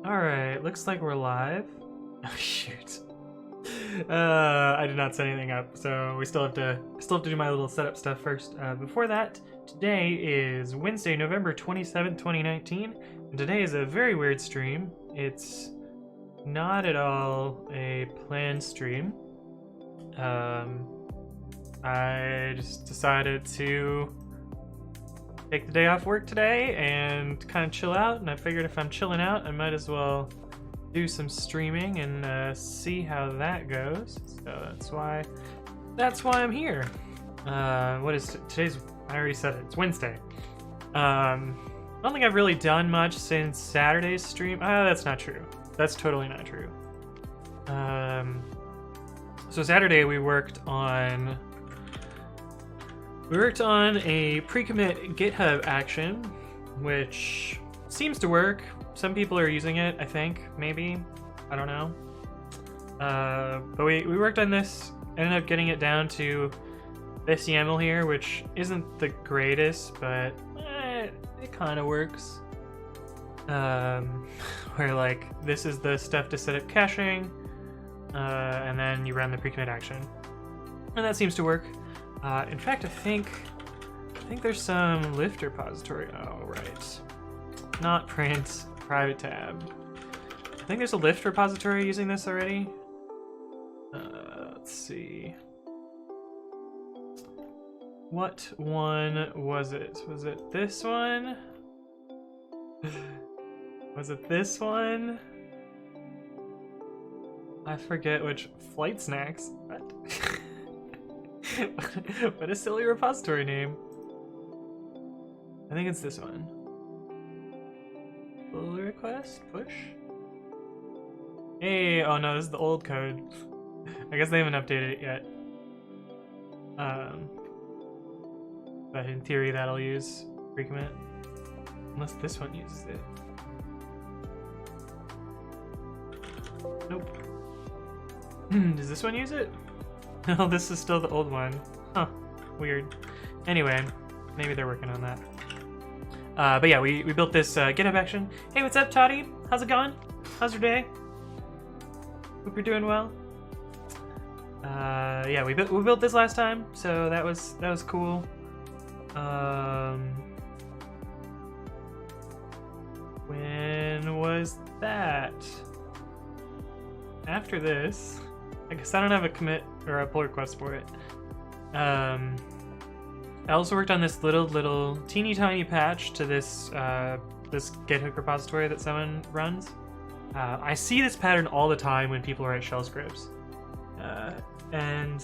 Alright, looks like we're live. Oh shoot. I did not set anything up, so we still have to do my little setup stuff first. Before that, today is Wednesday, November 27th, 2019, and today is a very weird stream. It's not at all a planned stream. I just decided to take the day off work today and kind of chill out, and I figured if I'm chilling out, I might as well do some streaming and see how that goes. So that's why I'm here. What is today's? I already said it. It's Wednesday. I don't think I've really done much since Saturday's stream. That's not true. That's totally not true. So Saturday we worked on a pre-commit GitHub action, which seems to work. Some people are using it, I think, maybe. I don't know. But we worked on this, ended up getting it down to this YAML here, which isn't the greatest, but it kind of works. Where like, this is the stuff to set up caching, and then you run the pre-commit action. And that seems to work. In fact, I think there's some Lyft repository. Oh, right. Not print, private tab. I think there's a Lyft repository using this already. Let's see. What one was it? Was it this one? Was it this one? I forget which. Flight Snacks? What? What a silly repository name. I think it's this one. Pull request? Push? Hey, oh no, this is the old code. I guess they haven't updated it yet. But in theory that'll use pre-commit. Unless this one uses it. Nope. Does this one use it? No, this is still the old one. Huh, weird. Anyway, maybe they're working on that. But yeah, we built this GitHub action. Hey, what's up, Toddy? How's it going? How's your day? Hope you're doing well. Yeah, we built this last time, so that was cool. When was that? After this. I guess I don't have a commit or a pull request for it. I also worked on this little teeny tiny patch to this this GitHub repository that someone runs. I see this pattern all the time when people write shell scripts, and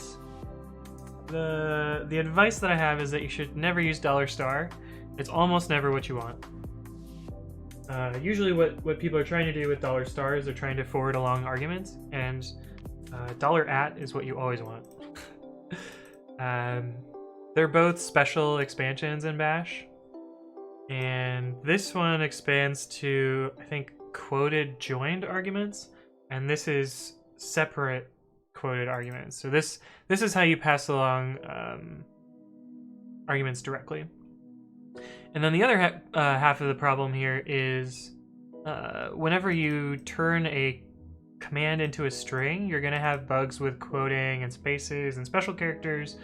the advice that I have is that you should never use $*. It's almost never what you want. Usually what people are trying to do with $* is they're trying to forward along arguments, and $@ is what you always want. They're both special expansions in Bash, and this one expands to, I think, quoted joined arguments, and this is separate quoted arguments. So this is how you pass along arguments directly. And then the other half of the problem here is whenever you turn a command into a string, you're going to have bugs with quoting and spaces and special characters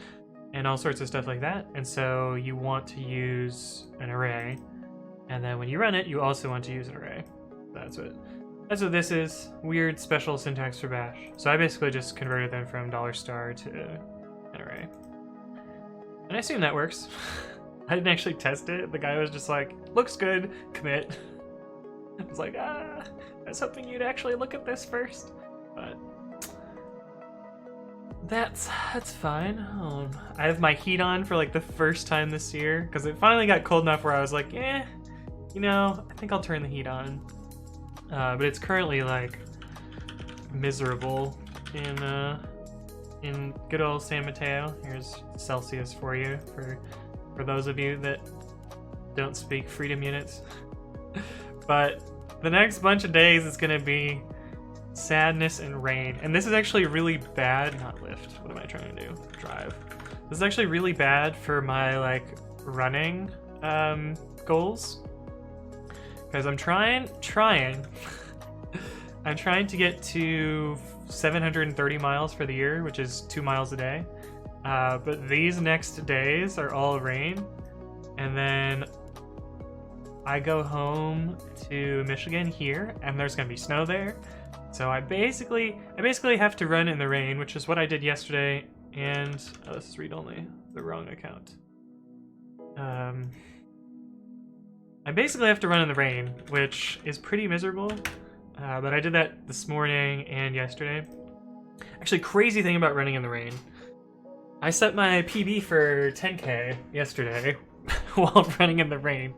and all sorts of stuff like that. And so you want to use an array, and then when you run it, you also want to use an array. That's what this is. Weird special syntax for Bash. So I basically just converted them from $* to an array. And I assume that works. I didn't actually test it. The guy was just like, looks good, commit. I was like, I was hoping you'd actually look at this first. But that's fine. I have my heat on for like the first time this year, because it finally got cold enough where I was like, you know, I think I'll turn the heat on. But it's currently like miserable in good old San Mateo. Here's Celsius for you, for those of you that don't speak freedom units. But the next bunch of days is gonna be sadness and rain, and this is actually really bad. Not lift. What am I trying to do? Drive. This is actually really bad for my like running goals, because I'm trying I'm trying to get to 730 miles for the year, which is 2 miles a day. But these next days are all rain, and then I go home to Michigan here, and there's gonna be snow there. So I basically have to run in the rain, which is what I did yesterday. And this is read only, the wrong account. I basically have to run in the rain, which is pretty miserable. But I did that this morning and yesterday. Actually, crazy thing about running in the rain. I set my PB for 10K yesterday while running in the rain.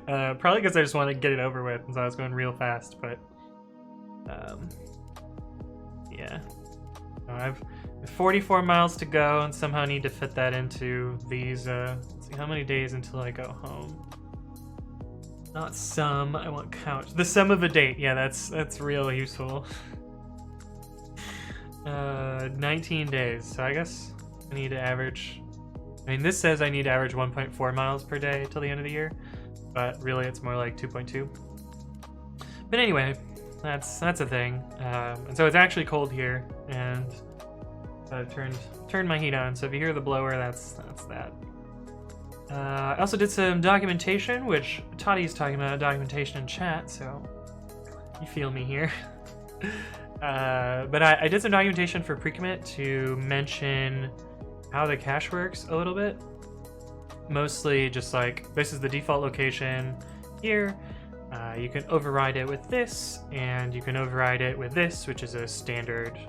Probably because I just wanted to get it over with, and so I was going real fast, but yeah. So I've 44 miles to go, and somehow need to fit that into these, let's see, how many days until I go home? Not sum, I want count. The sum of a date, yeah, that's real useful. 19 days, so I guess I need to average, I mean, this says I need to average 1.4 miles per day till the end of the year, but really it's more like 2.2. But anyway, that's a thing. And so it's actually cold here, and I've turned my heat on, so if you hear the blower, that's that. I also did some documentation, which Toddy's talking about documentation in chat, so you feel me here. But I did some documentation for pre-commit to mention how the cache works a little bit. Mostly just like, this is the default location here. You can override it with this, and you can override it with this, which is a standard.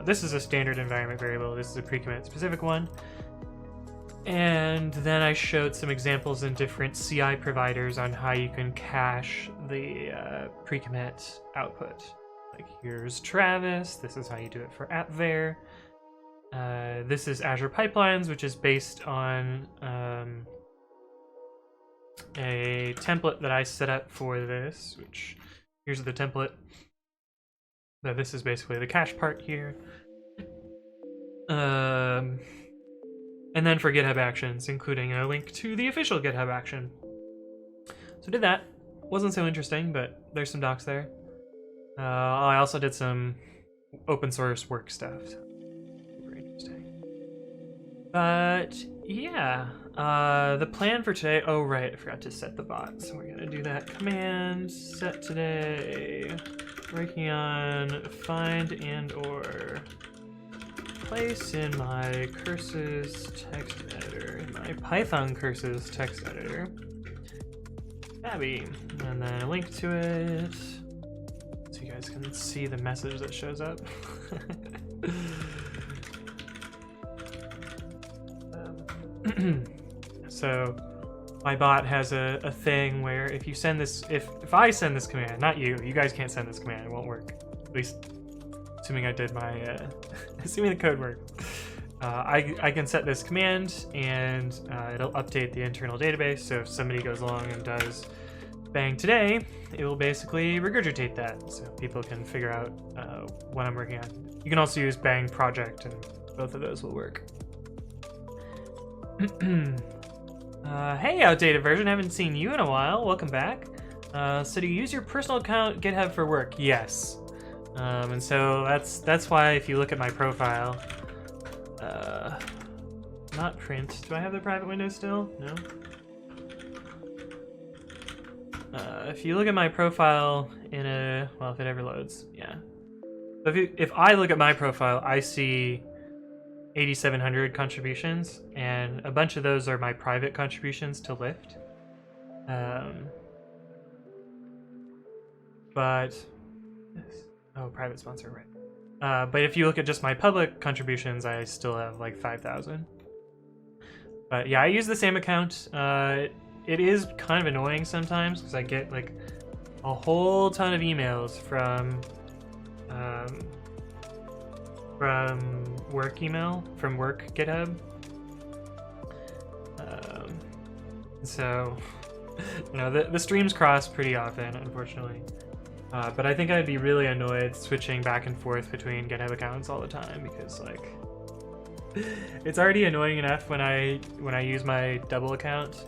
This is a standard environment variable. This is a pre-commit specific one. And then I showed some examples in different CI providers on how you can cache the pre-commit output. Like, here's Travis. This is how you do it for AppVer. This is Azure Pipelines, which is based on a template that I set up for this, which here's the template. So this is basically the cache part here. And then for GitHub Actions, including a link to the official GitHub action. So did that. Wasn't so interesting, but there's some docs there. I also did some open source work stuff. Super interesting. But yeah, the plan for today, oh right, I forgot to set the bot. So we're gonna do that command set today. Working on find and or place in my curses text editor, in my Python curses text editor, babi, and then a link to it so you guys can see the message that shows up. So my bot has a thing where if you send this, if I send this command, not you guys can't send this command, it won't work. At least assuming I did my, assuming the code worked. I can set this command, and it'll update the internal database, so if somebody goes along and does bang today, it will basically regurgitate that, so people can figure out what I'm working on. You can also use bang project, and both of those will work. Hey, outdated version, haven't seen you in a while, welcome back. So do you use your personal account GitHub for work? Yes. And so that's why if you look at my profile, not print. Do I have the private window still? No. If you look at my profile in a, well, if it ever loads, yeah. So if I look at my profile, I see 8,700 contributions, and a bunch of those are my private contributions to Lyft. But oh, private sponsor, right. But if you look at just my public contributions, I still have like 5,000. But yeah, I use the same account. It is kind of annoying sometimes because I get like a whole ton of emails from work email, from work GitHub. So, you know, the streams cross pretty often, unfortunately. But I think I'd be really annoyed switching back and forth between GitHub accounts all the time because, like, it's already annoying enough when I use my double account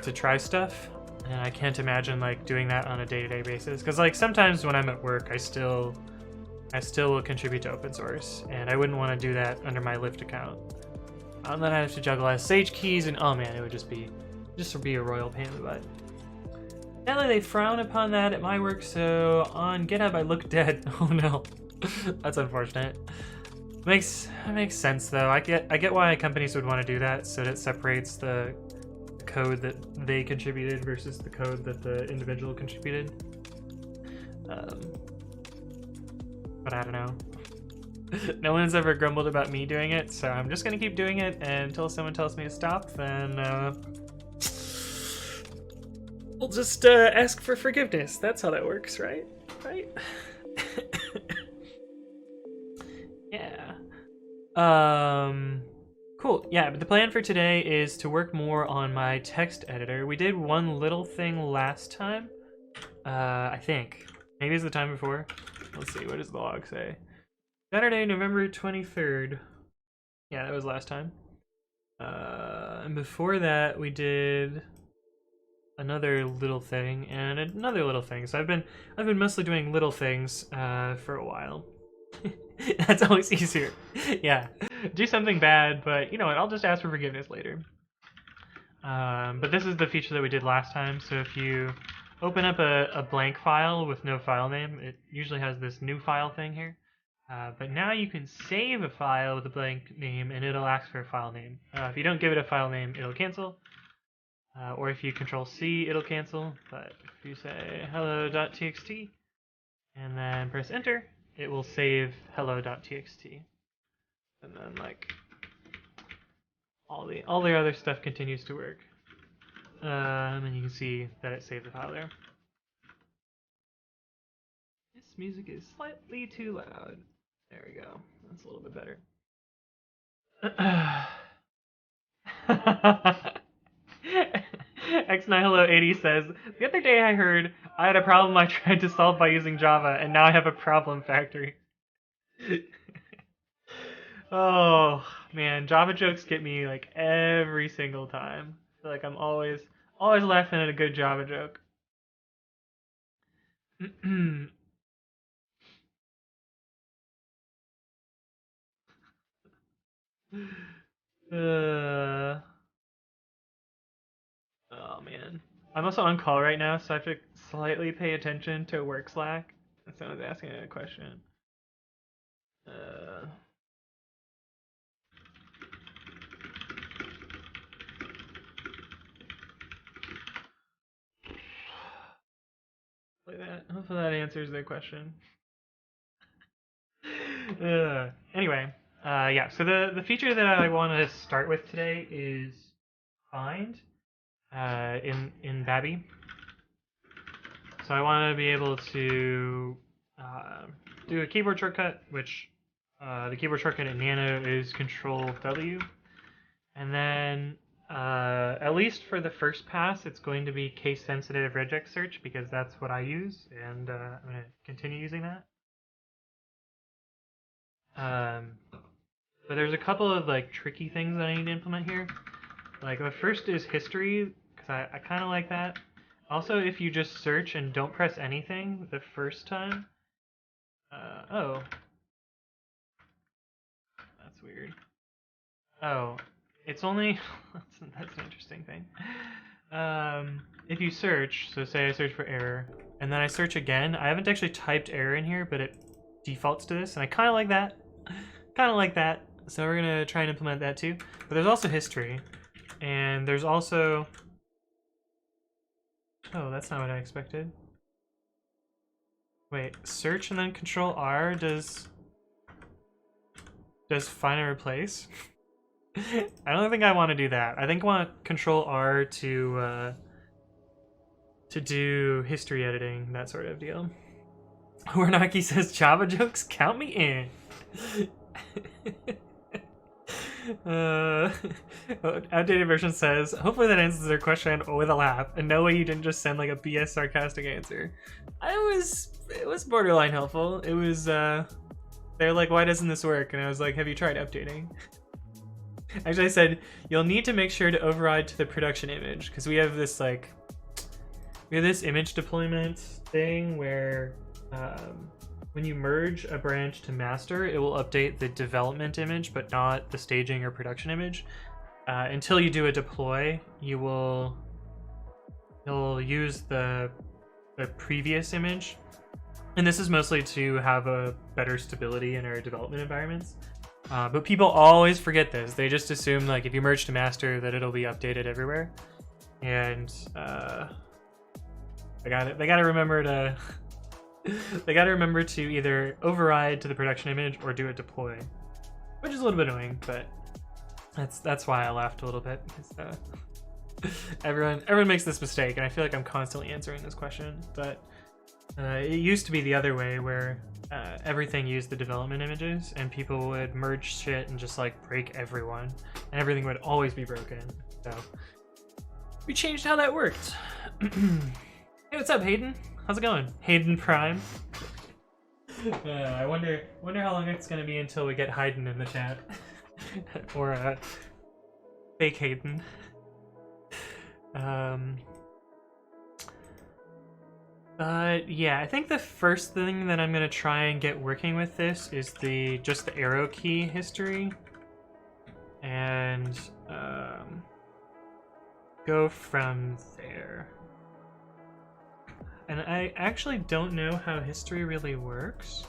to try stuff, And I can't imagine like doing that on a day-to-day basis, because like sometimes when I'm at work, I still will contribute to open source, and I wouldn't want to do that under my Lyft account. And then I have to juggle SSH keys, and oh man, it would just be a royal pain in the butt. Sadly, they frown upon that at my work, so on GitHub I look dead. Oh no, that's unfortunate. Makes sense though. I get why companies would want to do that, so that it separates the code that they contributed versus the code that the individual contributed. But I don't know. No one's ever grumbled about me doing it, so I'm just gonna keep doing it until someone tells me to stop. Then we'll just ask for forgiveness. That's how that works, right? Right? Yeah. Cool. Yeah, but the plan for today is to work more on my text editor. We did one little thing last time. I think. Maybe it's the time before. Let's see, what does the log say? Saturday, November 23rd. Yeah, that was last time. And before that, we did another little thing and another little thing. So I've been mostly doing little things for a while. That's always easier. Yeah, do something bad, but you know what? I'll just ask for forgiveness later. But this is the feature that we did last time. So if you open up a blank file with no file name, it usually has this new file thing here. But now you can save a file with a blank name, and it'll ask for a file name. If you don't give it a file name, it'll cancel. Or if you Control-C, it'll cancel. But if you say hello.txt and then press enter, it will save hello.txt. And then like all the other stuff continues to work. And you can see that it saved the file there. This music is slightly too loud. There we go. That's a little bit better. X9Hello80 says, the other day I heard I had a problem I tried to solve by using Java, and now I have a problem factory. Oh man, Java jokes get me like every single time. I feel like I'm always laughing at a good Java joke. Oh man. I'm also on call right now, so I have to slightly pay attention to work Slack. And someone's asking a question. Hopefully that answers their question. Anyway, yeah. So the feature that I want to start with today is find in babi. So I want to be able to do a keyboard shortcut, which the keyboard shortcut in Nano is Control W, and then at least for the first pass, it's going to be case-sensitive regex search because that's what I use, and I'm going to continue using that. But there's a couple of like tricky things that I need to implement here. Like the first is history, because I kind of like that. Also, if you just search and don't press anything the first time, oh, that's weird. Oh, it's only that's an interesting thing. If you search, so say I search for error, and then I search again, I haven't actually typed error in here, but it defaults to this, and I kind of like that. So we're gonna try and implement that too. But there's also history, and there's also, oh, that's not what I expected. Wait, search and then Control R does find and replace? I don't think I want to do that. I think I want Control R to do history editing, that sort of deal. Warnaki says Java jokes, count me in. Outdated version says, hopefully that answers their question with a laugh, and no way you didn't just send like a BS sarcastic answer. It was borderline helpful. It was they're like, why doesn't this work? And I was like, have you tried updating? Actually, I said, you'll need to make sure to override to the production image, because we have this like we have this image deployment thing where when you merge a branch to master, it will update the development image, but not the staging or production image. Until you do a deploy, you'll use the previous image. And this is mostly to have a better stability in our development environments. But people always forget this. They just assume like if you merge to master that it'll be updated everywhere. And they gotta remember to they gotta remember to either override to the production image or do a deploy, which is a little bit annoying, but that's why I laughed a little bit, because everyone makes this mistake, and I feel like I'm constantly answering this question. But it used to be the other way, where everything used the development images, and people would merge shit and just like break everyone, and everything would always be broken. So we changed how that worked. Hey, what's up, Hayden? How's it going? Hayden Prime. I wonder how long it's gonna be until we get Hayden in the chat. Or fake Hayden. But yeah, I think the first thing that I'm gonna try and get working with this is just the arrow key history, and go from there. And I actually don't know how history really works,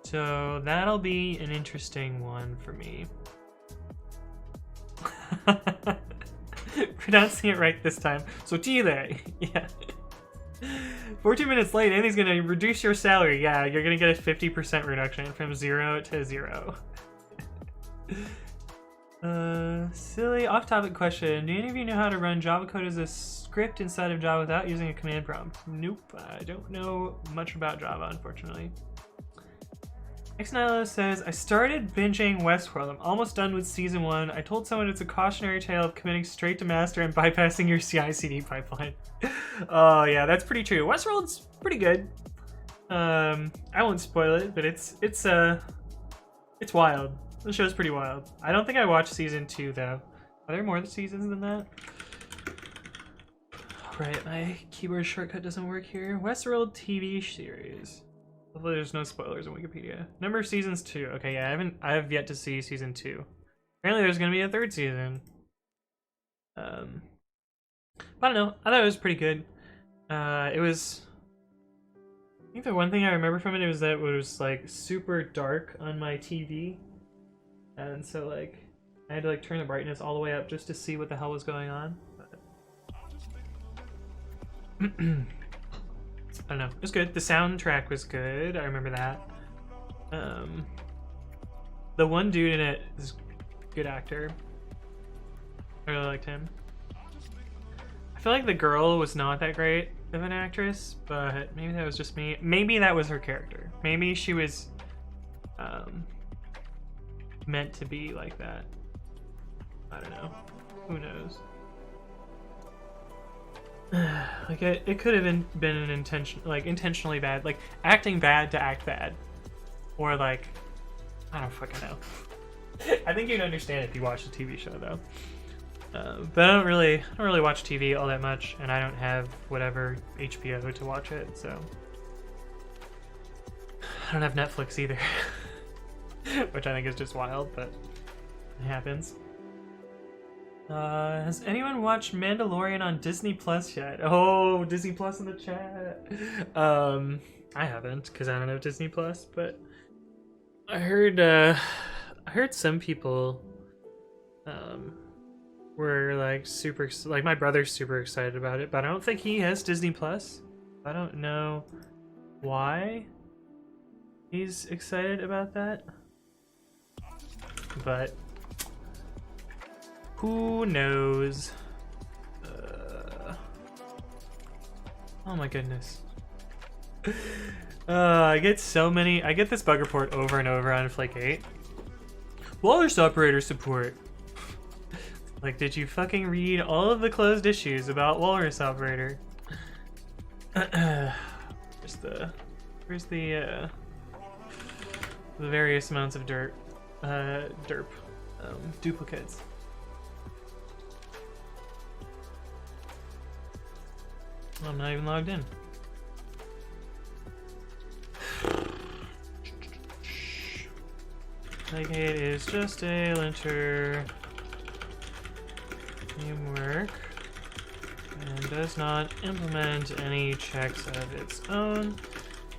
so that'll be an interesting one for me. Pronouncing it right this time. So Chile, yeah. 14 minutes late, and he's gonna reduce your salary. Yeah, you're gonna get a 50% reduction from 0 to 0. Silly off-topic question. Do any of you know how to run Java code as a script inside of Java without using a command prompt? Nope, I don't know much about Java, unfortunately. Xnilo says, I started binging Westworld. I'm almost done with season 1. I told someone it's a cautionary tale of committing straight to master and bypassing your CI/CD pipeline. Oh yeah, that's pretty true. Westworld's pretty good. I won't spoil it, but it's wild. The show's pretty wild. I don't think I watched season 2 though. Are there more seasons than that? Right, my keyboard shortcut doesn't work here. Westworld TV series. Hopefully there's no spoilers on Wikipedia. Number of seasons 2. Okay, yeah, I have yet to see season 2. Apparently there's gonna be a 3rd season. I don't know. I thought it was pretty good. It was, I think the one thing I remember from it was that it was like super dark on my TV. And so like I had to like turn the brightness all the way up just to see what the hell was going on. But I don't know. It was good. The soundtrack was good. I remember that. The one dude in it is a good actor. I really liked him. I feel like the girl was not that great of an actress, but maybe that was just me. Maybe that was her character. Maybe she was meant to be like that. I don't know. Who knows? Like it could have been an intentionally bad, like acting bad to act bad, or like I don't fucking know. I think you'd understand if you watched the TV show though. But I don't really watch TV all that much, and I don't have whatever HBO to watch it, so I don't have Netflix either. Which I think is just wild, but it happens. Has anyone watched Mandalorian on Disney Plus yet? Oh, Disney Plus in the chat. I haven't, because I don't have Disney Plus, but I heard some people were like super, like my brother's super excited about it, but I don't think he has Disney Plus. I don't know why he's excited about that, but who knows? Oh my goodness. I get this bug report over and over on Flake 8. Walrus operator support. Like, did you fucking read all of the closed issues about Walrus operator? Where's the various amounts of duplicates. I'm not even logged in. Legate is just a linter framework and does not implement any checks of its own.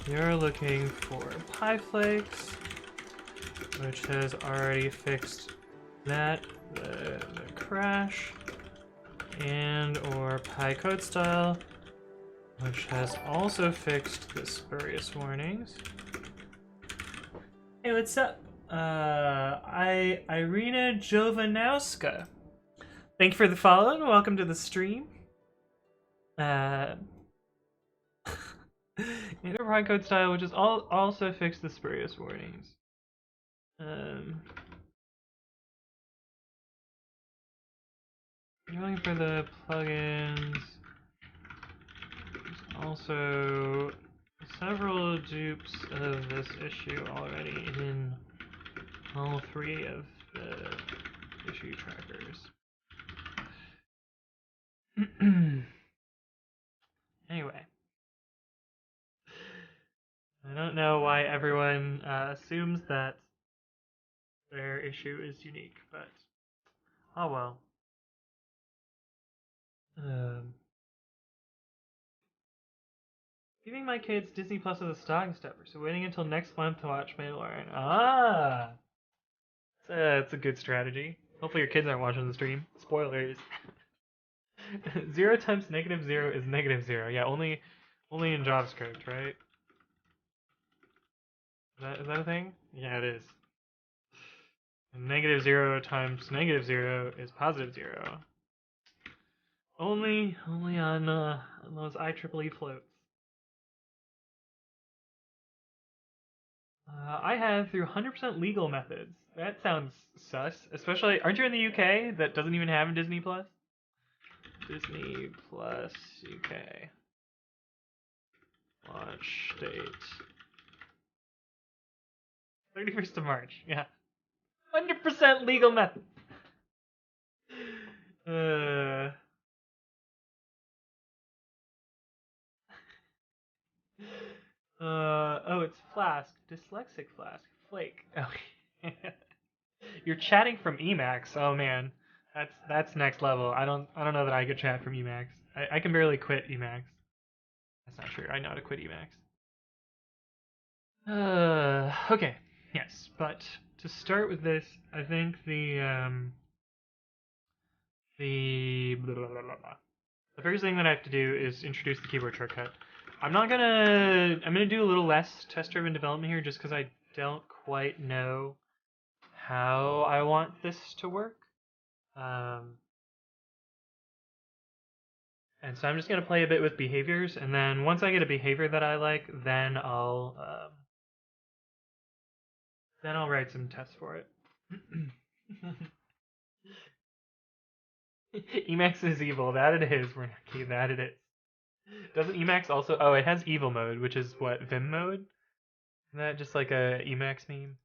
You're looking for PyFlakes, which has already fixed that, the crash, and or PyCode style, which has also fixed the spurious warnings. Hey, what's up? Irina Jovanowska. Thank you for the follow and welcome to the stream. Enterprise code style, which is also fixed the spurious warnings. You're looking for the plugins. There's also several dupes of this issue already in all 3 of the issue trackers. Anyway. I don't know why everyone assumes that their issue is unique, but oh well. Giving my kids Disney Plus as a stocking stuffer, so waiting until next month to watch Mandalorian. Ah! It's a good strategy. Hopefully your kids aren't watching the stream. Spoilers. 0 times -0 is -0. Yeah, only in JavaScript, right? Is that a thing? Yeah, it is. And -0 times -0 is +0. Only on those IEEE floats. I have through 100% legal methods. That sounds sus. Especially, aren't you in the UK that doesn't even have Disney Plus? Disney Plus UK. Launch date. 31st of March, yeah. 100% legal method. Oh, it's Flask. Dyslexic Flask. Flake. Okay. You're chatting from Emacs. Oh man, that's next level. I don't know that I could chat from Emacs. I can barely quit Emacs. That's not true. I know how to quit Emacs. Okay. Yes, but to start with this, I think the first thing that I have to do is introduce the keyboard shortcut. I'm gonna do a little less test-driven development here just because I don't quite know how I want this to work. And so I'm just gonna play a bit with behaviors, and then once I get a behavior that I like, then I'll write some tests for it. Emacs is evil. That it is. We're not key. That it is. Doesn't Emacs also? Oh, it has evil mode, which is what, Vim mode? Isn't that just like a Emacs meme?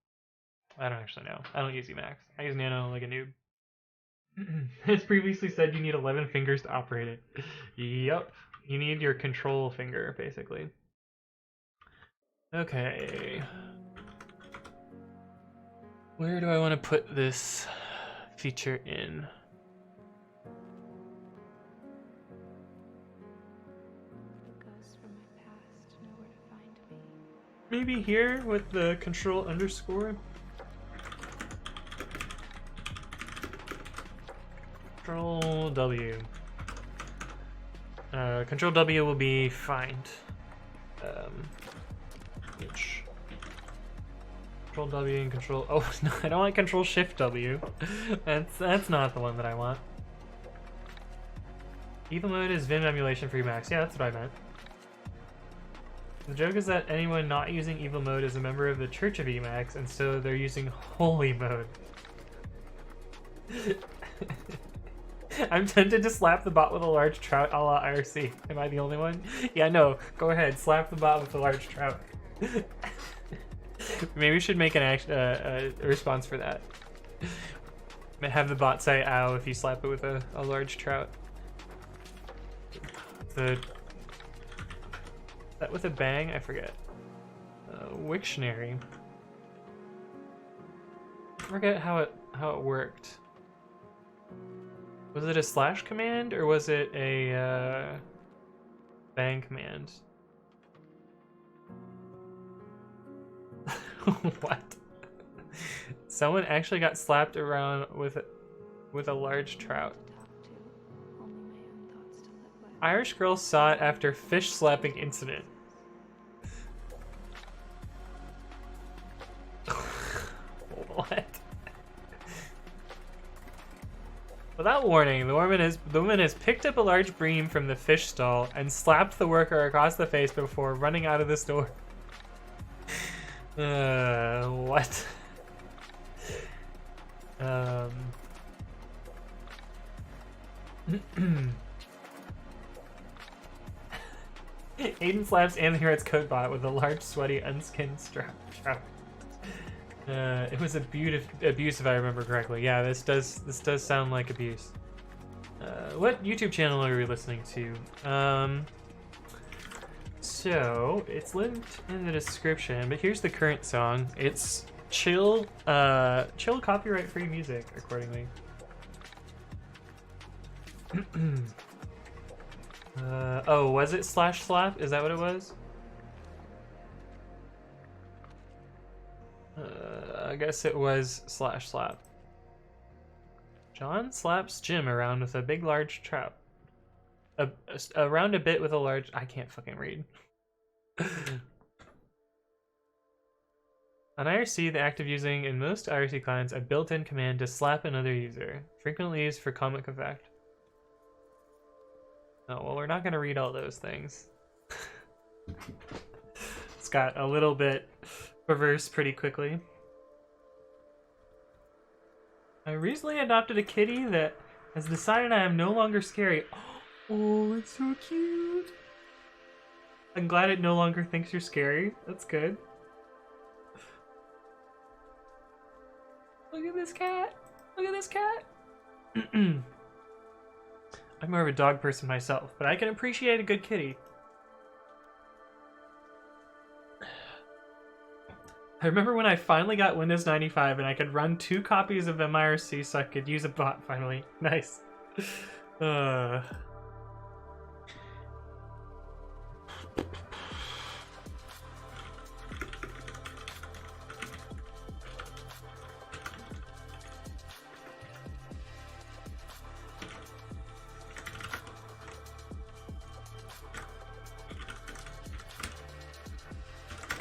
I don't actually know. I don't use Emacs. I use Nano like a noob. As previously said, you need 11 fingers to operate it. Yup. You need your control finger, basically. Okay. Where do I want to put this feature in? Maybe here with the control underscore. Control W. Control W will be find. Which Control W and Control. Oh no, I don't want Control Shift W. That's not the one that I want. Evil mode is Vim emulation for Emacs. Yeah, that's what I meant. The joke is that anyone not using evil mode is a member of the Church of Emacs, and so they're using holy mode. I'm tempted to slap the bot with a large trout a la IRC. Am I the only one? Yeah, no. Go ahead, slap the bot with a large trout. Maybe we should make a response for that. Have the bot say "ow" if you slap it with a large trout. The That with a bang? I forget. Wiktionary. I forget how it worked. Was it a slash command or was it a bang command? What? Someone actually got slapped around with a large trout. Irish girl saw it after fish slapping incident. What? Without warning, the woman has picked up a large bream from the fish stall and slapped the worker across the face before running out of the store. What? Aiden slaps Anthony's coat bot with a large, sweaty, unskinned strap. It was abuse if I remember correctly. Yeah, this does sound like abuse. What YouTube channel are we listening to? So it's linked in the description, but here's the current song. It's chill copyright-free music, accordingly. Oh, was it slash slap? Is that what it was? I guess it was slash slap. John slaps Jim around with a big large trout. Around a bit with a large... I can't fucking read. On IRC, the act of using in most IRC clients a built-in command to slap another user, frequently used for comic effect. Oh, well, we're not going to read all those things. It's got a little bit perverse pretty quickly. I recently adopted a kitty that has decided I am no longer scary. Oh, it's so cute. I'm glad it no longer thinks you're scary. That's good. Look at this cat. Look at this cat. I'm more of a dog person myself, but I can appreciate a good kitty. I remember when I finally got Windows 95 and I could run 2 copies of MIRC so I could use a bot finally. Nice.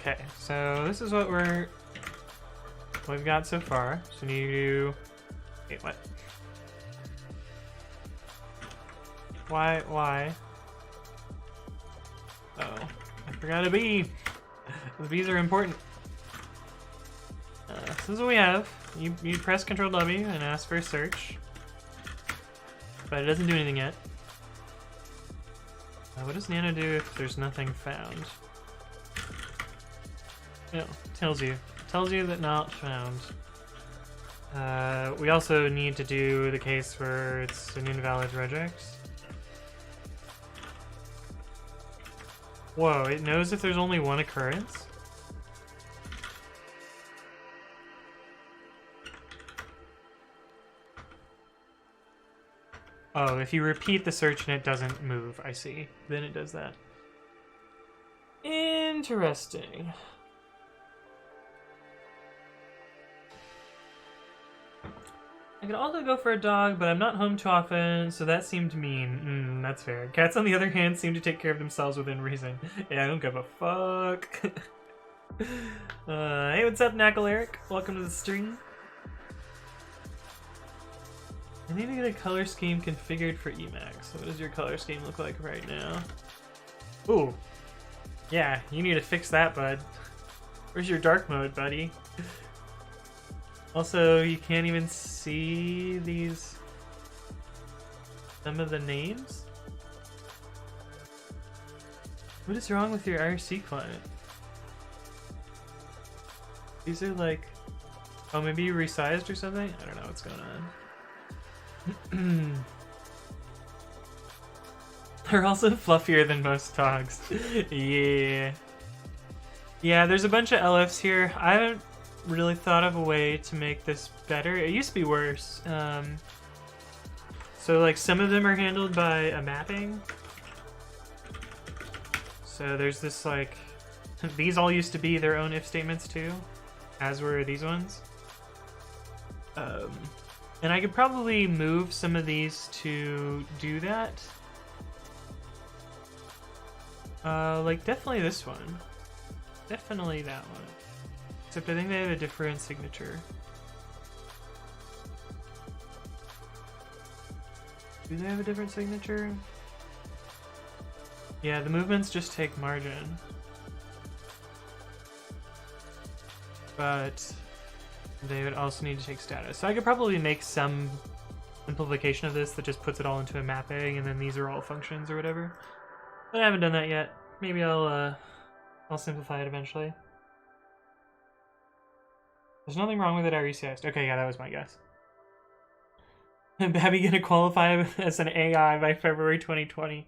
Okay, so this is what we've got so far. So we need to... Wait, what? Why? Oh, I forgot a bee. The bees are important. This is what we have. You press Control W and ask for a search, but it doesn't do anything yet. What does Nano do if there's nothing found? No, tells you that not found. We also need to do the case where it's an invalid regex. Whoa, it knows if there's only one occurrence? Oh, if you repeat the search and it doesn't move, I see. Then it does that. Interesting. I could also go for a dog, but I'm not home too often, so that seemed mean. That's fair. Cats, on the other hand, seem to take care of themselves within reason. Yeah, I don't give a fuck. Hey, what's up, Knackle Eric? Welcome to the stream. I need to get a color scheme configured for Emacs. So what does your color scheme look like right now? Ooh. Yeah, you need to fix that, bud. Where's your dark mode, buddy? Also, you can't even see some of the names? What is wrong with your IRC client? These are like... Oh, maybe you resized or something? I don't know what's going on. They're also fluffier than most dogs. Yeah. Yeah, there's a bunch of LFs here. I haven't really thought of a way to make this better. It used to be worse. So like some of them are handled by a mapping. So there's this like, these all used to be their own if statements too, as were these ones. And I could probably move some of these to do that. Like definitely this one. Definitely that one. Except I think they have a different signature. Do they have a different signature? Yeah, the movements just take margin. But they would also need to take status. So I could probably make some simplification of this that just puts it all into a mapping, and then these are all functions or whatever. But I haven't done that yet. Maybe I'll simplify it eventually. There's nothing wrong with it, I resized. Okay, yeah, that was my guess. Babi gonna qualify as an AI by February 2020.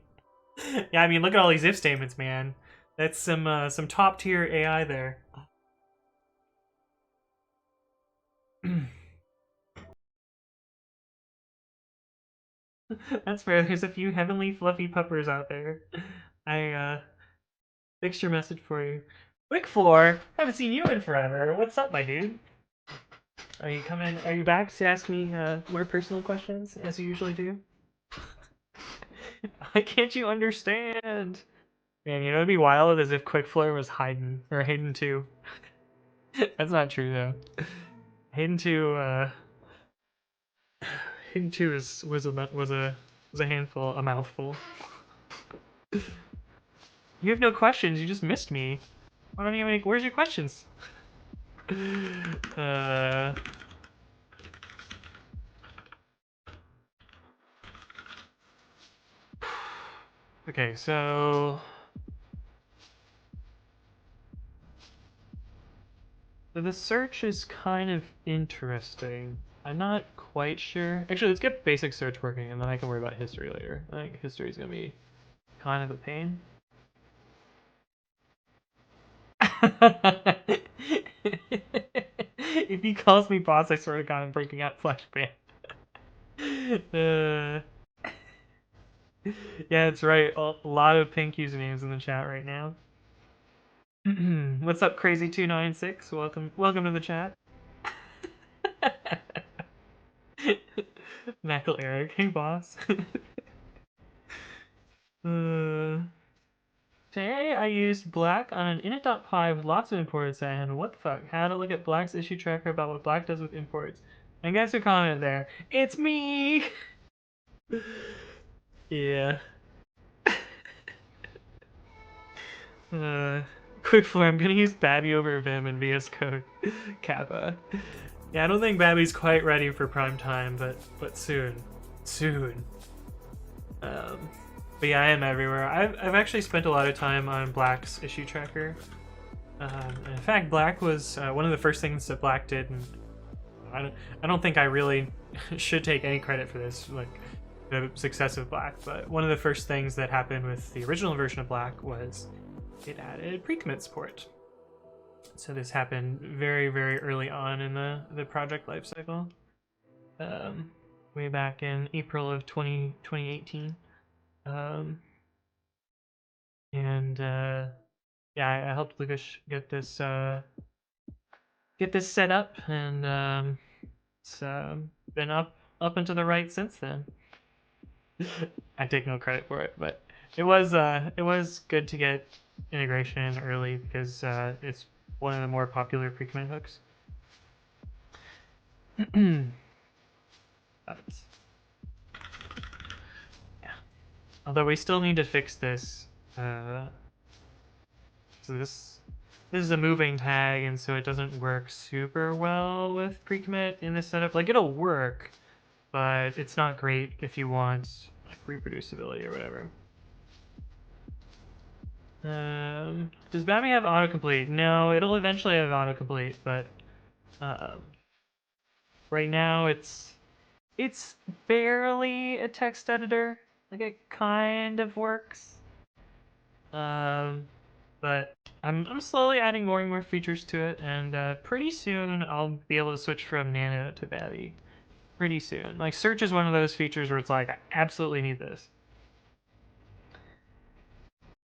Yeah, I mean, look at all these if statements, man. That's some top tier AI there. That's fair. There's a few heavenly fluffy puppers out there. I fixed your message for you. Quick Floor, haven't seen you in forever. What's up, my dude? Are you coming? Are you back to ask me more personal questions as you usually do? Why can't you understand? Man, you know it'd be wild as if Quick Floor was Hayden or Hayden 2. That's not true though. Hayden 2 Hayden 2 was a handful, a mouthful. You have no questions, you just missed me. Why don't you have any, where's your questions? Okay, so the search is kind of interesting. I'm not quite sure. Actually, let's get basic search working, and then I can worry about history later. I think history is gonna be kind of a pain. If he calls me boss, I swear to God, I'm breaking out flashbang. Yeah, that's right. A lot of pink usernames in the chat right now. What's up, Crazy296? Welcome to the chat. Knuckle Eric, hey boss. Today I used Black on an init.py with lots of imports, and what the fuck? How to look at Black's issue tracker about what Black does with imports. And guess who commented there? It's me! Yeah. Quick floor, I'm gonna use Babby over Vim in VS Code Kappa. Yeah, I don't think Babby's quite ready for prime time, but soon. Soon. But yeah, I am everywhere. I've actually spent a lot of time on Black's issue tracker. In fact, Black was one of the first things that Black did, and I don't think I really should take any credit for this, like the success of Black. But one of the first things that happened with the original version of Black was it added pre-commit support. So this happened very, very early on in the project lifecycle, way back in April of 2018. Yeah, I helped Lucas get this set up, and it's been up and to the right since then. I take no credit for it, but it was good to get integration early because it's one of the more popular pre-commit hooks. But, yeah. Although we still need to fix this. So this is a moving tag, and so it doesn't work super well with pre-commit in this setup. Like, it'll work, but it's not great if you want like reproducibility or whatever. Does Babby have autocomplete? No, it'll eventually have autocomplete, but right now it's barely a text editor. Like it kind of works. But I'm slowly adding more and more features to it, and pretty soon I'll be able to switch from Nano to babi. Pretty soon. Like search is one of those features where it's like I absolutely need this.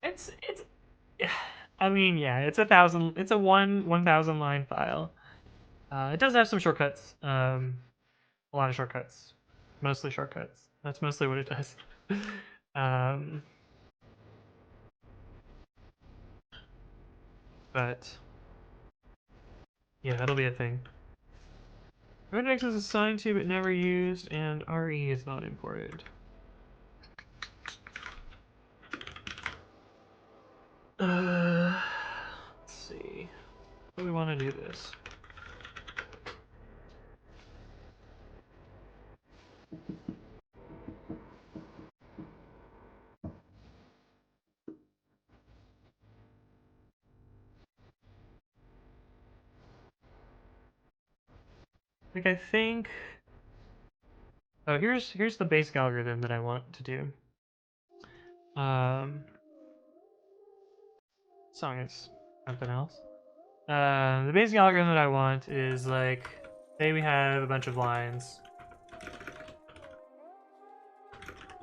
It's I mean, yeah, it's a 1,000 line file. It does have some shortcuts. A lot of shortcuts. Mostly shortcuts. That's mostly what it does. um, but yeah, that'll be a thing. Regex is assigned to but never used, and RE is not imported. Let's see. How do we want to do this? Like I think. Oh, here's the basic algorithm that I want to do. Song is something else. The basic algorithm that I want is like, say we have a bunch of lines,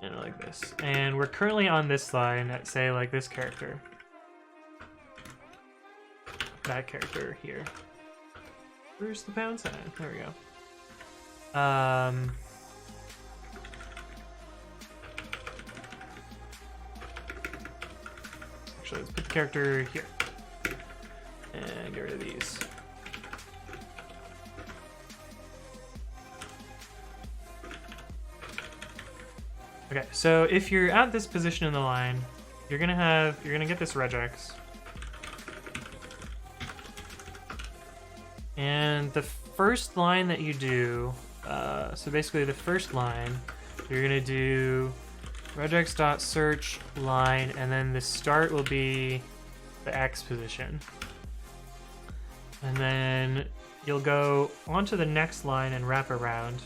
you know, like this, and we're currently on this line at, say, like this character, that character here. Where's the pound sign? There we go. Actually, let's put the character here and get rid of these. Okay, so if you're at this position in the line, you're gonna get this regex. And the first line that you do, so basically the first line, you're gonna do regex.search line, and then the start will be the X position. And then you'll go onto the next line and wrap around.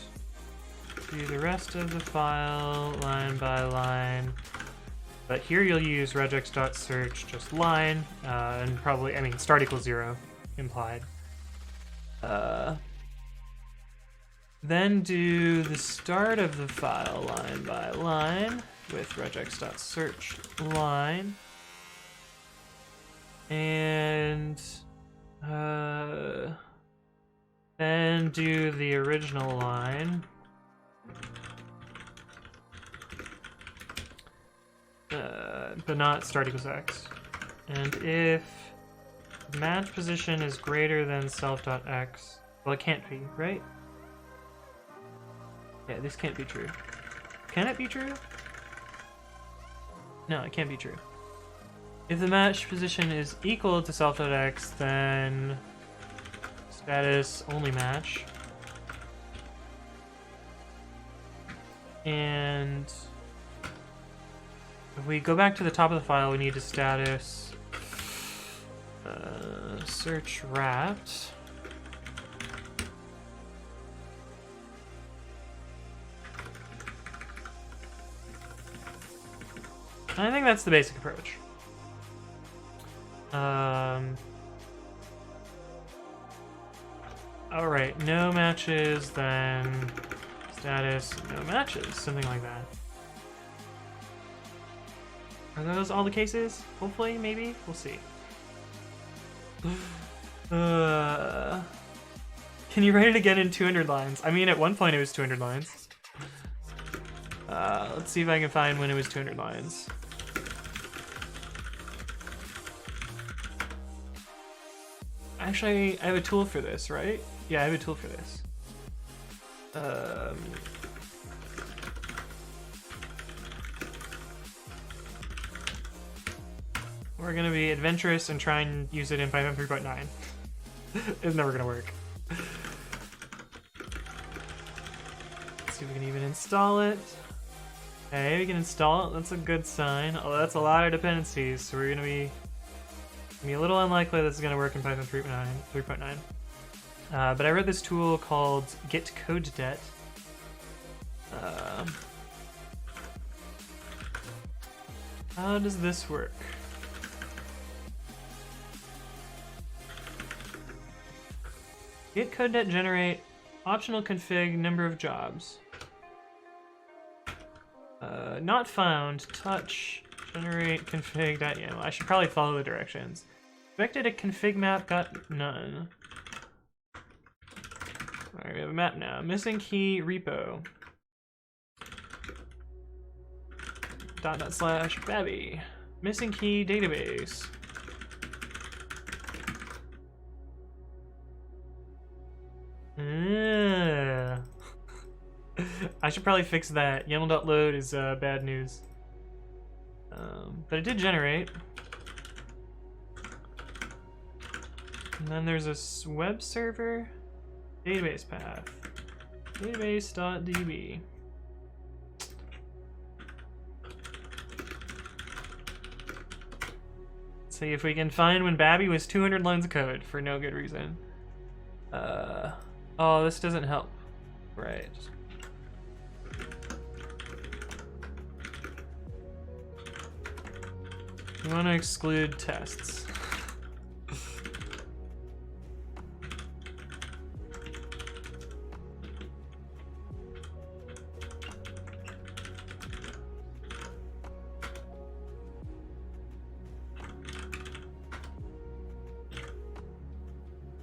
Do the rest of the file line by line. But here you'll use regex.search just line, and probably, I mean, start equals 0 implied. Then do the start of the file line by line with regex.search line. And then do the original line. But not start equals X. And if match position is greater than self.x, well, it can't be, right? Yeah, this can't be true. Can it be true? No, it can't be true. If the match position is equal to self.x, then status only match. And if we go back to the top of the file, we need to status search wrapped. I think that's the basic approach. Alright, no matches, then status, no matches, something like that. Are those all the cases? Hopefully, maybe? We'll see. Can you write it again in 200 lines? I mean, at one point it was 200 lines. Let's see if I can find when it was 200 lines. Actually, I have a tool for this, right? Yeah, I have a tool for this. We're gonna be adventurous and try and use it in Python 3.9. It's never gonna work. Let's see if we can even install it. Okay, we can install it. That's a good sign. Oh, that's a lot of dependencies, so we're gonna be a little unlikely this is gonna work in Python 3.9. But I read this tool called How does this work? Get code.net generate optional config number of jobs. Not found. Touch generate config.yaml. I should probably follow the directions. Expected a config map, got none. Alright, we have a map now. Missing key repo. / babi. Missing key database. I should probably fix that. YAML.load is bad news. But it did generate. And then there's a web server. Database path. Database.db. Let's see if we can find when babi was 200 lines of code for no good reason. Oh, this doesn't help. Right. You want to exclude tests.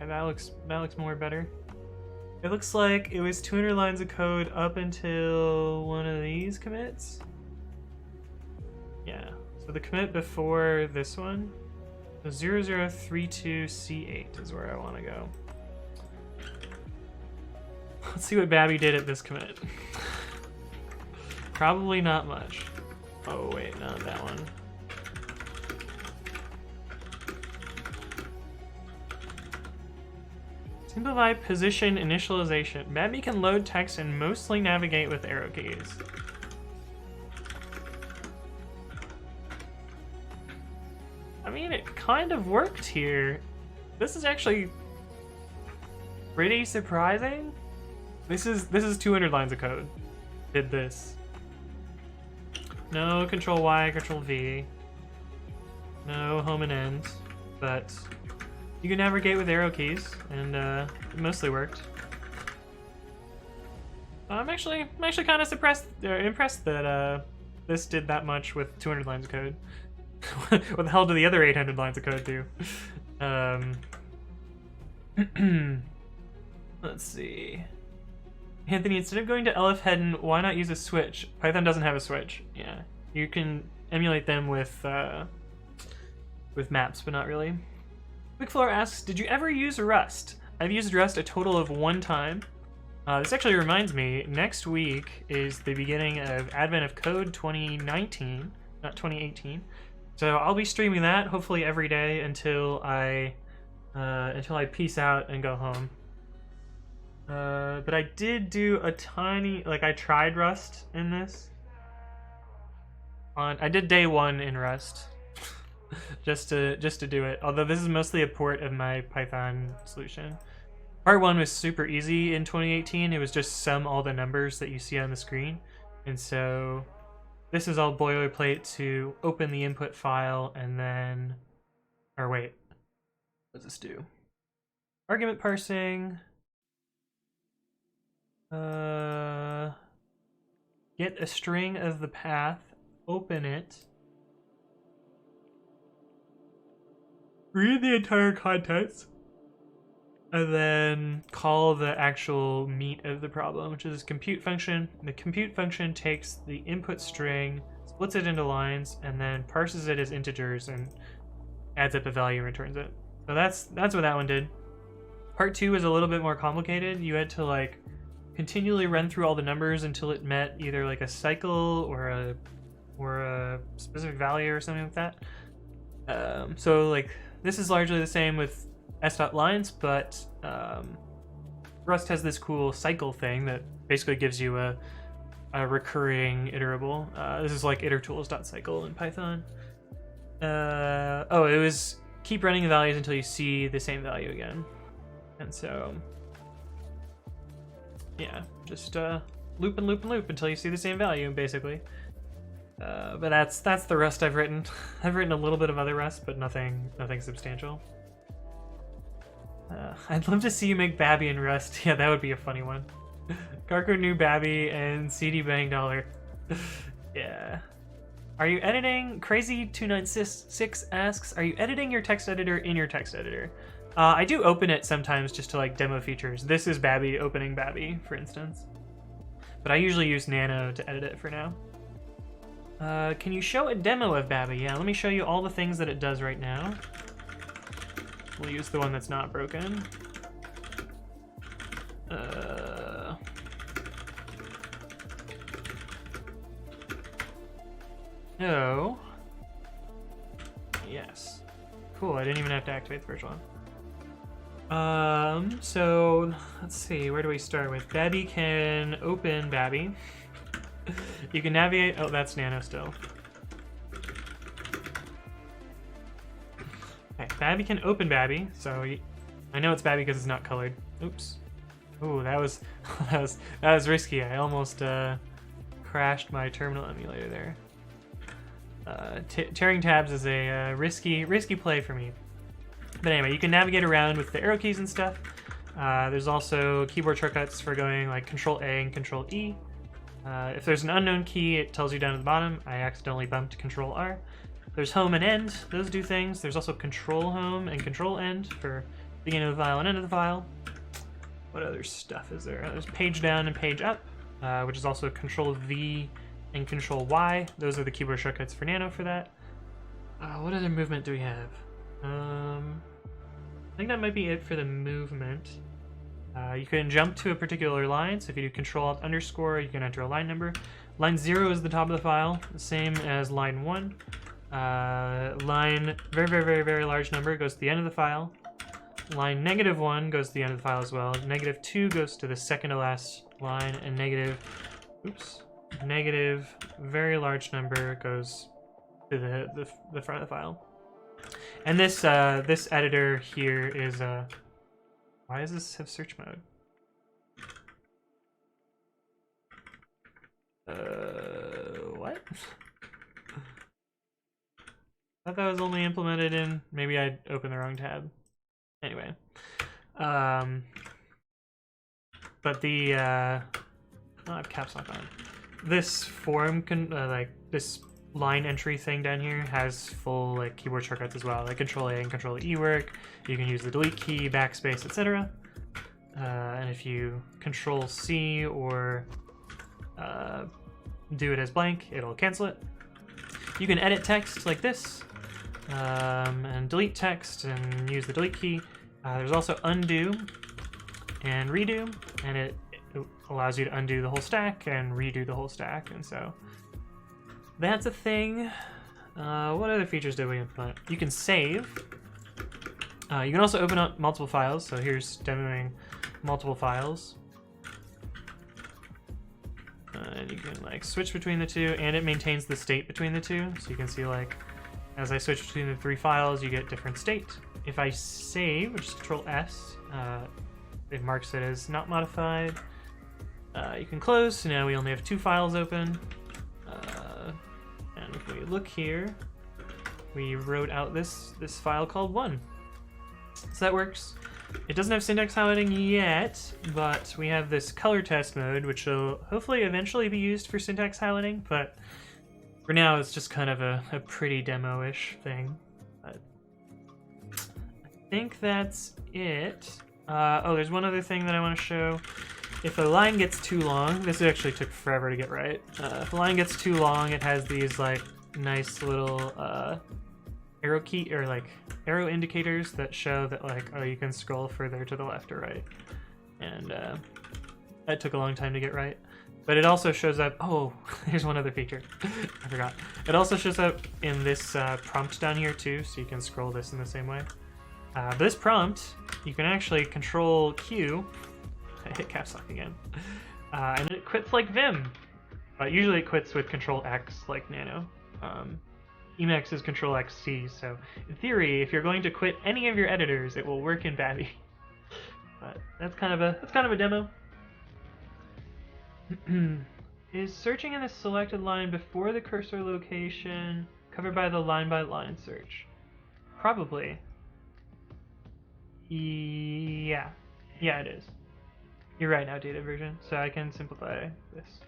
And that looks more better. It looks like it was 200 lines of code up until one of these commits. Yeah. So the commit before this one, the 0032C8 is where I want to go. Let's see what babi did at this commit. Probably not much. Oh wait, not that one. Simplify position initialization. babi can load text and mostly navigate with arrow keys. I mean, it kind of worked here. This is actually pretty surprising. This is 200 lines of code. Did this. No control Y, control V. No home and end, but you can navigate with arrow keys, and it mostly worked. I'm actually kind of impressed that this did that much with 200 lines of code. What the hell do the other 800 lines of code do? Let's see. Anthony, instead of going to LF Headin, why not use a switch? Python doesn't have a switch. Yeah, you can emulate them with maps, but not really. Quickflower asks, did you ever use Rust? I've used Rust a total of 1 time. This actually reminds me, next week is the beginning of Advent of Code 2019, not 2018. So I'll be streaming that hopefully every day until I peace out and go home. But I did do a tiny, I tried Rust in this. I did day 1 in Rust. just to do it. Although this is mostly a port of my Python solution. Part 1 was super easy in 2018. It was just sum all the numbers that you see on the screen. And so this is all boilerplate to open the input file and then, or wait, what does this do? Argument parsing. Get a string of the path, open it, read the entire contents, and then call the actual meat of the problem, which is compute function. The compute function takes the input string, splits it into lines, and then parses it as integers and adds up a value and returns it. So that's what that one did. Part 2 is a little bit more complicated. You had to continually run through all the numbers until it met either a cycle or a specific value or something like that. So this is largely the same with s.lines, but Rust has this cool cycle thing that basically gives you a recurring iterable. This is like itertools.cycle in Python. It was keep running the values until you see the same value again. And so, yeah, just loop and loop and loop until you see the same value, basically. But that's the Rust I've written. I've written a little bit of other Rust, but nothing substantial. I'd love to see you make Babby in Rust. Yeah, that would be a funny one. Carco New Babby and CD Bang Dollar. Yeah. Are you editing? Crazy296 asks, are you editing your text editor in your text editor? I do open it sometimes just to like demo features. This is Babby opening Babby, for instance. But I usually use Nano to edit it for now. Can you show a demo of Babby? Yeah, let me show you all the things that it does right now. We'll use the one that's not broken. Oh. Yes. Cool, I didn't even have to activate the first one. So, let's see, where do we start with? Babby can open Babby. You can navigate, oh, that's Nano still. Okay, Babby can open Babby, so I know it's Babby because it's not colored. Oops. Ooh, that was risky. I almost crashed my terminal emulator there. Tearing tabs is a risky play for me. But anyway, you can navigate around with the arrow keys and stuff. There's also keyboard shortcuts for going like Control A and Control E. If there's an unknown key, it tells you down at the bottom. I accidentally bumped Control R. There's Home and End. Those do things. There's also Control Home and Control End for beginning of the file and end of the file. What other stuff is there? There's Page Down and Page Up, which is also Control V and Control Y. Those are the keyboard shortcuts for Nano for that. What other movement do we have? I think that might be it for the movement. You can jump to a particular line, so if you do Control-Alt_, you can enter a line number. Line 0 is the top of the file, same as line 1. Line very large number goes to the end of the file. Line -1 goes to the end of the file as well. -2 goes to the second to last line, and negative very large number goes to the front of the file. And this this editor here is why does this have search mode? What? I thought that was only implemented in, maybe I opened the wrong tab. Anyway, but the I have caps lock on. This form can like this line entry thing down here has full like keyboard shortcuts as well, like Control A and Control E work. You can use the delete key, backspace, etc. And if you Control C or do it as blank, it'll cancel it. You can edit text like this, and delete text and use the delete key. There's also undo and redo, and it allows you to undo the whole stack and redo the whole stack, and so that's a thing. What other features did we implement? You can save. You can also open up multiple files, so here's demoing multiple files. And you can like switch between the two, and it maintains the state between the two, so you can see like as I switch between the 3 files you get different state. If I save, which is Control S, it marks it as not modified. You can close, so now we only have 2 files open. And if we look here, we wrote out this file called 1. So that works. It doesn't have syntax highlighting yet, but we have this color test mode, which will hopefully eventually be used for syntax highlighting, but for now it's just kind of a pretty demo-ish thing. But I think that's it. Oh, there's one other thing that I want to show. If a line gets too long, this actually took forever to get right. If a line gets too long, it has these like nice little arrow key or like arrow indicators that show that like, oh, you can scroll further to the left or right. And that took a long time to get right. But it also shows up, oh, here's one other feature. I forgot. It also shows up in this prompt down here too, so you can scroll this in the same way. This prompt, you can actually Control Q. I hit caps lock again. And it quits like Vim. Usually it quits with Control X like Nano. Emacs is Control XC, so in theory, if you're going to quit any of your editors, it will work in Babby. But that's kind of a demo. Is searching in the selected line before the cursor location covered by the line-by-line search? Probably. Yeah. Yeah, it is. You're right, outdated version, so I can simplify this.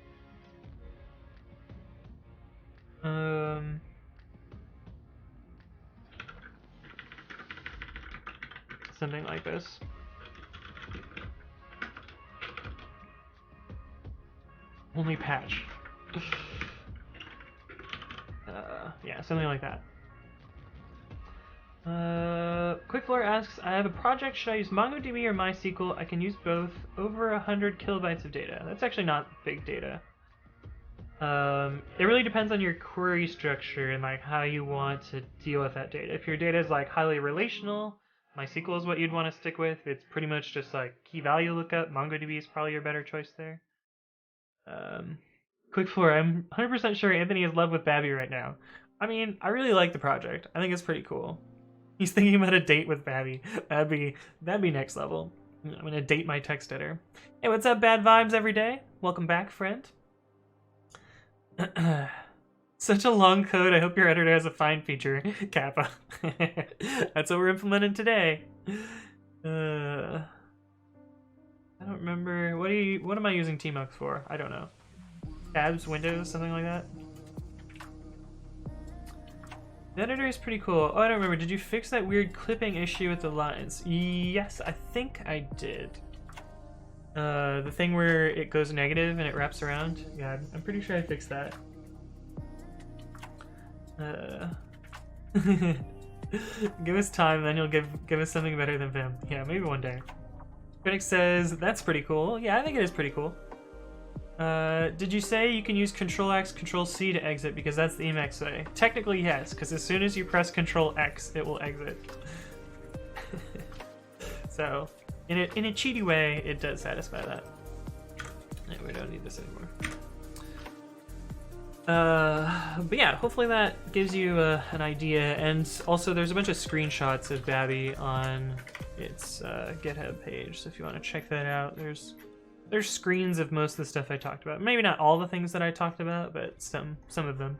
Something like this. Only patch. Yeah, something like that. Quickfloor asks, I have a project, should I use MongoDB or MySQL? I can use both. Over 100 kilobytes of data. That's actually not big data. It really depends on your query structure and like how you want to deal with that data. If your data is like highly relational, MySQL is what you'd want to stick with. It's pretty much just like key value lookup. MongoDB is probably your better choice there. Quickfloor, I'm 100% sure Anthony is in love with Babi right now. I mean, I really like the project. I think it's pretty cool. He's thinking about a date with Babi. That'd be next level. I'm gonna date my text editor. Hey, what's up, bad vibes every day? Welcome back, friend. Such a long code. I hope your editor has a find feature, Kappa. That's what we're implementing today. I don't remember. What am I using Tmux for? I don't know. Tabs, Windows, something like that. The editor is pretty cool. Oh, I don't remember. Did you fix that weird clipping issue with the lines? Yes, I think I did. The thing where it goes negative and it wraps around. Yeah, I'm pretty sure I fixed that. Give us time, then you'll give us something better than Vim. Yeah, maybe one day. Critic says that's pretty cool. Yeah, I think it is pretty cool. Did you say you can use Control-X, Control-C to exit because that's the Emacs way? Technically, yes, because as soon as you press Control-X, it will exit. So, in a cheaty way, it does satisfy that. Yeah, we don't need this anymore. But yeah, hopefully that gives you an idea. And also, there's a bunch of screenshots of Babi on its GitHub page, so if you want to check that out, there's screens of most of the stuff I talked about. Maybe not all the things that I talked about, but some of them.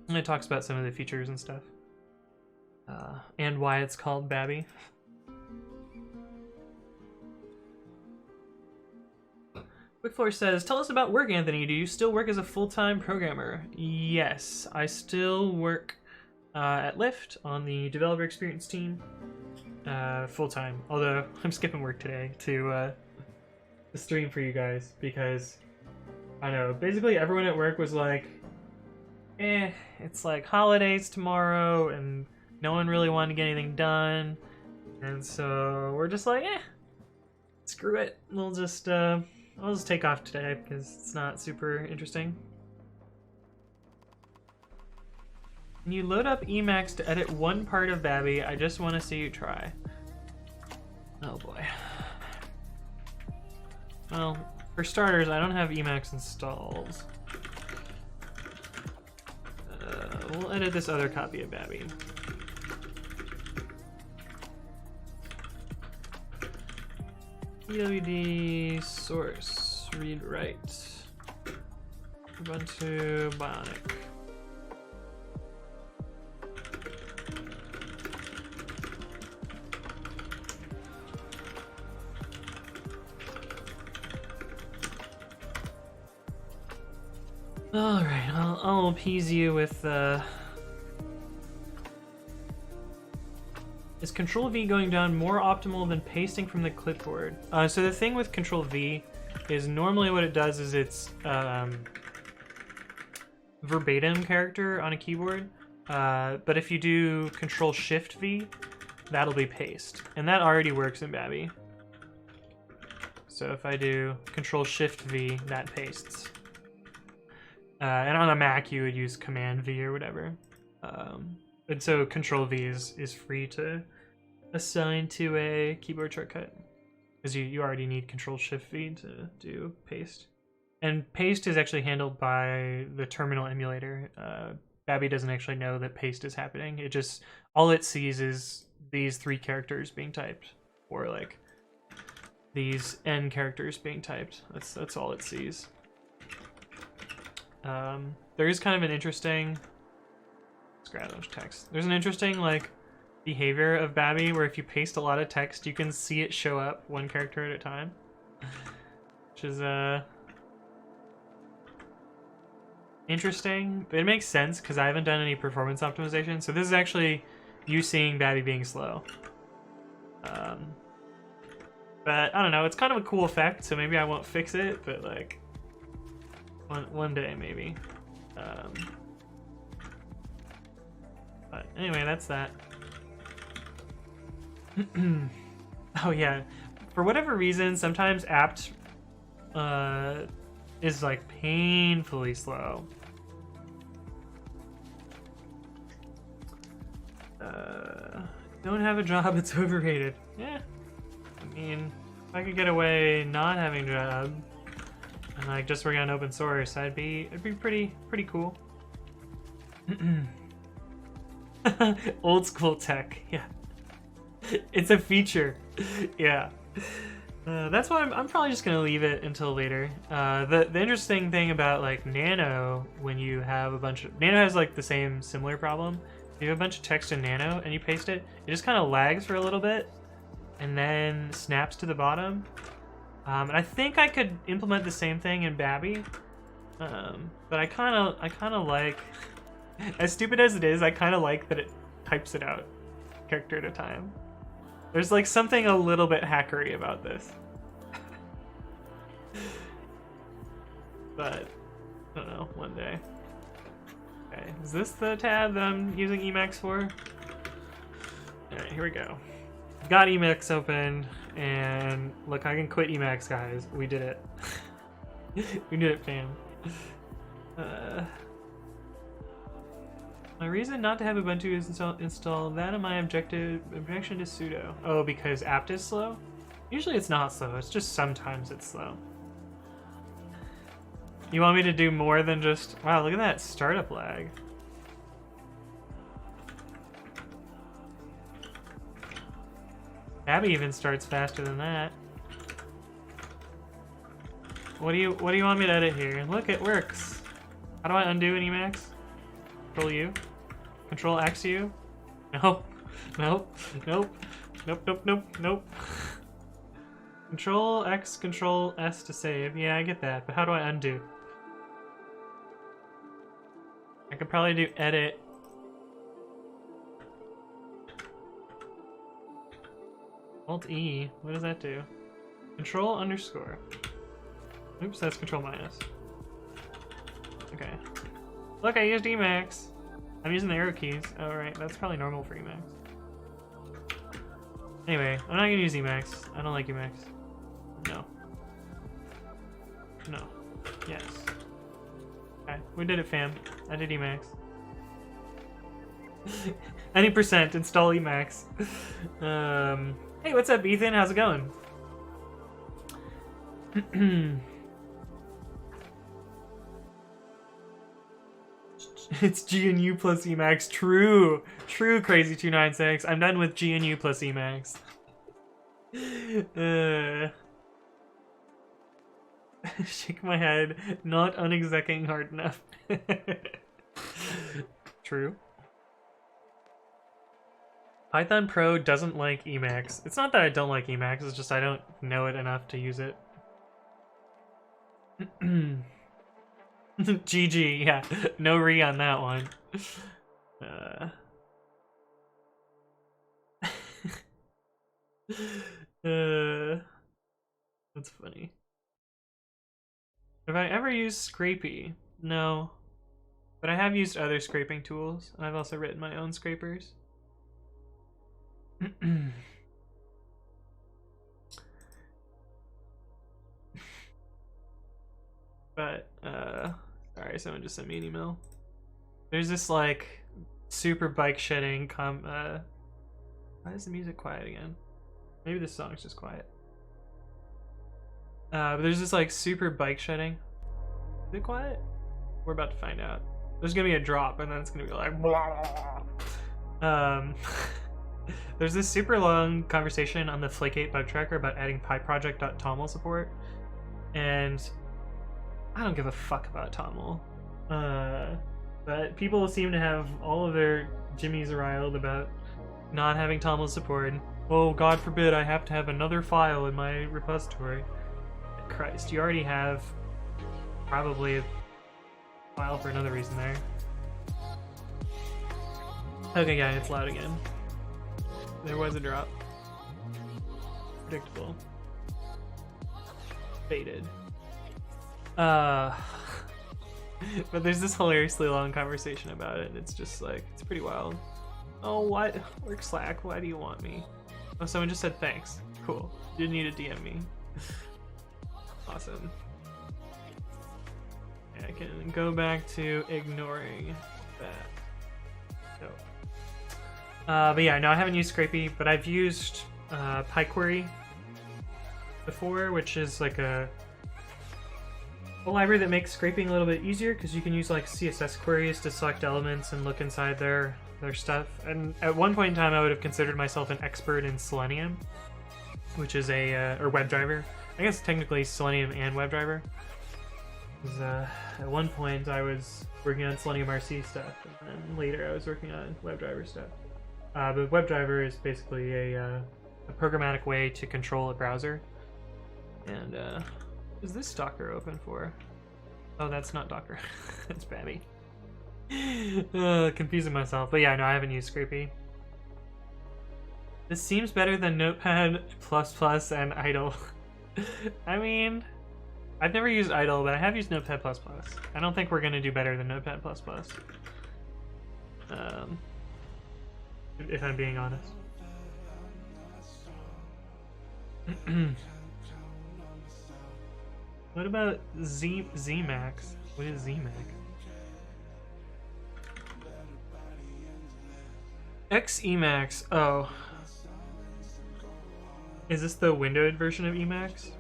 And it talks about some of the features and stuff. And why it's called Babi. Quickfloor says, tell us about work, Anthony. Do you still work as a full-time programmer? Yes, I still work at Lyft on the developer experience team. Full-time. Although, I'm skipping work today to stream for you guys because I know basically everyone at work was like, it's like holidays tomorrow and no one really wanted to get anything done, and so we're just like, screw it, I'll just take off today because it's not super interesting. Can you load up Emacs to edit one part of Babi? I just want to see you try. Oh boy. Well, for starters, I don't have Emacs installed. We'll edit this other copy of Babi. PWD source read write Ubuntu Bionic. All right, I'll appease you with Is Control-V going down more optimal than pasting from the clipboard? So the thing with Control-V is normally what it does is it's verbatim character on a keyboard, but if you do Control-Shift-V, that'll be paste, and that already works in Babi. So if I do Control-Shift-V, that pastes. And on a Mac, you would use Command-V or whatever. And so Control-V is free to assign to a keyboard shortcut, because you already need Control-Shift-V to do paste. And paste is actually handled by the terminal emulator. Babi doesn't actually know that paste is happening. It just, all it sees is these 3 characters being typed, or like these n characters being typed. That's all it sees. There is kind of an interesting... Let's grab those text. There's an interesting, like, behavior of Babi where if you paste a lot of text, you can see it show up one character at a time. Which is, interesting. But it makes sense because I haven't done any performance optimization. So this is actually you seeing Babi being slow. But I don't know, it's kind of a cool effect, so maybe I won't fix it, but like one day maybe. But anyway, that's that. Oh yeah, for whatever reason, sometimes apt is like painfully slow. Don't have a job, it's overrated. Yeah. I mean, if I could get away not having a job and like just working on open source, it'd be pretty cool. Old school tech, yeah. It's a feature, yeah. That's why I'm probably just gonna leave it until later. The interesting thing about like Nano, when you have a bunch of Nano has like the similar problem. If you have a bunch of text in Nano and you paste it, it just kind of lags for a little bit and then snaps to the bottom. And I think I could implement the same thing in Babi, but I kind of like, as stupid as it is, I kind of like that it types it out character at a time. There's like something a little bit hackery about this. But I don't know, one day. Okay, is this the tab that I'm using Emacs for? Alright, here we go. Got Emacs open, and look, I can quit Emacs, guys. We did it. We did it, fam. My reason not to have Ubuntu is install that and my objection to sudo. Oh, because apt is slow? Usually it's not slow, it's just sometimes it's slow. You want me to do more than just... Wow, look at that startup lag. Babi even starts faster than that. What do you want me to edit here? Look, it works. How do I undo an Emacs? Control U? Control X U? Nope. Nope. Nope. Nope, nope, nope, nope. Control X, Control S to save. Yeah, I get that, but how do I undo? I could probably do edit. Alt E, what does that do? Control underscore. Oops, that's Control minus. Okay. Look, I used Emacs. I'm using the arrow keys. Oh, right, that's probably normal for Emacs. Anyway, I'm not gonna use Emacs. I don't like Emacs. No. No. Yes. Okay, we did it, fam. I did Emacs. Any percent, install Emacs. Hey, what's up, Ethan? How's it going? It's GNU plus Emacs. True. True, Crazy296. I'm done with GNU plus Emacs. Shake my head. Not unexecing hard enough. True. Python Pro doesn't like Emacs. It's not that I don't like Emacs, it's just I don't know it enough to use it. GG, yeah. No re on that one. That's funny. Have I ever used Scrapey? No. But I have used other scraping tools, and I've also written my own scrapers. But, sorry, someone just sent me an email. There's this, like, super bike shedding why is the music quiet again? Maybe this song's just quiet. But there's this, like, super bike shedding. Is it quiet? We're about to find out. There's gonna be a drop, and then it's gonna be like, blah, blah. There's this super long conversation on the Flake8 bug tracker about adding pyproject.toml support, and I don't give a fuck about toml. But people seem to have all of their jimmies riled about not having TOML support. Oh, God forbid I have to have another file in my repository. Christ, you already have probably a file for another reason there. Okay, yeah, it's loud again. There was a drop. Predictable. Baited. But there's this hilariously long conversation about it, and it's just like, it's pretty wild. Oh, what? Work Slack, why do you want me? Oh, someone just said thanks. Cool. Didn't need to DM me. Awesome. Yeah, I can go back to ignoring that. No. But yeah, no, I haven't used Scrapey, but I've used PyQuery before, which is like a library that makes scraping a little bit easier because you can use like CSS queries to select elements and look inside their stuff. And at one point in time, I would have considered myself an expert in Selenium, which is a or WebDriver. I guess technically Selenium and WebDriver. At one point, I was working on Selenium RC stuff, and then later I was working on WebDriver stuff. But WebDriver is basically a programmatic way to control a browser. And is this Docker open for? Oh, that's not Docker. That's babi. Confusing myself. But yeah, no, I haven't used Scrapey. This seems better than Notepad++ and Idle. I mean, I've never used Idle, but I have used Notepad++. I don't think we're going to do better than Notepad++. If I'm being honest. What about Zmax? What is Zmax? Emacs. Oh. Is this the windowed version of Emacs?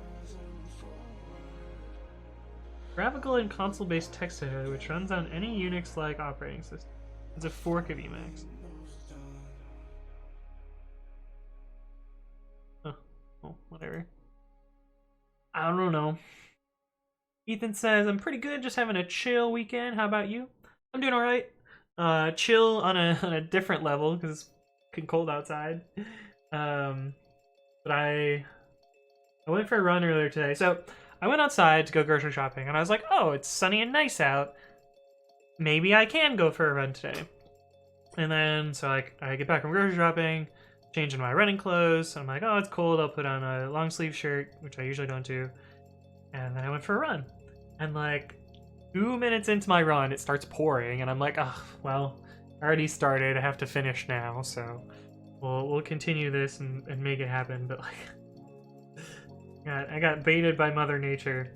Graphical and console-based text editor, which runs on any Unix-like operating system. It's a fork of Emacs. Oh, whatever. I don't know. Ethan says, I'm pretty good, just having a chill weekend. How about you? I'm doing alright. Chill on a different level, because it's cold outside. But I went for a run earlier today. So I went outside to go grocery shopping, and I was like, oh, it's sunny and nice out. Maybe I can go for a run today. And then, so like, I get back from grocery shopping, changing my running clothes. I'm like, oh, it's cold. I'll put on a long sleeve shirt, which I usually don't do. And then I went for a run. And like 2 minutes into my run, it starts pouring. And I'm like, oh, well, I already started. I have to finish now. So we'll continue this and make it happen. But like, I got baited by Mother Nature.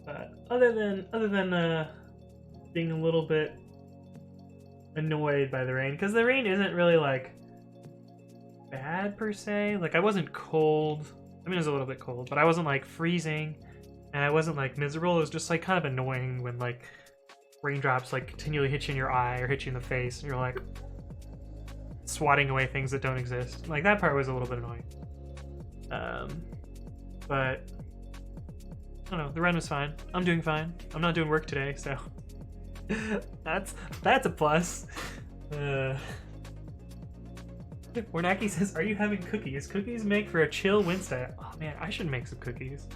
But other than being a little bit annoyed by the rain, because the rain isn't really like bad per se. Like, I wasn't cold. I mean, it was a little bit cold, but I wasn't like freezing, and I wasn't like miserable. It was just like kind of annoying when like raindrops like continually hit you in your eye or hit you in the face, and you're like swatting away things that don't exist. Like, that part was a little bit annoying. But I don't know. The run was fine. I'm doing fine. I'm not doing work today, so that's a plus. Warnaki says, are you having cookies? Cookies make for a chill Wednesday. Oh man, I should make some cookies.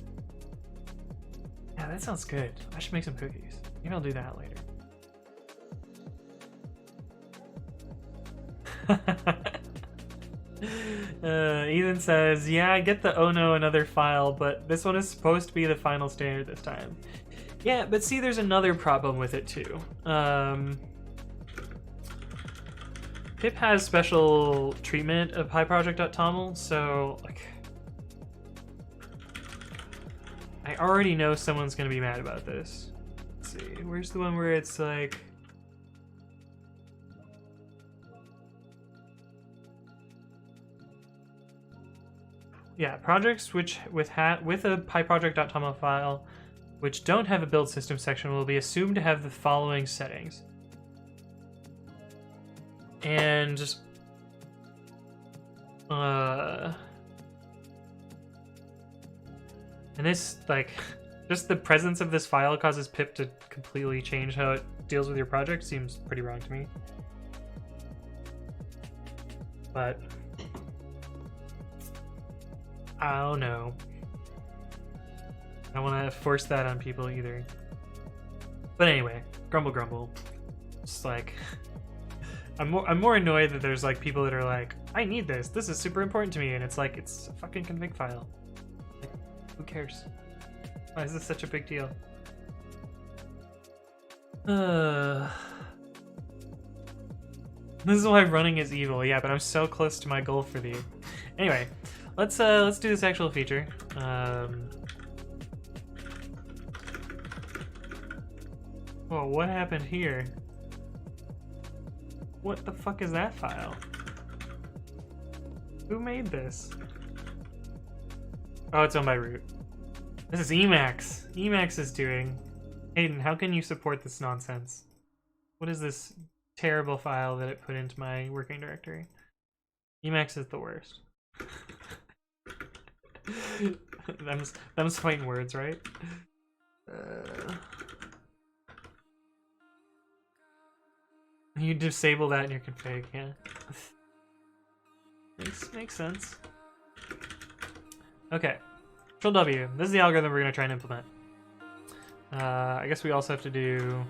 Yeah, that sounds good. I should make some cookies. Maybe I'll do that later. Ethan says, yeah, I get the oh no, another file, but this one is supposed to be the final standard this time. Yeah, but see, there's another problem with it too. Pip has special treatment of PyProject.toml, so like, I already know someone's gonna be mad about this. Let's see, where's the one where it's like, yeah, projects which with a PyProject.toml file which don't have a build system section will be assumed to have the following settings. And this, like, just the presence of this file causes pip to completely change how it deals with your project seems pretty wrong to me. But I don't know. I don't want to force that on people either. But anyway, grumble. Just like I'm more annoyed that there's like people that are like, I need this. This is super important to me, and it's like it's a fucking config file. Like, who cares? Why is this such a big deal? This is why running is evil. Yeah, but I'm so close to my goal for the. Anyway, let's do this actual feature. Whoa, what happened here? What the fuck is that file? Who made this? Oh, it's owned by root. This is Emacs. Emacs is doing. Hayden, how can you support this nonsense? What is this terrible file that it put into my working directory? Emacs is the worst. Them's fighting words, right? You disable that in your config, yeah. Makes sense. Okay. Control W. This is the algorithm we're going to try and implement. I guess we also have to do...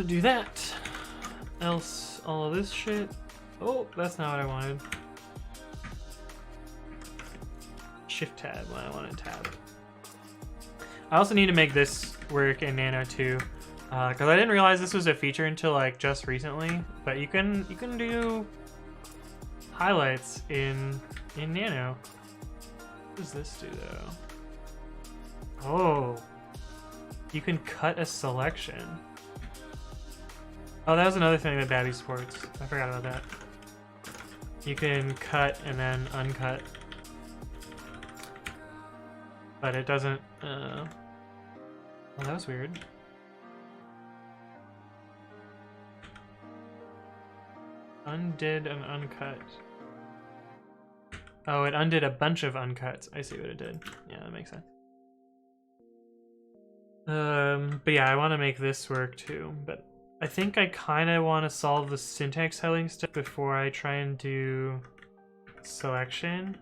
do that. Else all of this shit. Oh, that's not what I wanted. Shift tab when I wanted tab. I also need to make this work in Nano too, because I didn't realize this was a feature until like just recently. But you can do highlights in Nano. What does this do though? Oh, you can cut a selection. Oh, that was another thing that babi supports. I forgot about that. You can cut and then uncut. But it doesn't, well, that was weird. Undid an uncut. Oh, it undid a bunch of uncuts. I see what it did. Yeah, that makes sense. But yeah, I want to make this work too, but I think I kind of want to solve the syntax highlighting stuff before I try and do selection.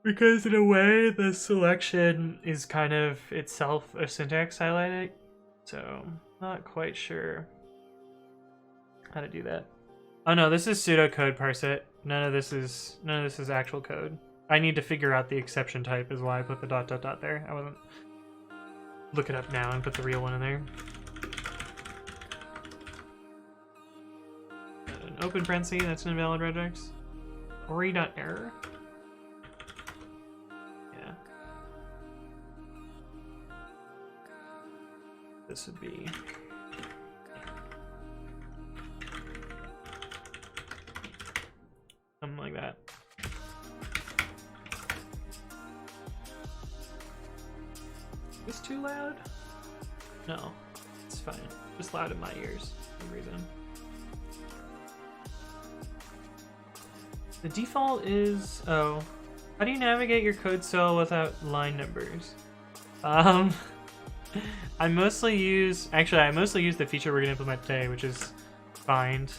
Because in a way, the selection is kind of itself a syntax highlighting, so not quite sure how to do that. Oh no, this is pseudocode parse it. None of this is actual code. I need to figure out the exception type is why I put the ... there. I wasn't look it up now and put the real one in there. An open parenthesis, that's an invalid regex. Ori.error. This would be something like that. Is this too loud? No, it's fine. Just loud in my ears for some reason. The default is, oh, how do you navigate your code cell without line numbers? I mostly use the feature we're going to implement today, which is find.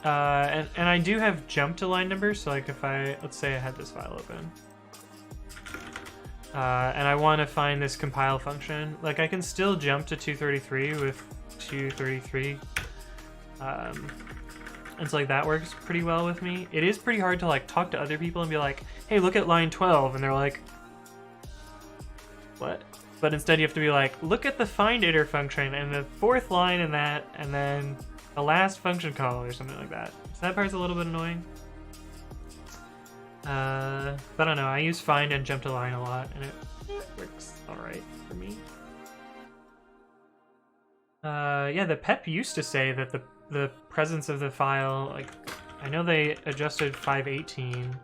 And I do have jump to line numbers, so like if let's say I had this file open. And I want to find this compile function. Like I can still jump to 233 with 233. And so like that works pretty well with me. It is pretty hard to like talk to other people and be like, hey, look at line 12, and they're like, what? But instead you have to be like, look at the find iter function and the fourth line in that, and then the last function call or something like that. So that part's a little bit annoying. But I don't know, I use find and jump to line a lot, and it works alright for me. Yeah, the PEP used to say that the presence of the file, like, I know they adjusted 518.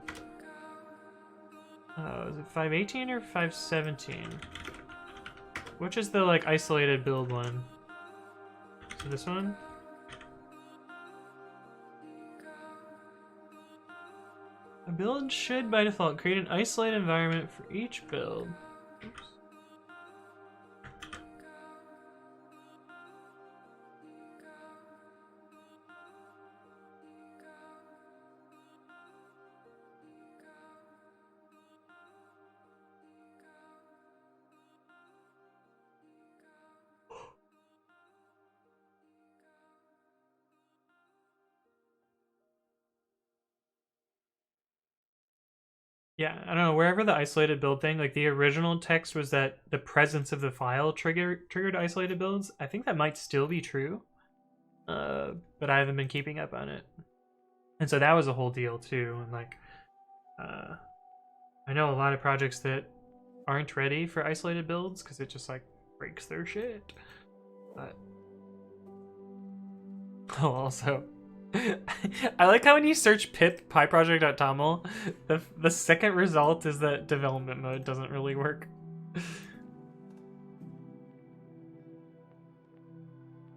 Is it 518 or 517? Which is the like isolated build one? So this one? A build should by default create an isolated environment for each build. Oops. Yeah, I don't know. Wherever the isolated build thing, like the original text was that the presence of the file triggered isolated builds. I think that might still be true, but I haven't been keeping up on it. And so that was a whole deal too. And like, I know a lot of projects that aren't ready for isolated builds because it just like breaks their shit. But oh, also. I like how when you search pip pyproject.toml, the second result is that development mode doesn't really work.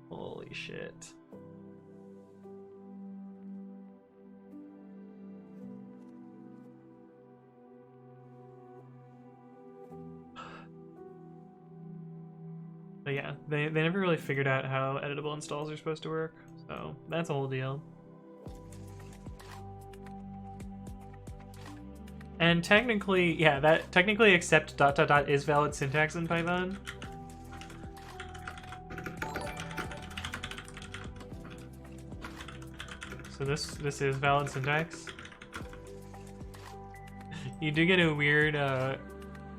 Holy shit. But yeah, they never really figured out how editable installs are supposed to work, so that's a whole deal. And technically, yeah, that technically except ... is valid syntax in Python. So this is valid syntax. You do get a weird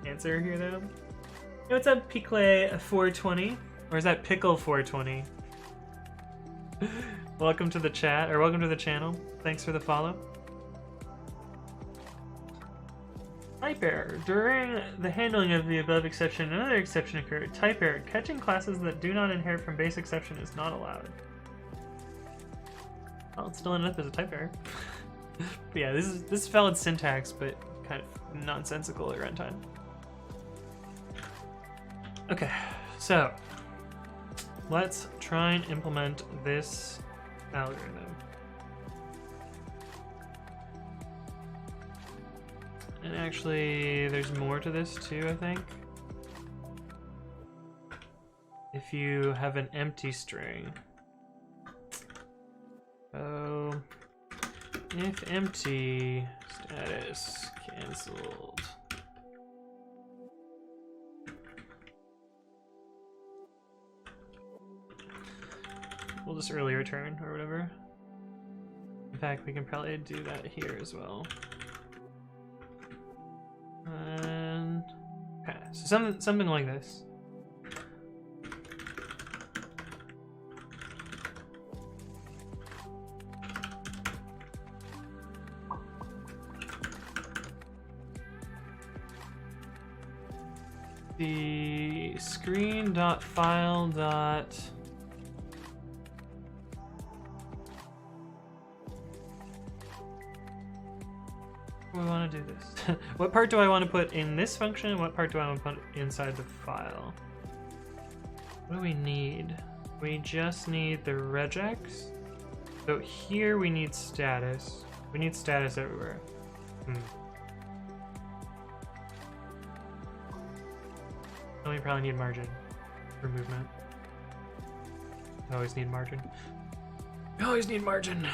answer here though. Hey, what's up, Picle420? Or is that Pickle420? Welcome to the chat, or welcome to the channel. Thanks for the follow. Type error. During the handling of the above exception, another exception occurred. Type error. Catching classes that do not inherit from base exception is not allowed. Well, it still ended up as a type error. But yeah, this is valid syntax, but kind of nonsensical at runtime. Okay, so let's try and implement this algorithm. And actually, there's more to this too, I think. If you have an empty string. Oh, if empty, status canceled. We'll just early return or whatever. In fact, we can probably do that here as well. And okay, so something like this. The screen.file. We want to do this. What part do I want to put in this function, and what part do I want to put inside the file? What do we need? We just need the regex. So here we need status. We need status everywhere. And we probably need margin for movement. I always need margin. I always need margin.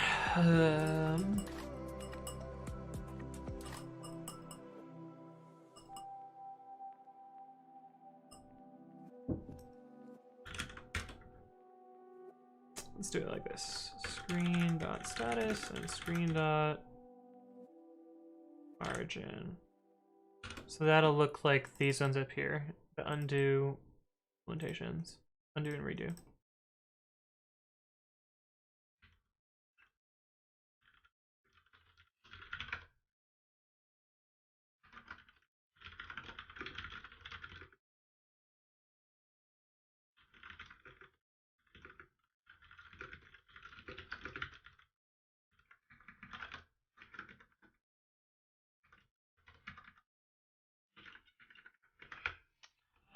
Let's do it like this. Screen.status and screen.margin. So that'll look like these ones up here. The undo implementations. Undo and redo.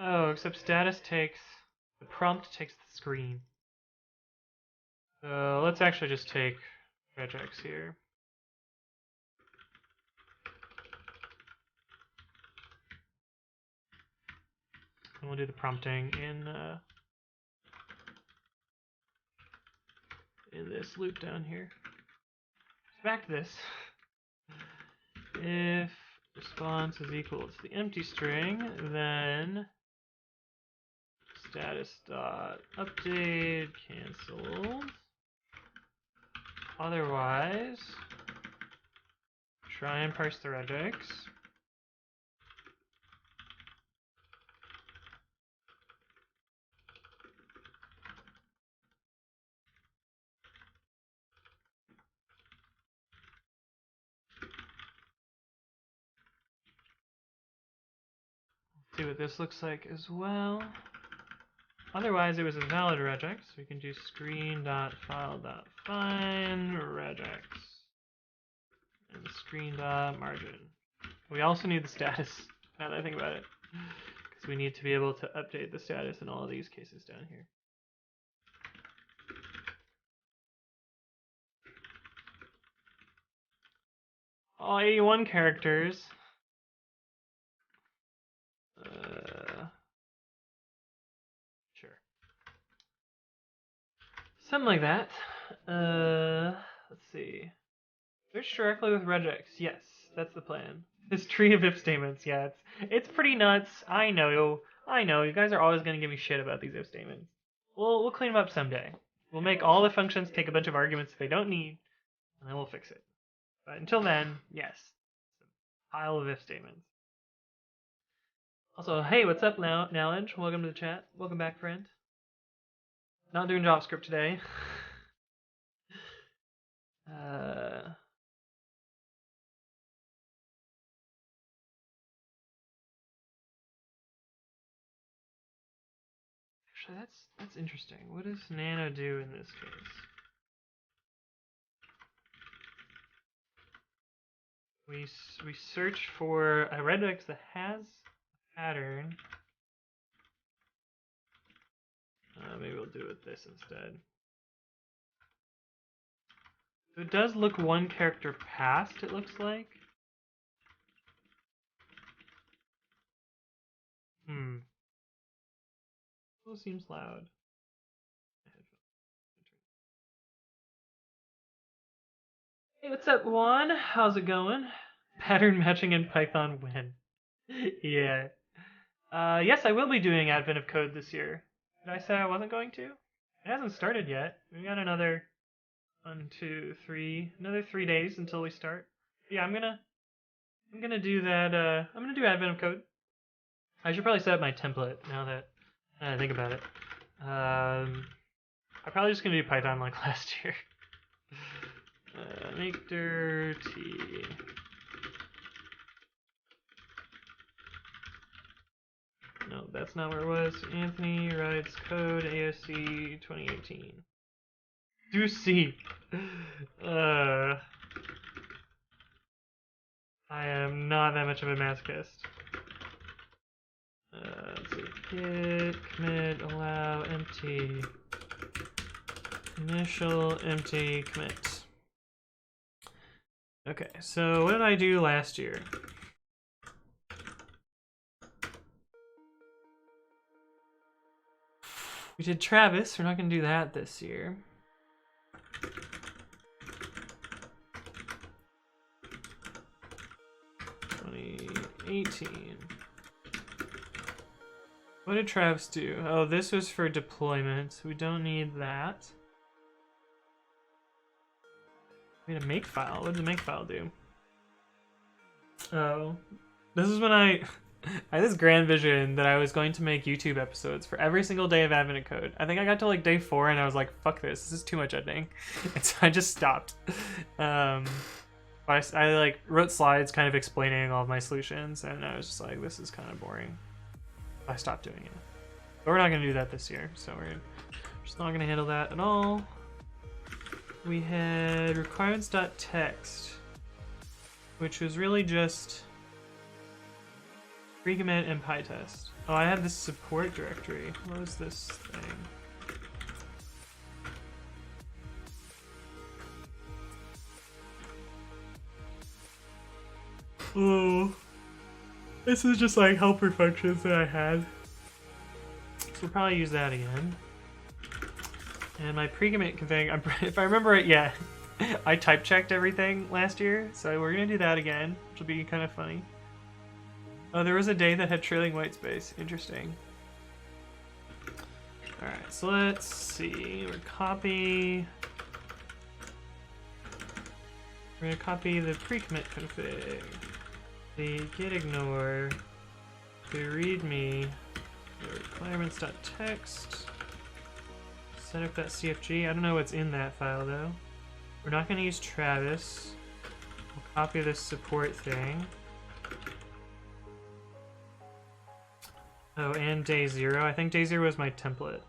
Oh, except status takes... The prompt takes the screen. So let's actually just take regex here. And we'll do the prompting in this loop down here. So back to this. If response is equal to the empty string, then status dot update canceled. Otherwise, try and parse the regex. See what this looks like as well. Otherwise, it was a valid regex. We can do screen.file.find regex and screen.margin. We also need the status, now that I think about it, because we need to be able to update the status in all of these cases down here. All 81 characters. Sure. Something like that. Let's see. Search directly with regex. Yes, that's the plan. This tree of if statements. Yeah, it's pretty nuts. I know. You guys are always gonna give me shit about these if statements. We'll clean them up someday. We'll make all the functions take a bunch of arguments they don't need, and then we'll fix it. But until then, yes, a pile of if statements. Also, hey, what's up, Knowledge? Welcome to the chat. Welcome back, friend. Not doing JavaScript today. Actually, that's interesting. What does Nano do in this case? We search for a regex that has a pattern. Maybe we'll do it this instead. So it does look one character past, it looks like. Still seems loud. Hey, what's up, Juan? How's it going? Pattern matching in Python when? Yeah. Yes, I will be doing Advent of Code this year. Did I say I wasn't going to? It hasn't started yet. We got another another 3 days until we start. Yeah, I'm gonna do that. I'm gonna do Advent of Code. I should probably set up my template now that I think about it. I'm probably just gonna do Python like last year. Make dirty. No, that's not where it was. Anthony writes code ASC 2018. Do C. I am not that much of a masochist. Let's see. Git commit allow empty initial empty commit. Okay, so what did I do last year? We did Travis. We're not going to do that this year. $2018. What did Travis do? Oh, this was for deployment. We don't need that. We had a makefile. What did the makefile do? Oh, this is when I had this grand vision that I was going to make YouTube episodes for every single day of Advent of Code. I think I got to like day 4 and I was like, fuck this. This is too much editing. And so I just stopped. I like wrote slides kind of explaining all of my solutions and I was just like, this is kind of boring. I stopped doing it. But we're not going to do that this year. So we're just not going to handle that at all. We had requirements.text, which was really just pre-commit and PyTest. Oh, I had this support directory. What was this thing? Oh, this is just like helper functions that I had. So we'll probably use that again. And my pre-commit config, if I remember it, yeah, I type checked everything last year, so we're gonna do that again, which will be kind of funny. Oh, there was a day that had trailing white space. Interesting. Alright, so let's see. We're gonna copy the pre-commit config, the git ignore, the readme, the requirements.txt, setup.cfg. I don't know what's in that file though. We're not gonna use Travis. We'll copy this support thing. Oh, and day 0. I think day 0 was my template.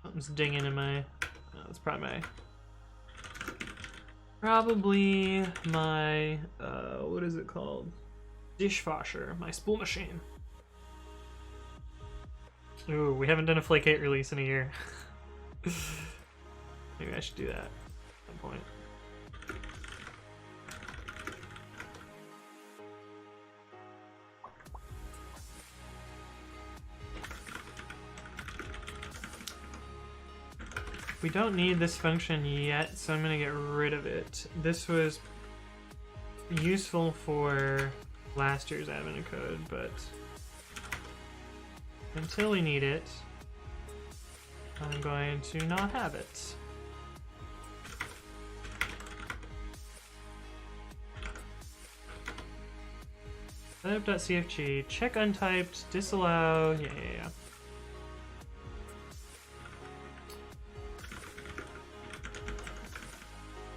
Something's dinging in my... Oh, that's probably my... what is it called? Dishwasher. My spool machine. Ooh, we haven't done a Flake 8 release in a year. Maybe I should do that at some point. We don't need this function yet, so I'm going to get rid of it. This was useful for last year's admin code, but until we need it, I'm going to not have it. Setup.cfg, check untyped, disallow, yeah.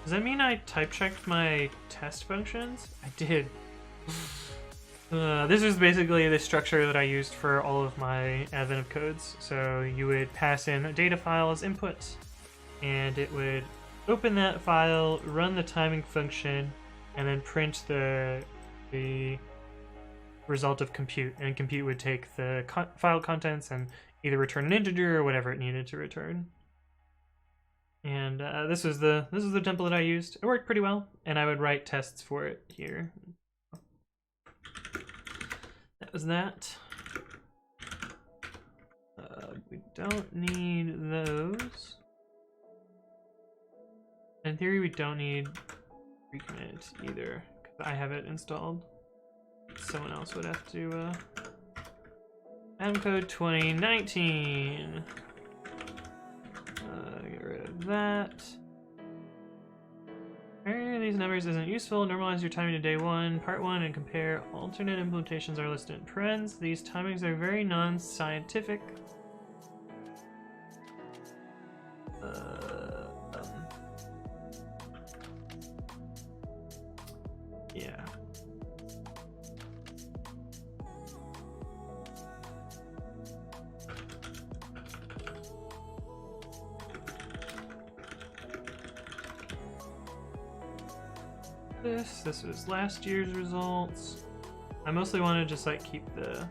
Does that mean I type checked my test functions? I did. This is basically the structure that I used for all of my advent codes. So you would pass in a data file as input, and it would open that file, run the timing function, and then print the result of compute. And compute would take the file contents and either return an integer or whatever it needed to return. And this was the template I used. It worked pretty well, and I would write tests for it here. That was that. We don't need those. In theory, we don't need recommit either, because I have it installed. Someone else would have to mcode 2019. Get rid of that. Comparing these numbers isn't useful. Normalize your timing to day 1, part 1, and compare alternate implementations are listed in parens. These timings are very non-scientific. Yeah. This was last year's results. I mostly want to just like keep the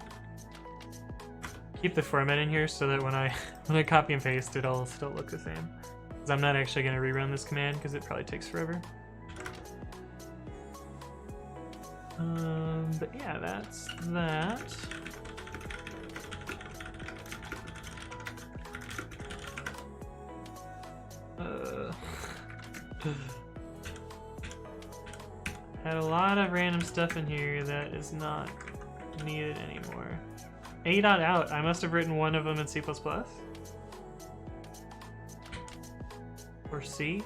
format in here so that when I copy and paste it'll still look the same. Because I'm not actually going to rerun this command because it probably takes forever. But yeah, that's that. Had a lot of random stuff in here that is not needed anymore. A.out, I must have written one of them in C++. Or C.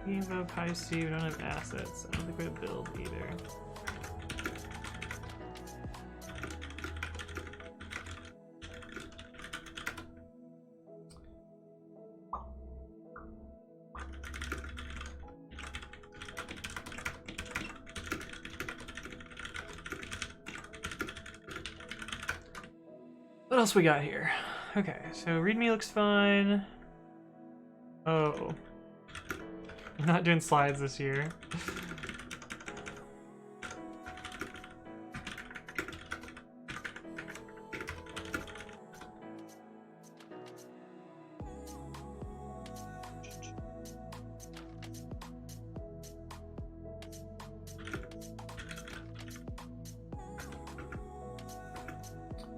Invoke high C, we don't have assets. I don't think we have build either. What else we got here? Okay, so readme looks fine. Oh. I'm not doing slides this year.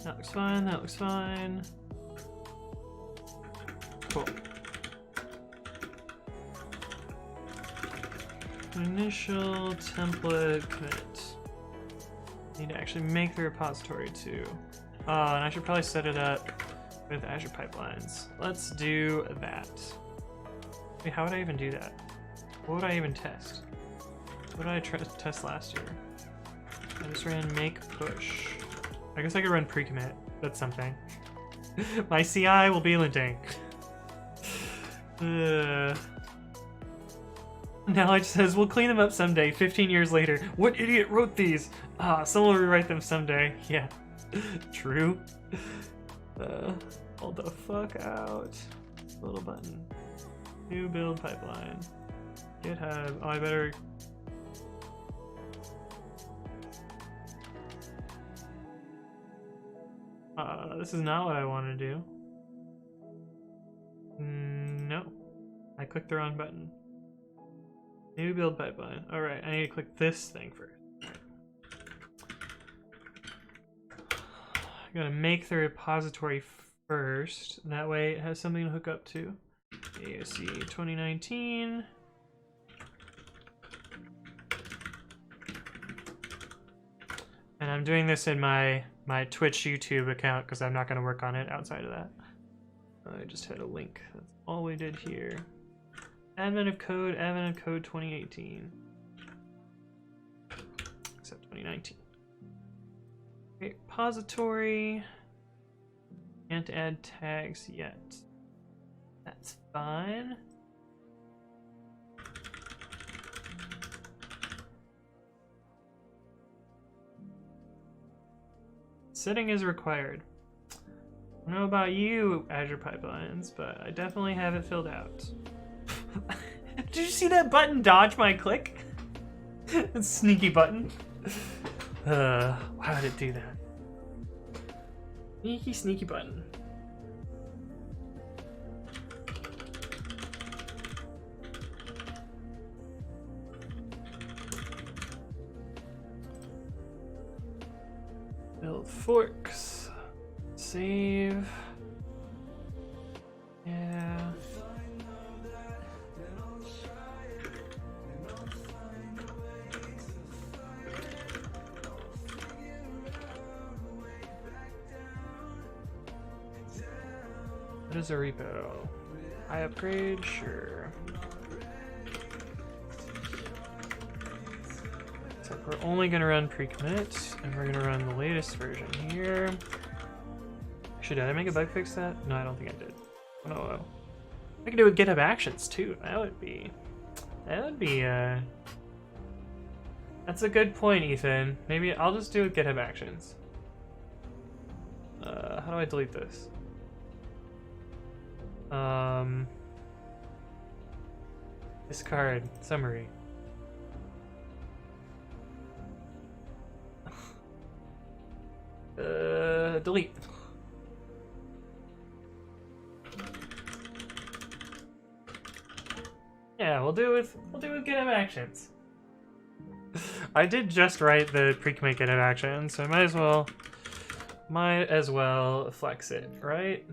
That looks fine, that looks fine. Cool. Initial template commit. Need to actually make the repository too. Oh, and I should probably set it up with Azure Pipelines. Let's do that. Wait, how would I even do that? What would I even test? What did I test last year? I just ran make push. I guess I could run pre-commit. That's something. My CI will be linting. Now it just says, we'll clean them up someday, 15 years later. What idiot wrote these? Ah, someone will rewrite them someday. Yeah, true. Hold the fuck out. Little button. New build pipeline. GitHub. Oh, I better... this is not what I want to do. No. I clicked the wrong button. New build pipeline. Alright, I need to click this thing first. I gotta make the repository first. That way it has something to hook up to. AOC 2019. And I'm doing this in my Twitch YouTube account because I'm not going to work on it outside of that. I just had a link. That's all we did here. Admin of code 2018. Except 2019. Okay, repository. Can't add tags yet. That's fine. Setting is required. I don't know about you, Azure Pipelines, but I definitely have it filled out. Did you see that button dodge my click? That sneaky button. Why would it do that? Sneaky, sneaky button. Build forks. Save. Yeah. What is a repo? I upgrade? Sure. So we're only going to run pre-commit, and we're going to run the latest version here. Actually, did I make a bug fix that? No, I don't think I did. Oh, no. I can do it with GitHub Actions, too. That would be, that's a good point, Ethan. Maybe I'll just do it with GitHub Actions. How do I delete this? Discard summary. Delete. Yeah, we'll do it with GitHub Actions. I did just write the pre-commit GitHub Actions, so I might as well flex it, right?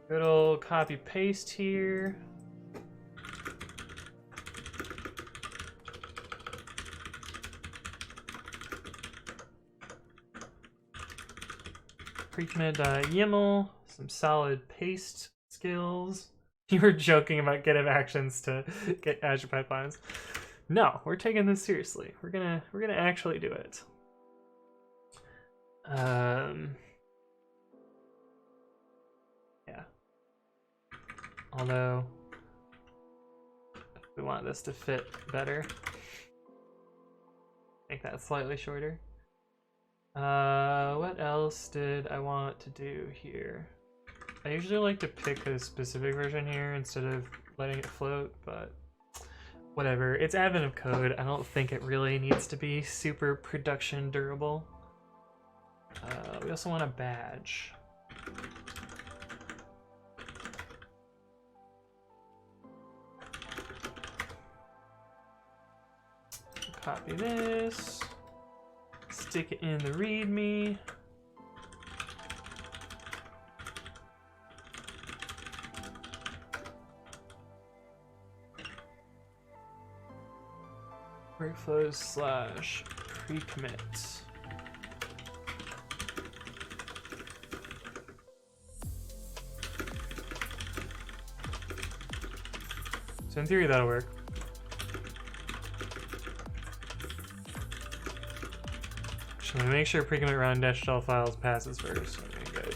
Good old copy paste here. Pre-commit.yaml, some solid paste skills. You were joking about GitHub Actions to get Azure Pipelines. No, we're taking this seriously. We're gonna actually do it. Yeah. Although we want this to fit better. Make that slightly shorter. What else did I want to do here? I usually like to pick a specific version here instead of letting it float, but whatever. It's admin of code. I don't think it really needs to be super production durable. We also want a badge. Copy this. stick it in the README. Workflows / pre-commit. So in theory that'll work. Should we make sure pre-commit round -shell files passes first? Okay, good.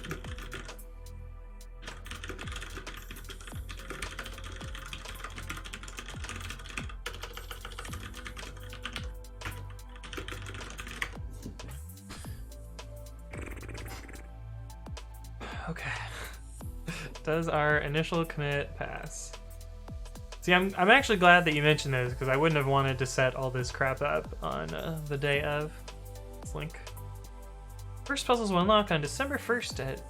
Okay. Does our initial commit pass? See, I'm actually glad that you mentioned this because I wouldn't have wanted to set all this crap up on the day of. Let's link. First puzzles will unlock on December 1st at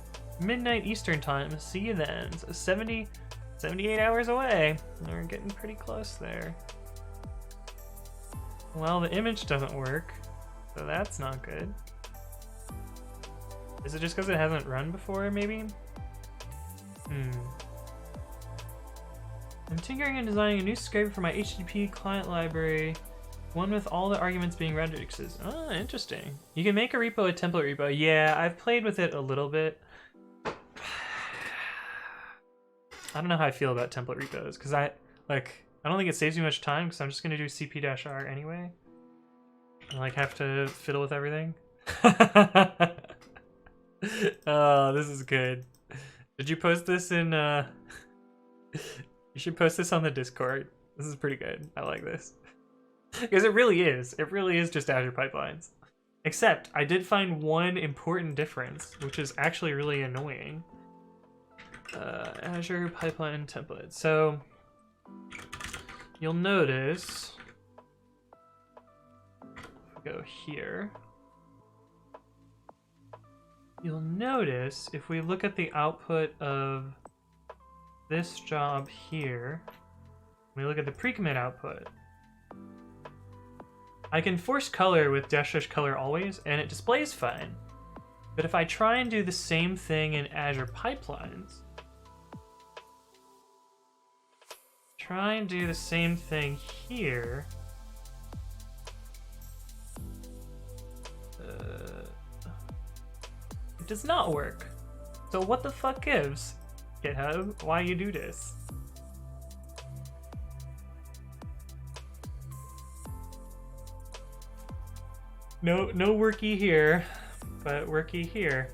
midnight Eastern time. See you then. So 78 hours away. We're getting pretty close there. Well, the image doesn't work, so that's not good. Is it just because it hasn't run before, maybe? I'm tinkering and designing a new script for my HTTP client library, one with all the arguments being regexes. Oh, interesting. You can make a repo a template repo. Yeah, I've played with it a little bit. I don't know how I feel about template repos, because I don't think it saves me much time, because I'm just going to do cp-r anyway. And have to fiddle with everything. Oh, this is good. Did you post this in, You should post this on the Discord. This is pretty good. I like this. Because it really is. It really is just Azure pipelines. Except, I did find one important difference, which is actually really annoying. Azure pipeline template. So, you'll notice, if we go here, you'll notice if we look at the output of this job here, we look at the pre-commit output, I can force color with --color always, and it displays fine. But if I try and do the same thing in Azure pipelines, try and do the same thing here, it does not work. So what the fuck gives, GitHub? Why you do this? No worky here, but worky here.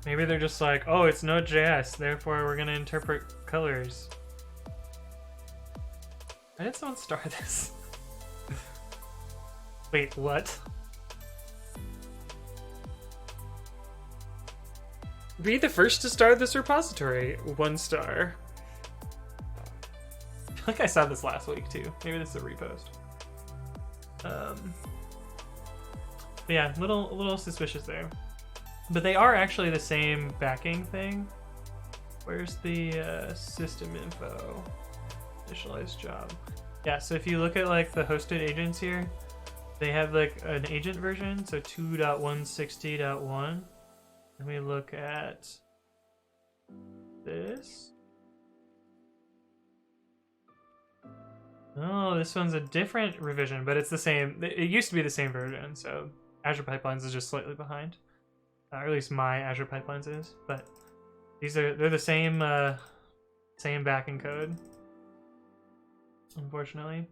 Maybe they're just like, oh, it's Node.js, therefore we're gonna interpret colors. Why did someone start this? Wait, what? Be the first to start this repository. 1 star. I feel like I saw this last week too. Maybe this is a repost. But yeah, little suspicious there. But they are actually the same backing thing. Where's the system info? Initialize job. Yeah, so if you look at the hosted agents here, they have an agent version, so 2.160.1. And we look at this. Oh, this one's a different revision, but it's the same. It used to be the same version, so Azure Pipelines is just slightly behind. Or at least my Azure Pipelines is, but they're the same same backing code. Unfortunately.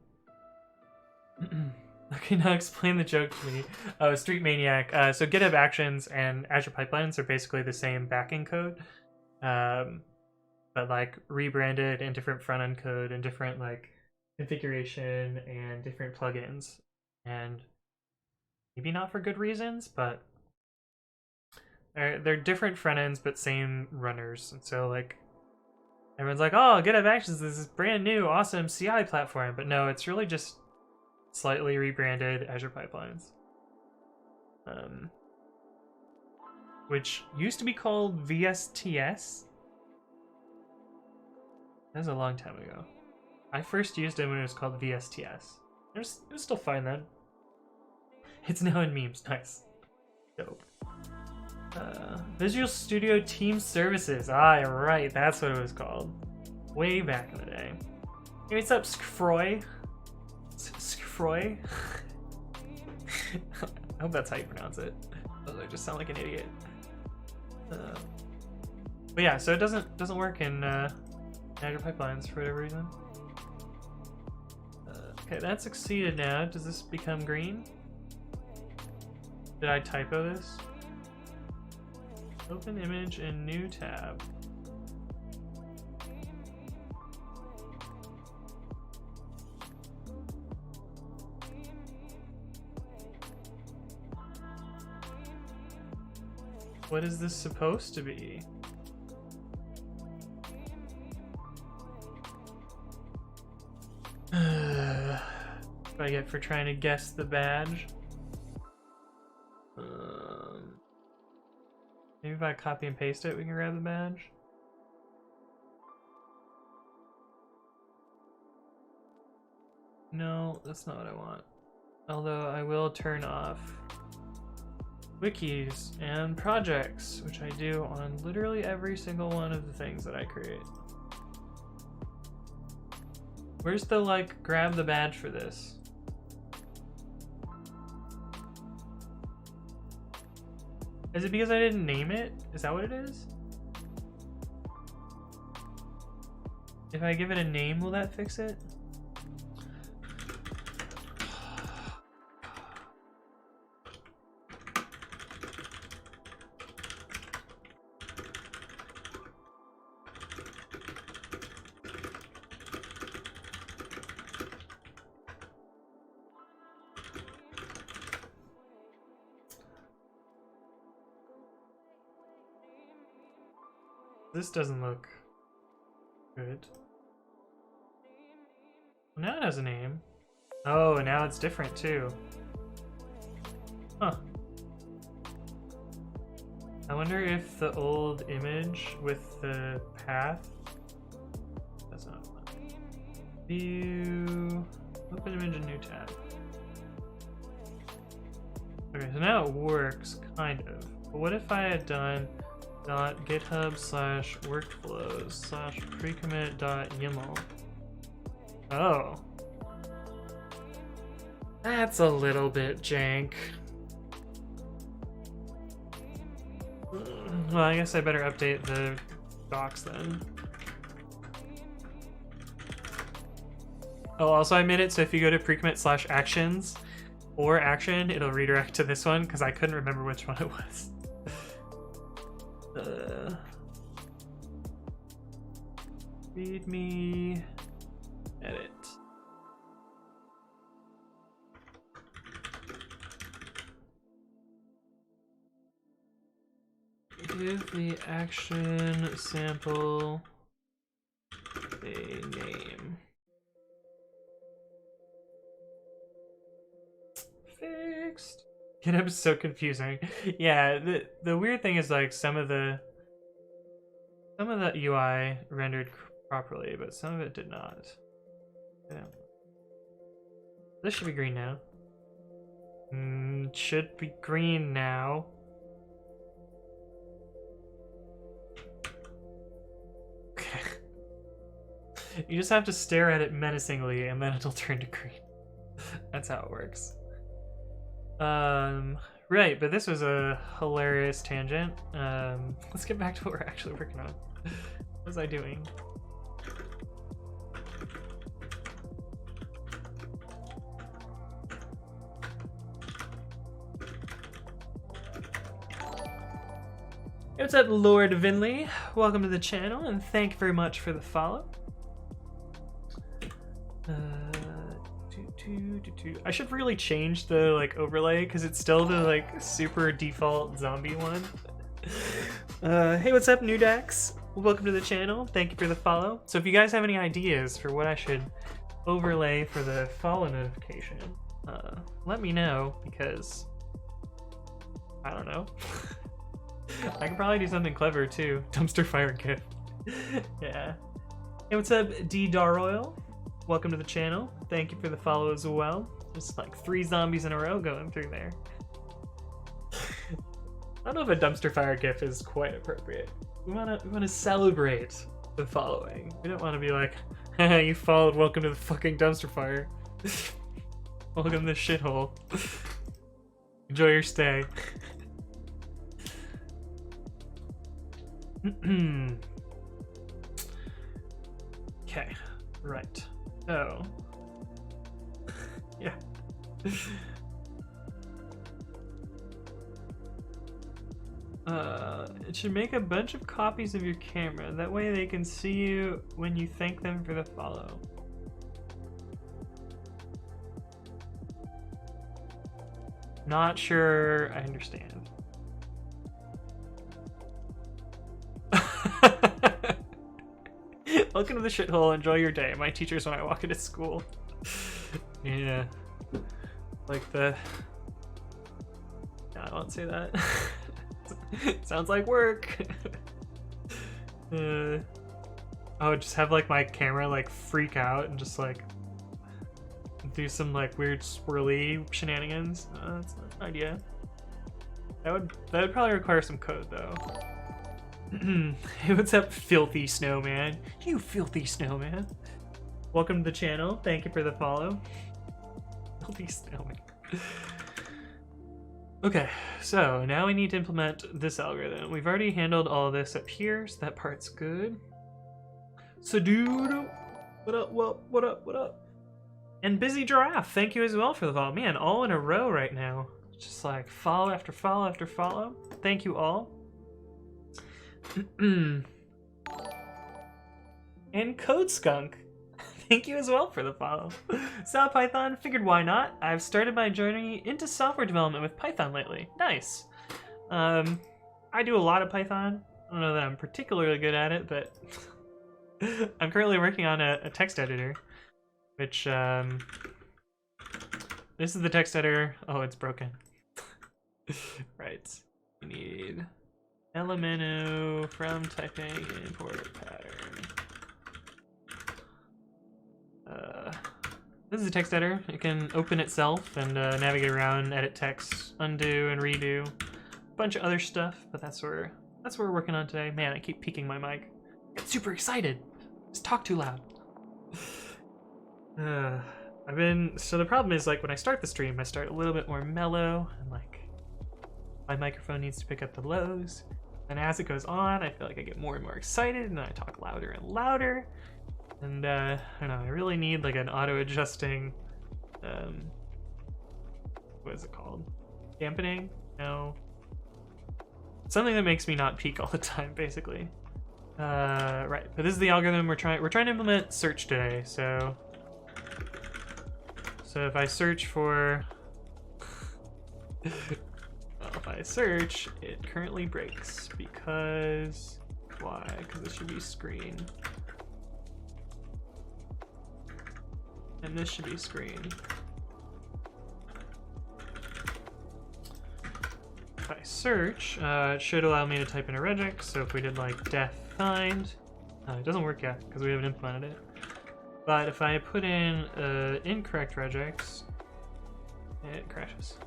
Okay, now explain the joke to me. Oh, Street Maniac. So GitHub Actions and Azure Pipelines are basically the same backing code, but rebranded in different front end code and different configuration and different plugins, and maybe not for good reasons, but they're different front ends but same runners. And so everyone's like, oh, GitHub Actions is this brand new awesome CI platform, but no, it's really just slightly rebranded Azure Pipelines, which used to be called VSTS. That was a long time ago. I first used it when it was called VSTS. It was still fine then. It's now in memes. Nice. Dope. Visual Studio Team Services. Ah, right. That's what it was called. Way back in the day. Hey, what's up, Skfroy? Skfroy? I hope that's how you pronounce it. I just sound like an idiot. But yeah, so it doesn't work in Azure Pipelines for whatever reason. Okay, that's succeeded now. Does this become green? Did I typo this? Open image in new tab. What is this supposed to be? What I get for trying to guess the badge? Maybe if I copy and paste it, we can grab the badge. No, that's not what I want. Although I will turn off wikis and projects, which I do on literally every single one of the things that I create. Where's the, like, grab the badge for this? Is it because I didn't name it? Is that what it is? If I give it a name, will that fix it? This doesn't look good. Now it has a name. Oh, and now it's different too. Huh. I wonder if the old image with the path. That's not fun. View. Open image in new tab. Okay, so now it works, kind of. But what if I had done .github/workflows/precommit.yaml. Oh. That's a little bit jank. Well, I guess I better update the docs then. Oh, also I made it so if you go to precommit/actions or action, it'll redirect to this one because I couldn't remember which one it was. Readme, edit. Give the action sample a name. Fixed. GitHub is so confusing. Yeah, the weird thing is like some of the UI rendered properly, but some of it did not. Yeah. This should be green now. Should be green now. Okay. You just have to stare at it menacingly and then it'll turn to green. That's how it works. Right, but this was a hilarious tangent. Let's get back to what we're actually working on. What was I doing? Hey, what's up, Lord Vinley? Welcome to the channel, and thank you very much for the follow. I should really change the like overlay because it's still the like super default zombie one. Hey, what's up, Nudax? Welcome to the channel. Thank you for the follow. So if you guys have any ideas for what I should overlay for the follow notification, let me know because I don't know. I could probably do something clever too. Dumpster fire gift. Yeah. Hey, what's up, D Daroil? welcome to the channel. Thank you for the follow as well. Just like 3 zombies in a row going through there. I don't know if a dumpster fire gif is quite appropriate. We wanna celebrate the following. We don't want to be like, haha, you followed, welcome to the fucking dumpster fire. Welcome to the shithole. Enjoy your stay. Okay, right. So, yeah. It should make a bunch of copies of your camera. That way they can see you when you thank them for the follow. Not sure I understand. Welcome to the shithole. Enjoy your day. My teachers when I walk into school. Yeah. Like the... No, I won't say that. Sounds like work. Oh, just have like my camera like freak out and just like do some like weird swirly shenanigans. That's an idea. That would probably require some code though. Hey, what's up, filthy snowman? You filthy snowman. Welcome to the channel. Thank you for the follow. Filthy snowman. Okay, so now we need to implement this algorithm. We've already handled all of this up here, so that part's good. So dude, what up, what up? And Busy Giraffe, thank you as well for the follow. Man, all in a row right now. Just like follow after follow after follow. Thank you all. And Code Skunk, thank you as well for the follow. Saw Python, figured why not. I've started my journey into software development with Python lately. Nice. I do a lot of Python. I don't know that I'm particularly good at it, but I'm currently working on a text editor, which, this is the text editor. Oh, it's broken. Right. We need Elemento from typing import pattern. This is a text editor. It can open itself and navigate around, edit text, undo and redo, a bunch of other stuff. But that's what we're working on today. Man, I keep peeking my mic. I get super excited. Just talk too loud. So the problem is like when I start the stream, I start a little bit more mellow and like my microphone needs to pick up the lows. And as it goes on, I feel like I get more and more excited and I talk louder and louder. And I don't know, I really need like an auto-adjusting, what is it called? Dampening? No. Something that makes me not peak all the time, basically. Right, but this is the algorithm we're trying to implement search today, so if I search for, well, if I search, it currently breaks because, why? Because it should be screen. And this should be screen. If I search, it should allow me to type in a regex, so if we did like def find, it doesn't work yet because we haven't implemented it. But if I put in incorrect regex, it crashes.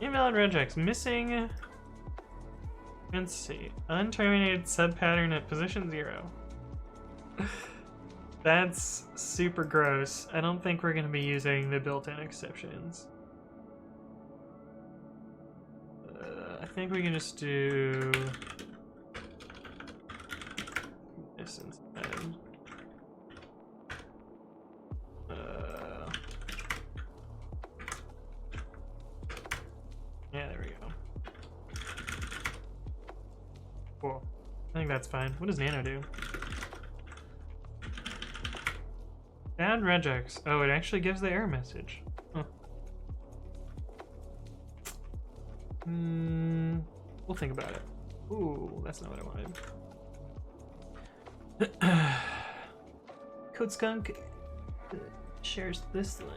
Invalid regex, missing. Let's see. Unterminated subpattern at position 0. That's super gross. I don't think we're going to be using the built-in exceptions. I think we can just do this instead. Yeah, there we go. Cool. I think that's fine. What does nano do? Bad regex. Oh, it actually gives the error message. Huh. We'll think about it. Ooh, that's not what I wanted. Code Skunk, shares this link.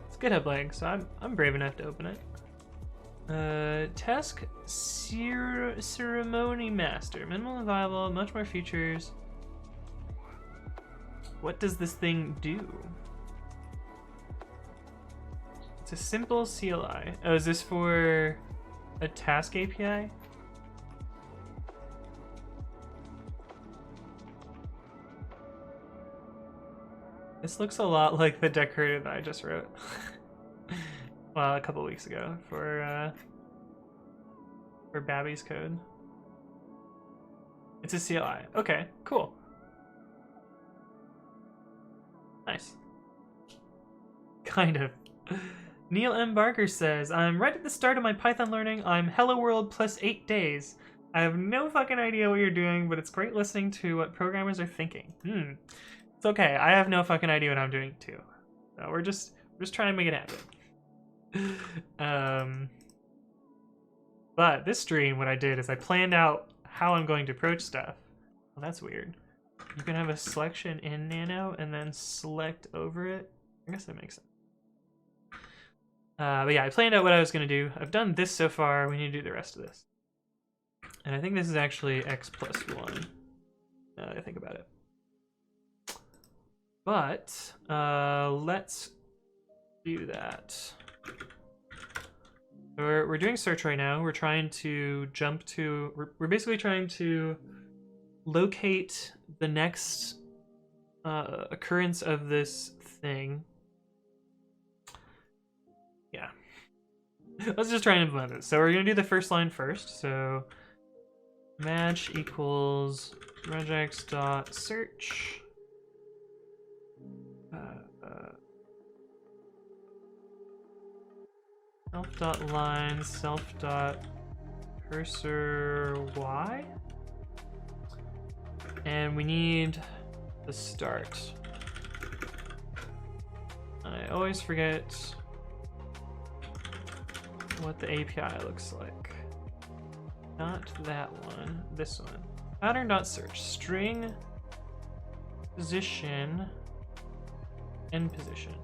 It's a GitHub link, so I'm brave enough to open it. Task Ceremony Master. Minimal and viable, much more features. What does this thing do? It's a simple CLI. Oh, is this for a task API? This looks a lot like the decorator that I just wrote. Well, a couple weeks ago for Babi's code. It's a CLI. Okay, cool. Nice. Kind of. Neil M. Barker says, I'm right at the start of my Python learning. I'm Hello World plus 8 days. I have no fucking idea what you're doing, but it's great listening to what programmers are thinking. It's okay. I have no fucking idea what I'm doing too. So we're just trying to make it happen. But this stream, what I did is I planned out how I'm going to approach stuff. Well, that's weird. You can have a selection in Nano and then select over it. I guess that makes sense. But yeah, I planned out what I was going to do. I've done this so far. We need to do the rest of this. And I think this is actually x plus 1. Now that I think about it. But let's do that. We're doing search right now. We're trying to jump to... We're basically trying to locate the next occurrence of this thing. Yeah. Let's just try and implement this. So we're going to do the first line first. So match equals regex.search. Self.line, self.cursor y. And we need the start. I always forget what the API looks like. Not that one, this one. Pattern.search, string, position, end position.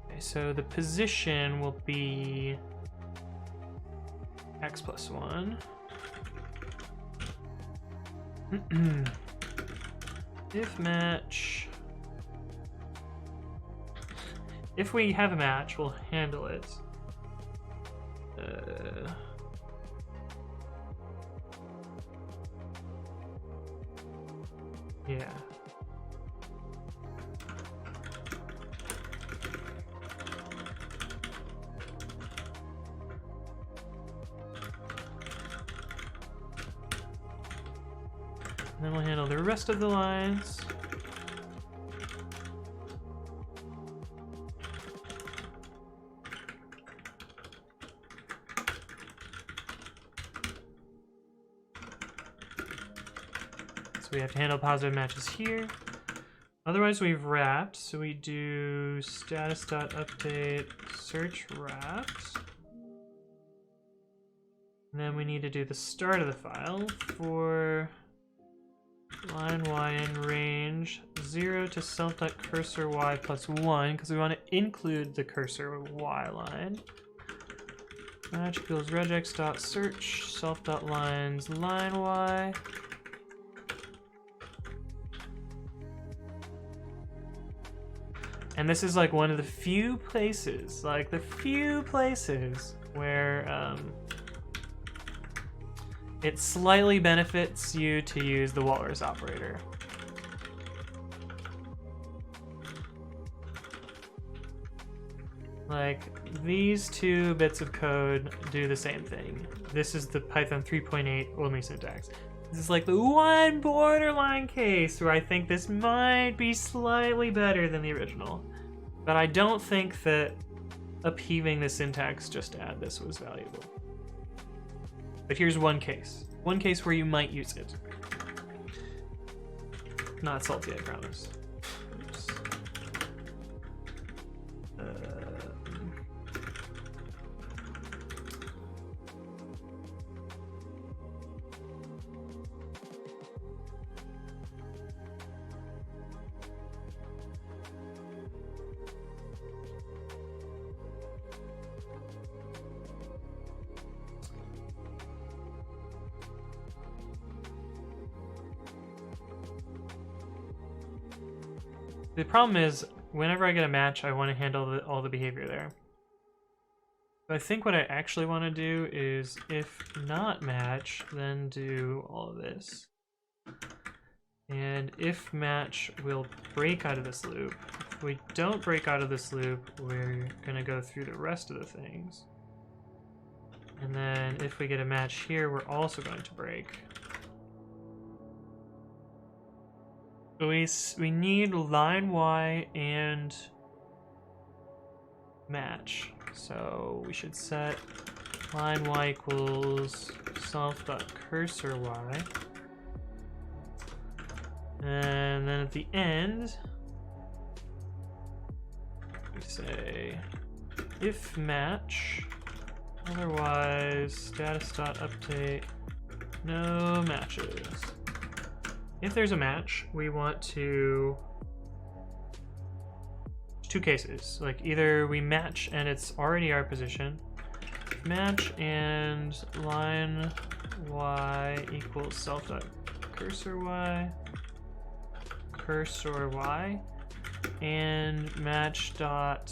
Okay, so the position will be x plus 1. If match. If we have a match, we'll handle it. Yeah. And then we'll handle the rest of the lines. So we have to handle positive matches here. Otherwise we've wrapped, so we do status.update search wrapped. And then we need to do the start of the file for line y in range 0 to self.cursor y plus 1, because we want to include the cursor y line. Match equals regex.search self.lines line y. And this is like one of the few places, where it slightly benefits you to use the walrus operator. Like, these two bits of code do the same thing. This is the Python 3.8 only syntax. This is like the one borderline case where I think this might be slightly better than the original. But I don't think that upheaving the syntax just to add this was valuable. But here's one case where you might use it. Not salty, I promise. Oops. The problem is, whenever I get a match, I want to handle all the behavior there. But I think what I actually want to do is, if not match, then do all of this. And if match, we'll break out of this loop. If we don't break out of this loop, we're going to go through the rest of the things. And then if we get a match here, we're also going to break. We need line Y and match. So we should set line Y equals self.cursorY. And then at the end, we say if match, otherwise status.update no matches. If there's a match, we want to, two cases, like either we match and it's already our position, match and line Y equals self.cursorY, cursor Y, and match dot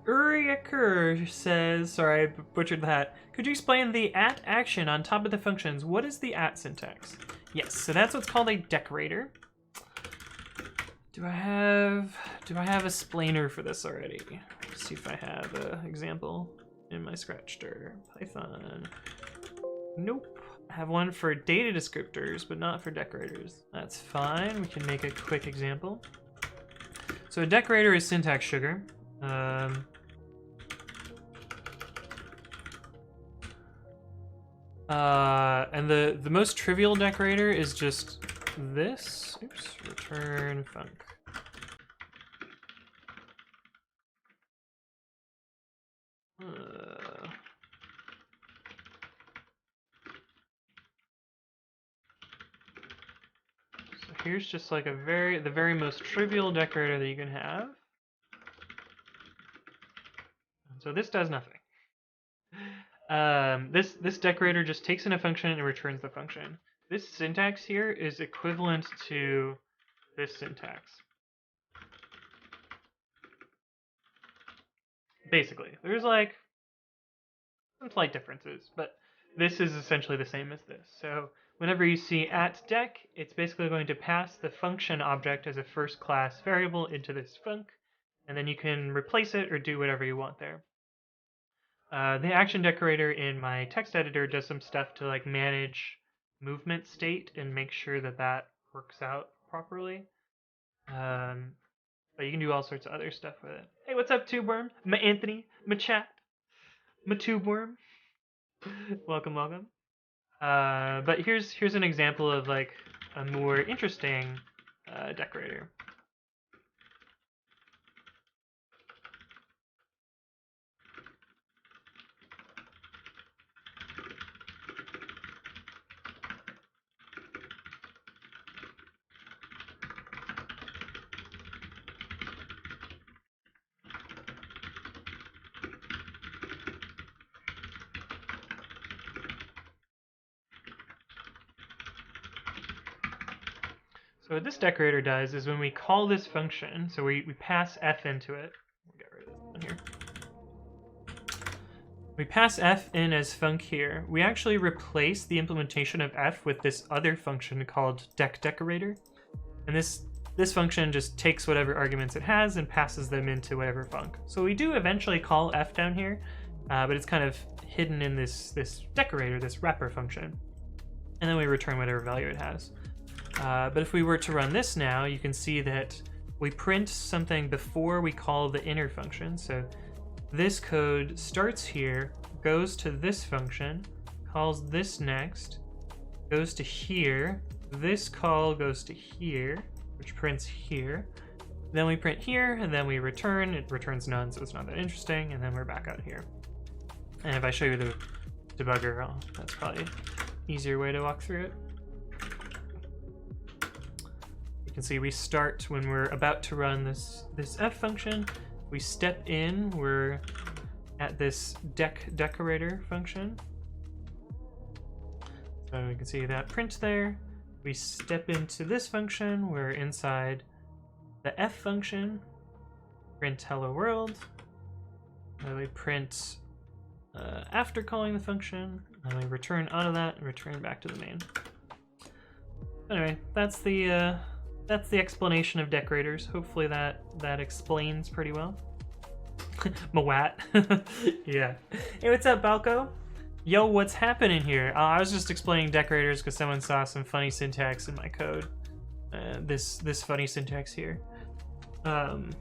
Uriaker says, sorry, I butchered that. Could you explain the at action on top of the functions? What is the at syntax? Yes, so that's what's called a decorator. Do I have a splainer for this already? Let's see if I have an example in my Scratch-dir. Python. Nope. I have one for data descriptors, but not for decorators. That's fine. We can make a quick example. So a decorator is syntax sugar. And the most trivial decorator is just this. Oops, return func. So here's just like the very most trivial decorator that you can have. So this does nothing. This decorator just takes in a function and returns the function. This syntax here is equivalent to this syntax. Basically, there's like some slight differences, but this is essentially the same as this. So whenever you see @dec, it's basically going to pass the function object as a first class variable into this func, and then you can replace it or do whatever you want there. The action decorator in my text editor does some stuff to like manage movement state and make sure that that works out properly. But you can do all sorts of other stuff with it. Hey, what's up, TubeWorm? Ma Anthony, ma chat, ma TubeWorm. Welcome, welcome. But here's an example of like a more interesting decorator. So what this decorator does is when we call this function, so we pass f into it. We'll get rid of this one here. We pass f in as func here. We actually replace the implementation of f with this other function called decDecorator. And this function just takes whatever arguments it has and passes them into whatever func. So we do eventually call f down here, but it's kind of hidden in this decorator, this wrapper function. And then we return whatever value it has. But if we were to run this now, you can see that we print something before we call the inner function. So this code starts here, goes to this function, calls this next, goes to here, this call goes to here, which prints here. Then we print here, and then we return. It returns none, so it's not that interesting, and then we're back out here. And if I show you the debugger, that's probably an easier way to walk through it. You can see we start when we're about to run this f function. We step in, we're at this decDecorator function. So we can see that print there. We step into this function, we're inside the f function, print hello world. Then we print after calling the function, and we return out of that and return back to the main. Anyway, that's the explanation of decorators. Hopefully that explains pretty well. Mawat. Yeah. Hey, what's up, Balco? Yo, what's happening here? I was just explaining decorators because someone saw some funny syntax in my code. This funny syntax here. And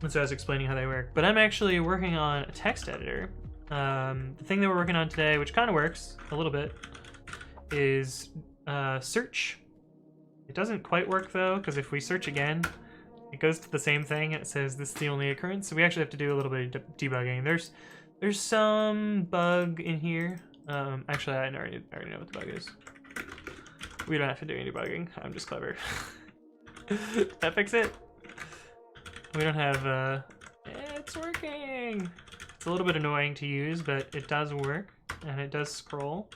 so I was explaining how they work. But I'm actually working on a text editor. The thing that we're working on today, which kind of works a little bit, is search. It doesn't quite work though, because if we search again, it goes to the same thing and it says this is the only occurrence. So we actually have to do a little bit of debugging. There's some bug in here. Actually, I already know what the bug is. We don't have to do any debugging. I'm just clever. That fix it? We don't have it's working. It's a little bit annoying to use, but it does work and it does scroll.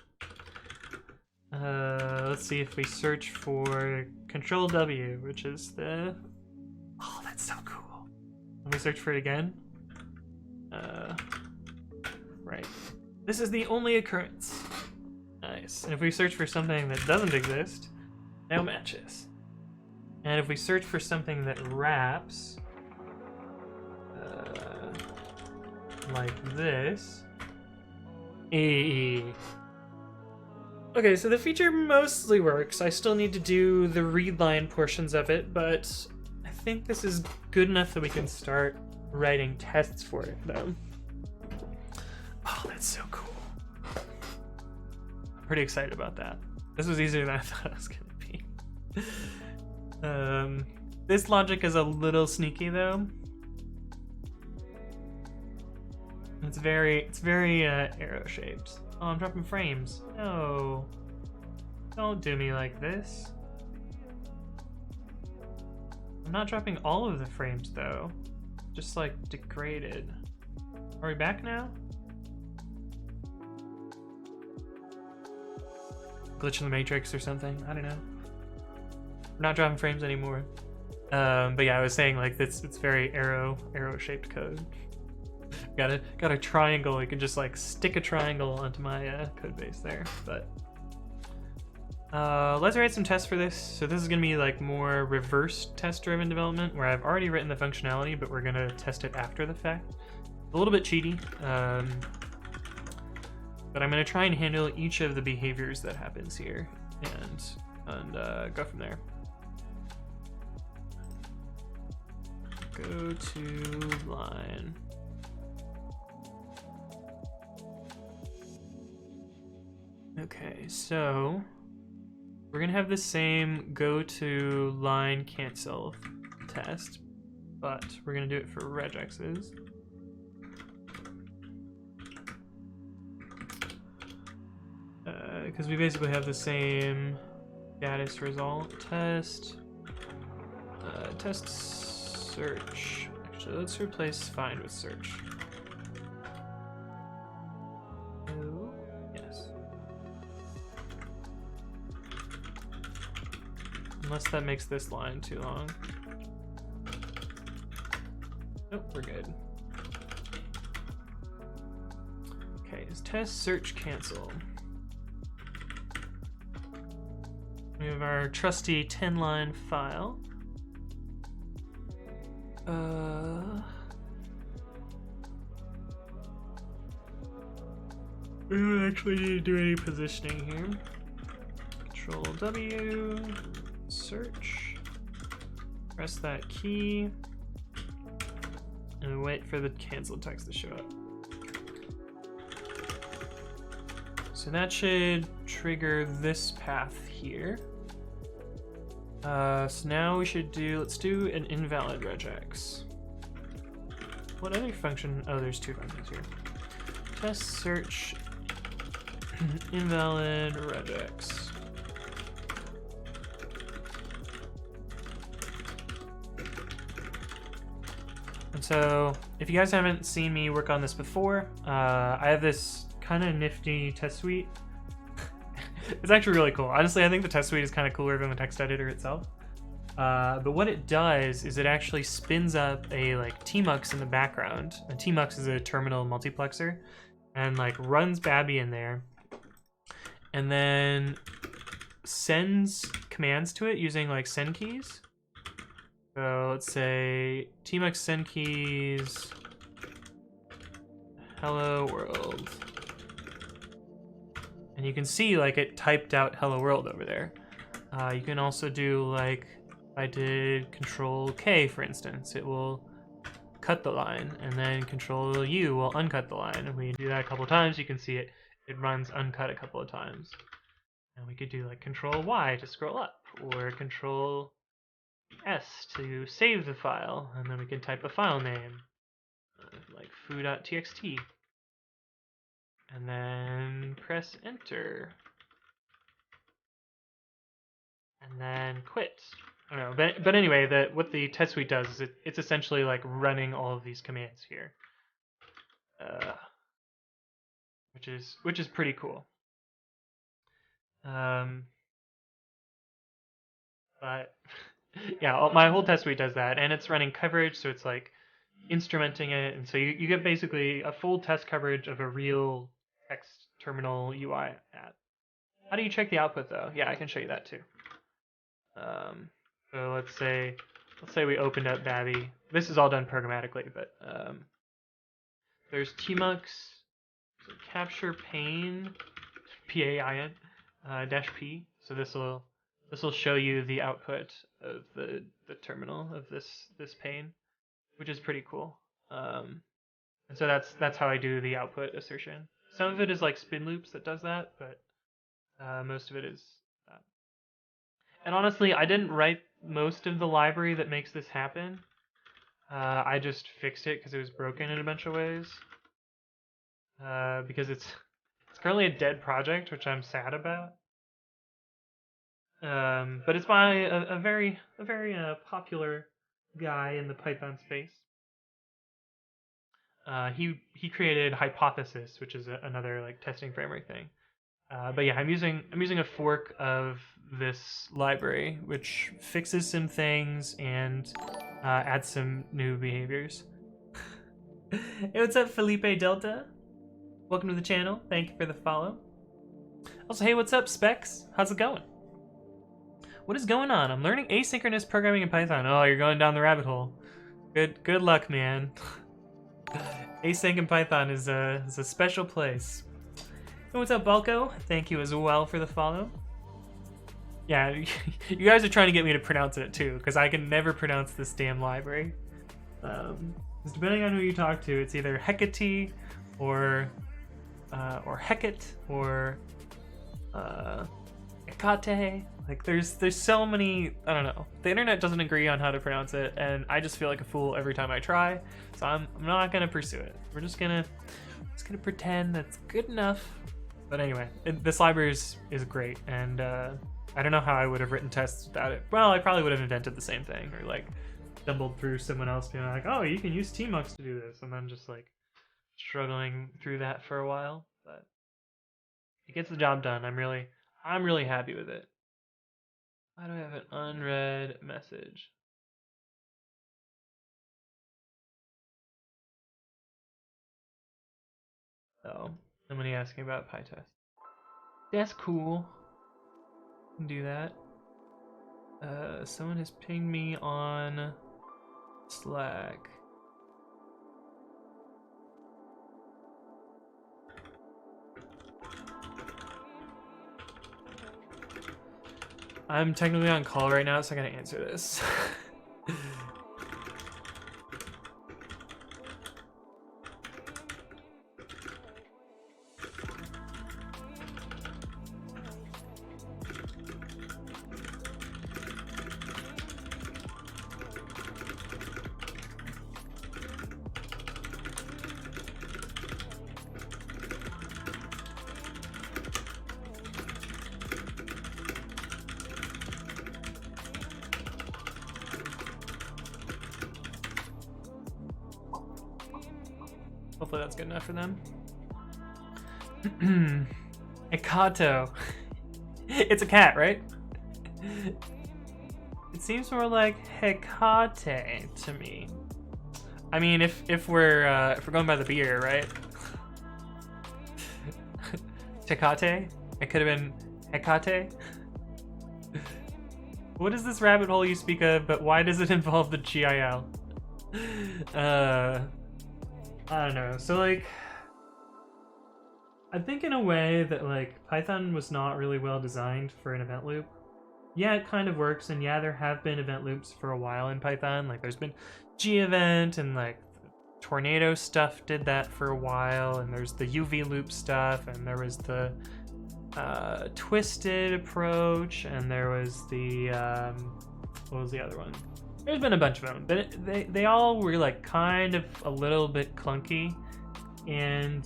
Let's see if we search for Control W, which is the... Oh, that's so cool. Let me search for it again. Right. This is the only occurrence. Nice. And if we search for something that doesn't exist, no matches. And if we search for something that wraps, like this, Okay, so the feature mostly works. I still need to do the read line portions of it, but I think this is good enough that we can start writing tests for it, though. Oh, that's so cool. Pretty excited about that. This was easier than I thought it was gonna be. This logic is a little sneaky, though. It's very arrow shaped. Oh, I'm dropping frames. No. Don't do me like this. I'm not dropping all of the frames, though. Just, like, degraded. Are we back now? Glitch in the Matrix or something? I don't know. We're not dropping frames anymore. But yeah, I was saying, like, it's very arrow-shaped code. Got a triangle. You can just like stick a triangle onto my code base there. But let's write some tests for this. So this is gonna be like more reverse test-driven development, where I've already written the functionality, but we're gonna test it after the fact. A little bit cheaty, but I'm gonna try and handle each of the behaviors that happens here, and go from there. Go to line. Okay, so we're gonna have the same go to line cancel test, but we're gonna do it for regexes. Because we basically have the same status result test. Test search. Actually, let's replace find with search. Oh, yes. Unless that makes this line too long. Nope, we're good. Okay, is test search cancel. We have our trusty 10-line file. We don't actually need to do any positioning here. Control W, search, press that key, and wait for the cancel text to show up. So that should trigger this path here. So now we should let's do an invalid regex. What other function? Oh, there's two functions here. Test search invalid regex. And so, if you guys haven't seen me work on this before, I have this kind of nifty test suite. It's actually really cool. Honestly, I think the test suite is kind of cooler than the text editor itself. But what it does is it actually spins up a like tmux in the background. A tmux is a terminal multiplexer, and like runs babi in there, and then sends commands to it using like send keys. So let's say tmux send keys hello world. And you can see like it typed out hello world over there. You can also do like, if I did control K for instance, it will cut the line, and then control U will uncut the line. And when you do that a couple of times, you can see it runs uncut a couple of times. And we could do like control Y to scroll up, or control S to save the file, and then we can type a file name, like foo.txt. And then press enter. And then quit. I don't know, but anyway, what the test suite does is it's essentially like running all of these commands here, which is pretty cool. But yeah, my whole test suite does that, and it's running coverage, so it's like instrumenting it, and so you get basically a full test coverage of a real text terminal UI app. How do you check the output though? Yeah, I can show you that too. So let's say we opened up babi. This is all done programmatically, but there's tmux capture pane PAIN dash P. So this will show you the output of the terminal of this pane, which is pretty cool. And so that's how I do the output assertion. Some of it is like spin loops that does that, but most of it is that. And honestly, I didn't write most of the library that makes this happen. I just fixed it because it was broken in a bunch of ways. Because it's currently a dead project, which I'm sad about. But it's by a very popular guy in the Python space. He created Hypothesis, which is another like testing framework thing. But yeah, I'm using a fork of this library, which fixes some things and adds some new behaviors. Hey, what's up, Felipe Delta? Welcome to the channel. Thank you for the follow. Also, hey, what's up, Specs? How's it going? What is going on? I'm learning asynchronous programming in Python. Oh, you're going down the rabbit hole. Good luck, man. Async in Python is a special place. Hey, what's up, Balco? Thank you as well for the follow. Yeah, you guys are trying to get me to pronounce it too, because I can never pronounce this damn library. Depending on who you talk to, it's either Hecate or Hecate or Hecate. Like there's so many, I don't know. The internet doesn't agree on how to pronounce it, and I just feel like a fool every time I try. So I'm not gonna pursue it. We're just gonna pretend that's good enough. But anyway, this library is great, and I don't know how I would have written tests without it. Well, I probably would have invented the same thing, or like stumbled through someone else being like, oh, you can use tmux to do this, and then just like struggling through that for a while. But it gets the job done. I'm really happy with it. Why do I have an unread message? Oh, somebody asking about PyTest. That's cool. Can do that. Someone has pinged me on Slack. I'm technically on call right now, so I gotta answer this. Hopefully that's good enough for them. Ekato. It's a cat, right? It seems more like Hecate to me. I mean, if we're going by the beer, right? Tecate? It could have been Hecate. What is this rabbit hole you speak of, but why does it involve the GIL? I don't know. So like, I think in a way that like Python was not really well designed for an event loop. Yeah, it kind of works, and yeah, there have been event loops for a while in Python. Like there's been G-event and like tornado stuff did that for a while, and there's the UV loop stuff, and there was the twisted approach, and there was the what was the other one? There's been a bunch of them, but they all were like kind of a little bit clunky. And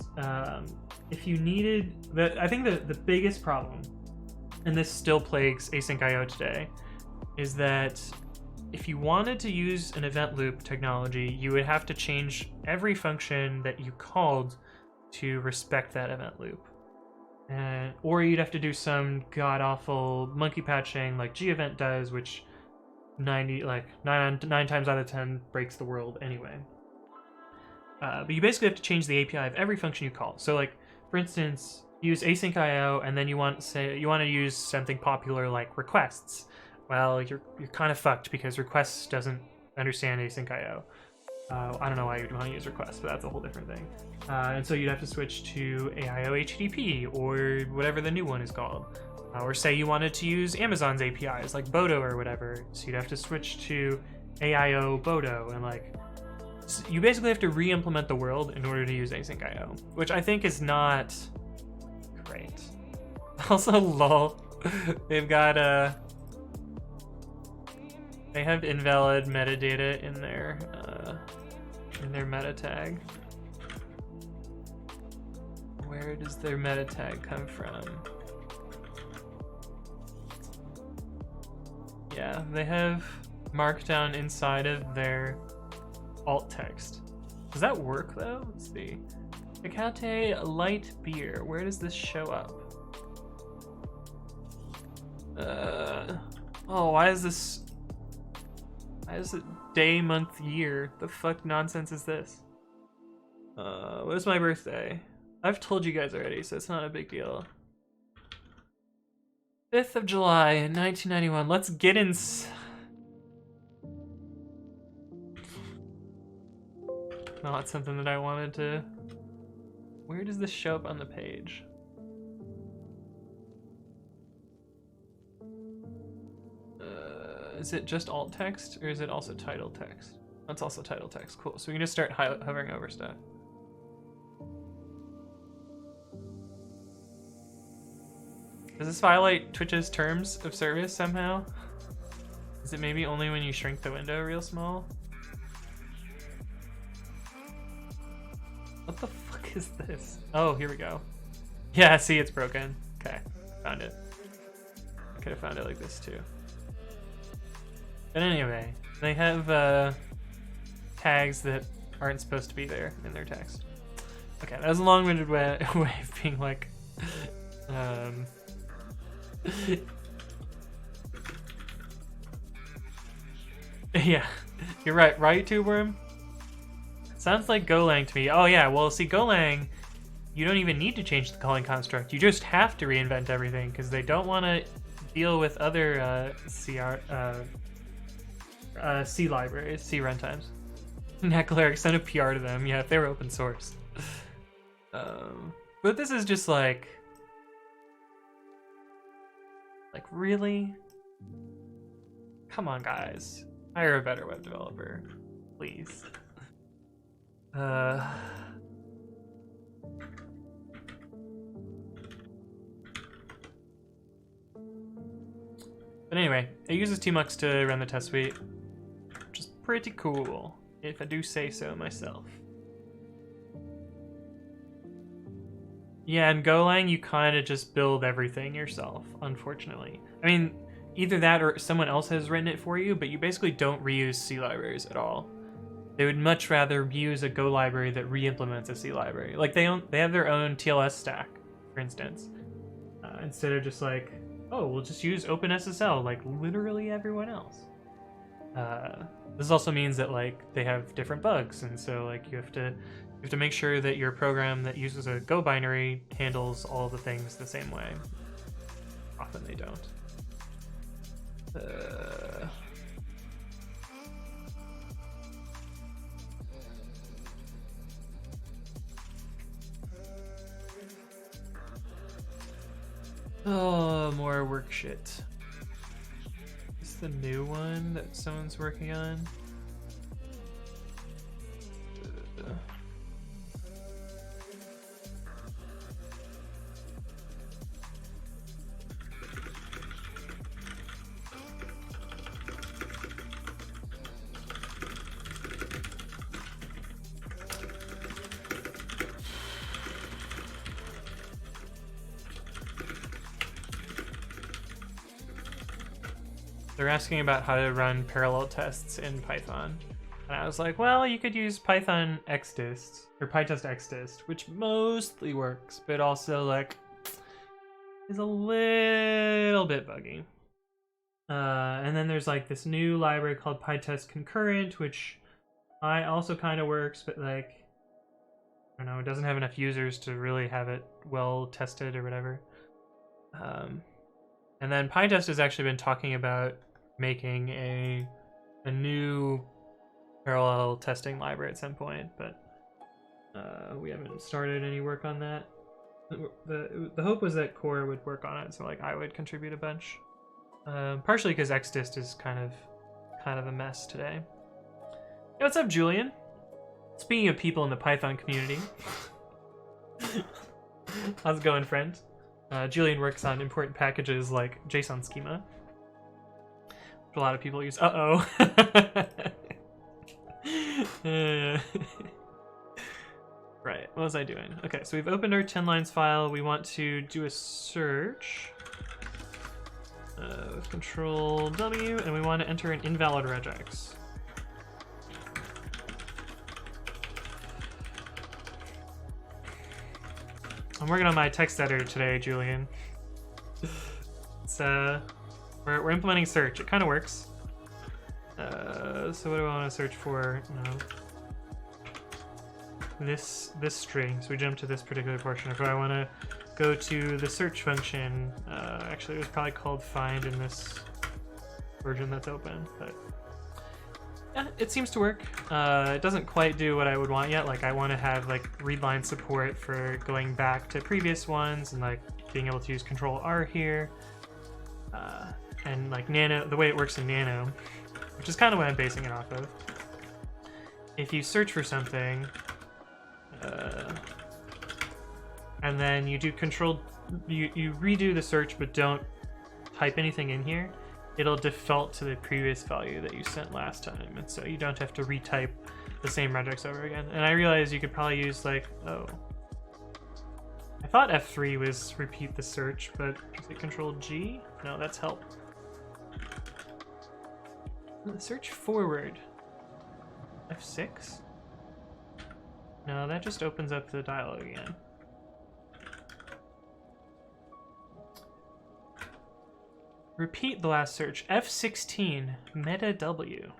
if you needed, I think the biggest problem, and this still plagues async.io today, is that if you wanted to use an event loop technology, you would have to change every function that you called to respect that event loop. Or you'd have to do some god-awful monkey patching like G-event does, which 9 times out of 10 breaks the world anyway. But you basically have to change the API of every function you call. So like, for instance, use async IO, and then you want to use something popular like requests. Well, you're kind of fucked because requests doesn't understand async IO. I don't know why you'd want to use requests, but that's a whole different thing. And so you'd have to switch to AIO HTTP or whatever the new one is called. Or say you wanted to use Amazon's APIs like Bodo or whatever, so you'd have to switch to AIO Bodo, and like you basically have to re-implement the world in order to use async IO, which I think is not great. Also, lol, they've got they have invalid metadata in their meta tag. Where does their meta tag come from? Yeah, they have markdown inside of their alt text. Does that work though? Let's see. Tecate light beer. Where does this show up? Oh, why is this? Why is it day, month, year? The fuck nonsense is this? What is my birthday? I've told you guys already, so it's not a big deal. 5th of July, 1991. Let's get in. Not something that I wanted to. Where does this show up on the page? Is it just alt text, or is it also title text? That's also title text. Cool. So we can just start hovering over stuff. Does this violate Twitch's terms of service somehow? Is it maybe only when you shrink the window real small? What the fuck is this? Oh, here we go. Yeah, see, it's broken. Okay, found it. I could have found it like this too. But anyway, they have tags that aren't supposed to be there in their text. Okay, that was a long-winded way of being like, yeah, you're right. Right, Tube Worm? Sounds like Golang to me. Oh yeah, well see, Golang, you don't even need to change the calling construct. You just have to reinvent everything because they don't want to deal with other C libraries, C runtimes. Necleric, send a PR to them. Yeah, if they were open source. But this is just like really? Come on, guys. Hire a better web developer, please. But anyway, it uses tmux to run the test suite, which is pretty cool, if I do say so myself. Yeah, in Golang, you kind of just build everything yourself, unfortunately. I mean, either that or someone else has written it for you, but you basically don't reuse C libraries at all. They would much rather use a Go library that re-implements a C library. Like they have their own TLS stack, for instance, instead of just like, oh, we'll just use OpenSSL like literally everyone else. This also means that like they have different bugs, and so like you have to make sure that your program that uses a Go binary handles all the things the same way. Often they don't. Oh, more work shit. Is this the new one that someone's working on? They're asking about how to run parallel tests in Python. And I was like, well, you could use Python xdist, or PyTest xdist, which mostly works, but also like is a little bit buggy. And then there's like this new library called PyTest concurrent, which also kind of works, but like don't know, it doesn't have enough users to really have it well tested or whatever. And then PyTest has actually been talking about making a new parallel testing library at some point, but we haven't started any work on that. The hope was that Core would work on it, so like I would contribute a bunch. Partially because Xdist is kind of a mess today. Hey, what's up, Julian? Speaking of people in the Python community, how's it going, friend? Julian works on important packages like JSON schema, which a lot of people use. Uh-oh. Right, what was I doing? Okay, so we've opened our 10 lines file. We want to do a search with Control W, and we want to enter an invalid regex. I'm working on my text editor today, Julian. It's we're implementing search. It kind of works. So what do I want to search for? No. This string. So we jump to this particular portion. If I want to go to the search function, actually it was probably called find in this version that's open, but yeah, it seems to work. It doesn't quite do what I would want yet. Like I want to have like read line support for going back to previous ones and like being able to use Control R here. And like Nano, the way it works in Nano, which is kind of what I'm basing it off of. If you search for something, and then you do you redo the search but don't type anything in here, it'll default to the previous value that you sent last time, and so you don't have to retype the same regex over again. And I realized you could probably use like, oh, I thought F3 was repeat the search, but is it Control G? No, that's help. Search forward. F6? No, that just opens up the dialog again. Repeat the last search. F16, meta W.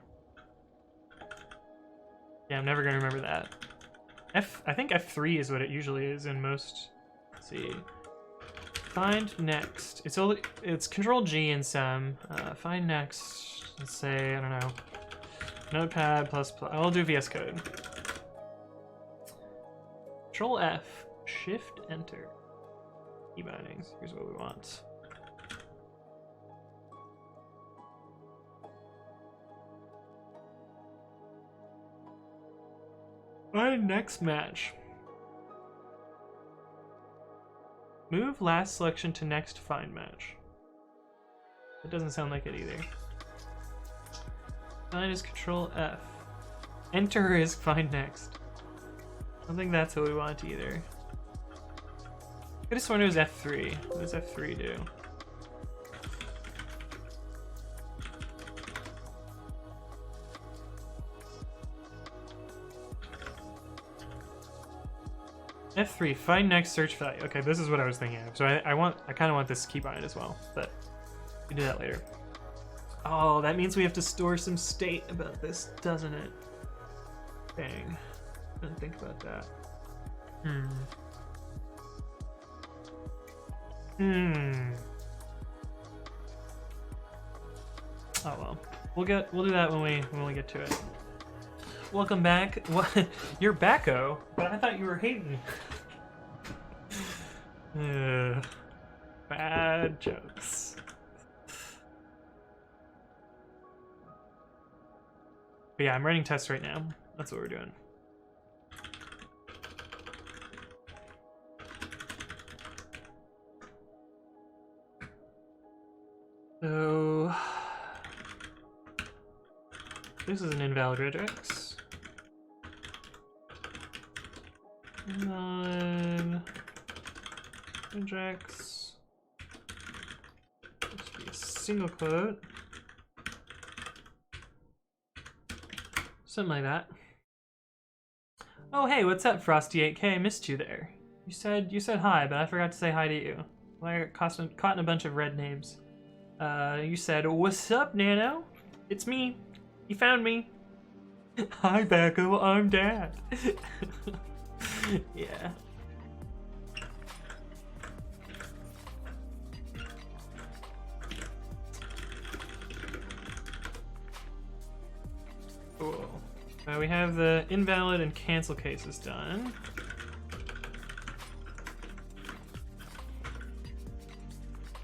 Yeah, I'm never gonna remember that. I think F3 is what it usually is in most. Let's see. Find next. It's Control G in some. Find next. Let's say, I don't know. Notepad plus. I'll do VS Code. Control F, Shift Enter. Key bindings. Here's what we want. Find next match. Move last selection to next find match. It doesn't sound like it either. Find is Control F. Enter is find next. I don't think that's what we want either. I could have sworn it was F3. What does F3 do? F3, find next search value. Okay, this is what I was thinking of. So I kind of want this keybind as well, but we do that later. Oh, that means we have to store some state about this, doesn't it? Dang. I didn't think about that. Oh well. We'll do that when we get to it. Welcome back. What? You're back-o? But I thought you were hating. Bad jokes. But yeah, I'm running tests right now. That's what we're doing. So this is an invalid regex. Non-regex. Must be a single quote. Something like that. Oh hey, what's up, Frosty8K? I missed you there. You said hi, but I forgot to say hi to you. Well, I got caught in a bunch of red names. You said, "What's up, Nano? It's me. You found me." Hi, Becco. I'm Dad. Yeah. Cool. We have the invalid and cancel cases done.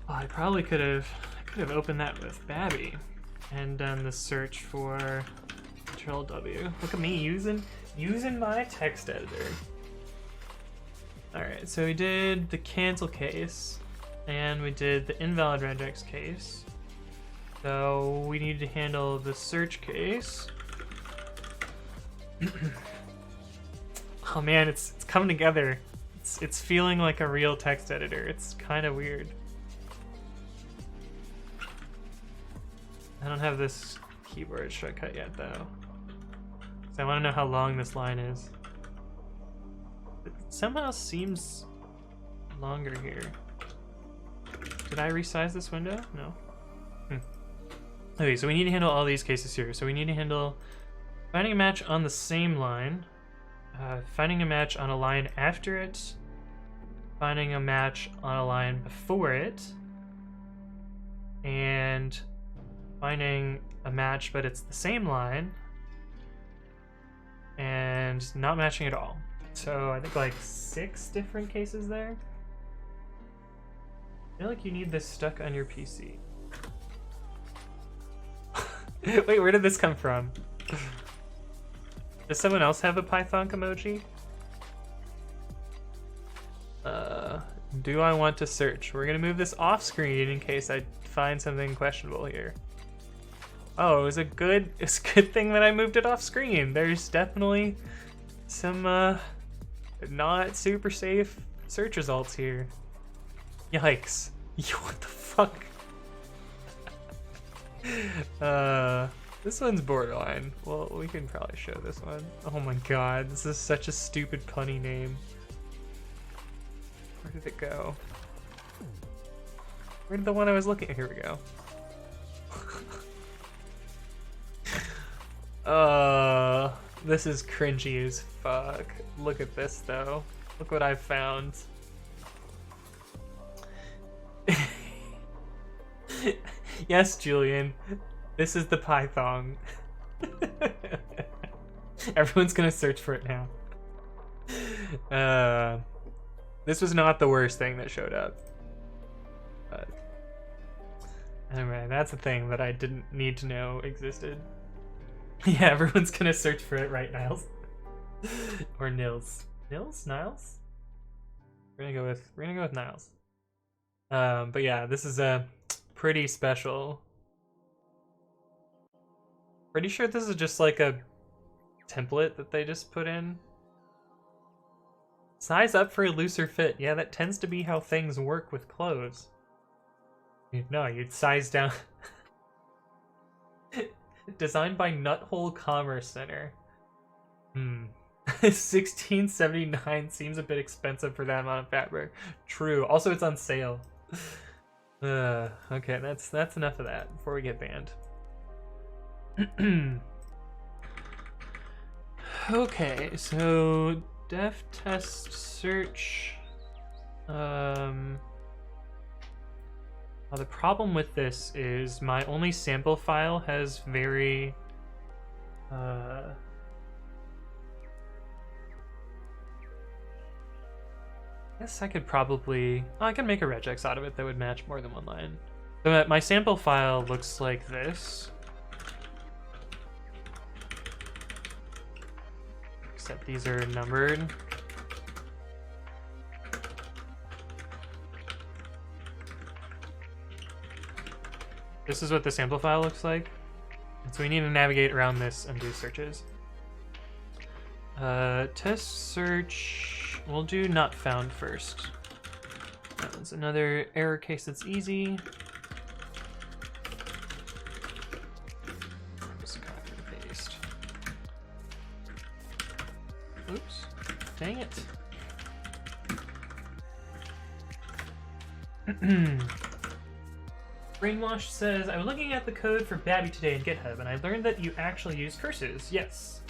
Oh, I probably could have opened that with Babi and done the search for Control W. Look at me using my text editor. Alright, so we did the cancel case and we did the invalid regex case. So we need to handle the search case. Oh man, it's coming together. It's feeling like a real text editor. It's kind of weird. I don't have this keyboard shortcut yet though. So I want to know how long this line is. It somehow seems longer here. Did I resize this window? No. Okay, so we need to handle all these cases here. So we need to handle finding a match on the same line, finding a match on a line after it, finding a match on a line before it, and finding a match but it's the same line, and not matching at all. So I think like 6 different cases there. I feel like you need this stuck on your PC. Wait, where did this come from? Does someone else have a Python emoji? Do I want to search? We're gonna move this off screen in case I find something questionable here. Oh, it's a good thing that I moved it off screen. There's definitely some not super safe search results here. Yikes. What the fuck? This one's borderline. Well, we can probably show this one. Oh my god, this is such a stupid punny name. Where did it go? Where did the one I was looking at? Here we go. This is cringy as fuck. Look at this though. Look what I found. Yes, Julian. This is the Python. Everyone's gonna search for it now. This was not the worst thing that showed up. But anyway, that's a thing that I didn't need to know existed. Yeah, everyone's gonna search for it, right, Niles? Or Nils. Nils? Niles? We're gonna go with Niles. But yeah, this is a pretty special. Pretty sure this is just like a template that they just put in. Size up for a looser fit. Yeah, that tends to be how things work with clothes. No, you'd size down. Designed by Nuthole Commerce Center. 1679 seems a bit expensive for that amount of fabric. True. Also, it's on sale. Okay, that's enough of that before we get banned. Okay, so def test search. The problem with this is my only sample file has very I guess I could probably I can make a regex out of it that would match more than one line. So my sample file looks like this. Except these are numbered. This is what the sample file looks like. And so we need to navigate around this and do searches. Test search, we'll do not found first. That one's another error case that's easy. Just copy and paste. Oops, dang it. Brainwash says, I was looking at the code for Babi today in GitHub, and I learned that you actually use curses. Yes.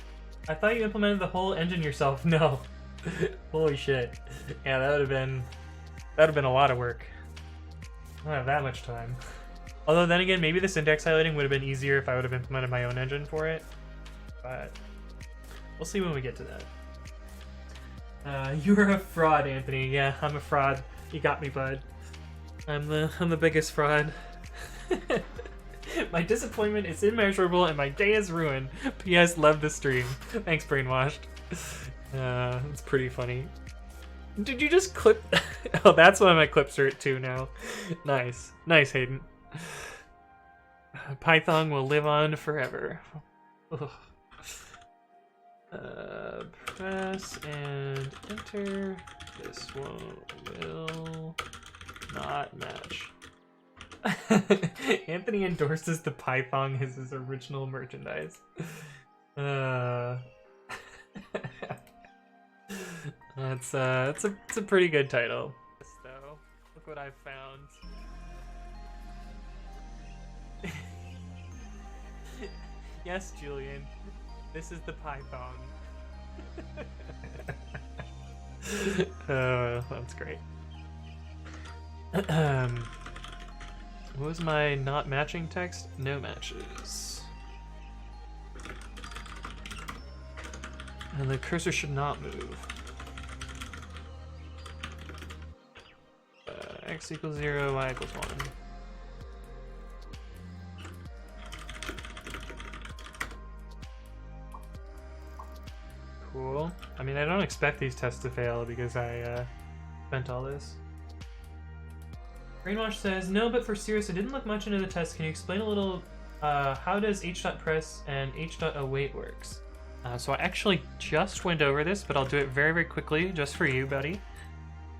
I thought you implemented the whole engine yourself. No. Holy shit. Yeah, that would have been a lot of work. I don't have that much time. Although then again, maybe the syntax highlighting would have been easier if I would have implemented my own engine for it. But we'll see when we get to that. You're a fraud, Anthony. Yeah, I'm a fraud. You got me, bud. I'm the biggest fraud. My disappointment is immeasurable and my day is ruined. P.S. Love the stream. Thanks, Brainwashed. It's pretty funny. Did you just clip? Oh, that's why my clips are at 2 now. Nice. Nice, Hayden. Python will live on forever. Ugh. Press and enter. This one will not match. Anthony endorses the Python as his original merchandise. It's a pretty good title. So, look what I've found. Yes, Julian. This is the Python. That's great. What was my not matching text? No matches. And the cursor should not move. X equals 0, y equals 1. Cool. I mean, I don't expect these tests to fail because I spent all this. Brainwash says, no, but for serious, I didn't look much into the test. Can you explain a little how does h.press and h.await works? So I actually just went over this, but I'll do it very, very quickly just for you, buddy.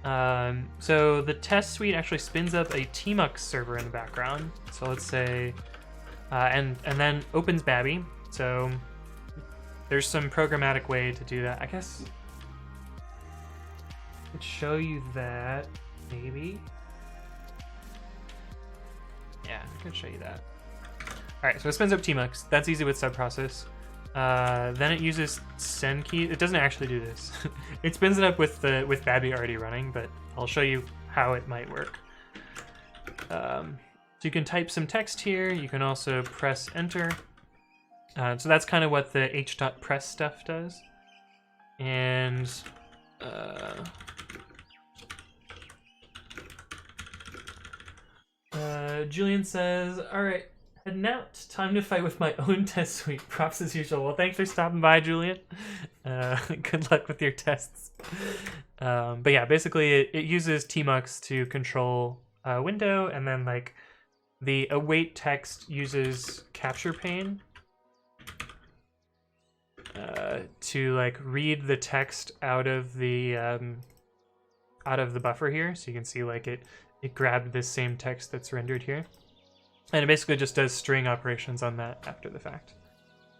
So the test suite actually spins up a tmux server in the background. So let's say, and then opens babi. So there's some programmatic way to do that. I guess I could show you that, maybe. Yeah, I could show you that. All right, so it spins up tmux. That's easy with subprocess. Then it uses send key. It doesn't actually do this. It spins it up with babi already running, but I'll show you how it might work. So you can type some text here. You can also press enter. So that's kind of what the h.press stuff does. And Julian says, all right, heading out. Time to fight with my own test suite. Props as usual. Well, thanks for stopping by, Julian. Good luck with your tests. But yeah, basically it uses tmux to control a window, and then like the await text uses capture pane to like read the text out of the buffer here. So you can see like it grabbed this same text that's rendered here. And it basically just does string operations on that after the fact.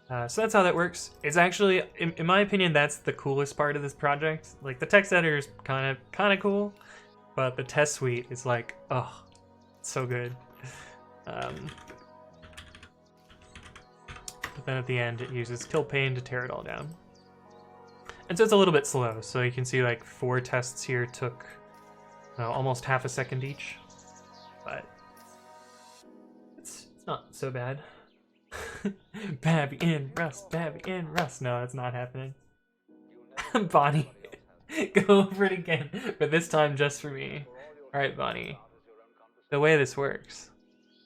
So that's how that works. It's actually, in my opinion, that's the coolest part of this project. Like the text editor is kind of cool, but the test suite is like, oh, it's so good. But then at the end, it uses kill pane to tear it all down. And so it's a little bit slow. So you can see like 4 tests here took almost half a second each, but it's not so bad. Babi in Rust, Babi in Rust. No, that's not happening. Bonnie, go over it again, but this time just for me. All right, Bonnie. The way this works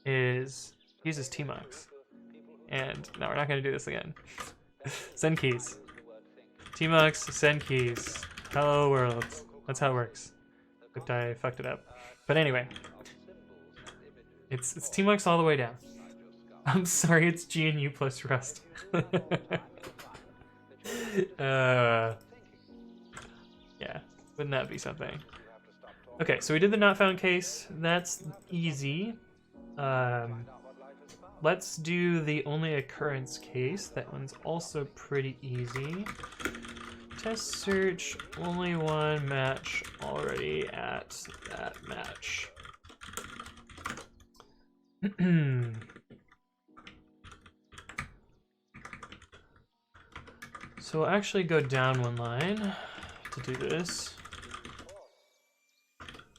is uses tmux, and no, we're not going to do this again. Send keys. Tmux, send keys. Hello world. That's how it works. Except I fucked it up. But anyway, it's tmux all the way down. I'm sorry, it's GNU plus Rust. Yeah, wouldn't that be something? Okay, so we did the not found case. That's easy. Let's do the only occurrence case. That one's also pretty easy. Test search, only one match already at that match. So we'll actually go down one line. to do this.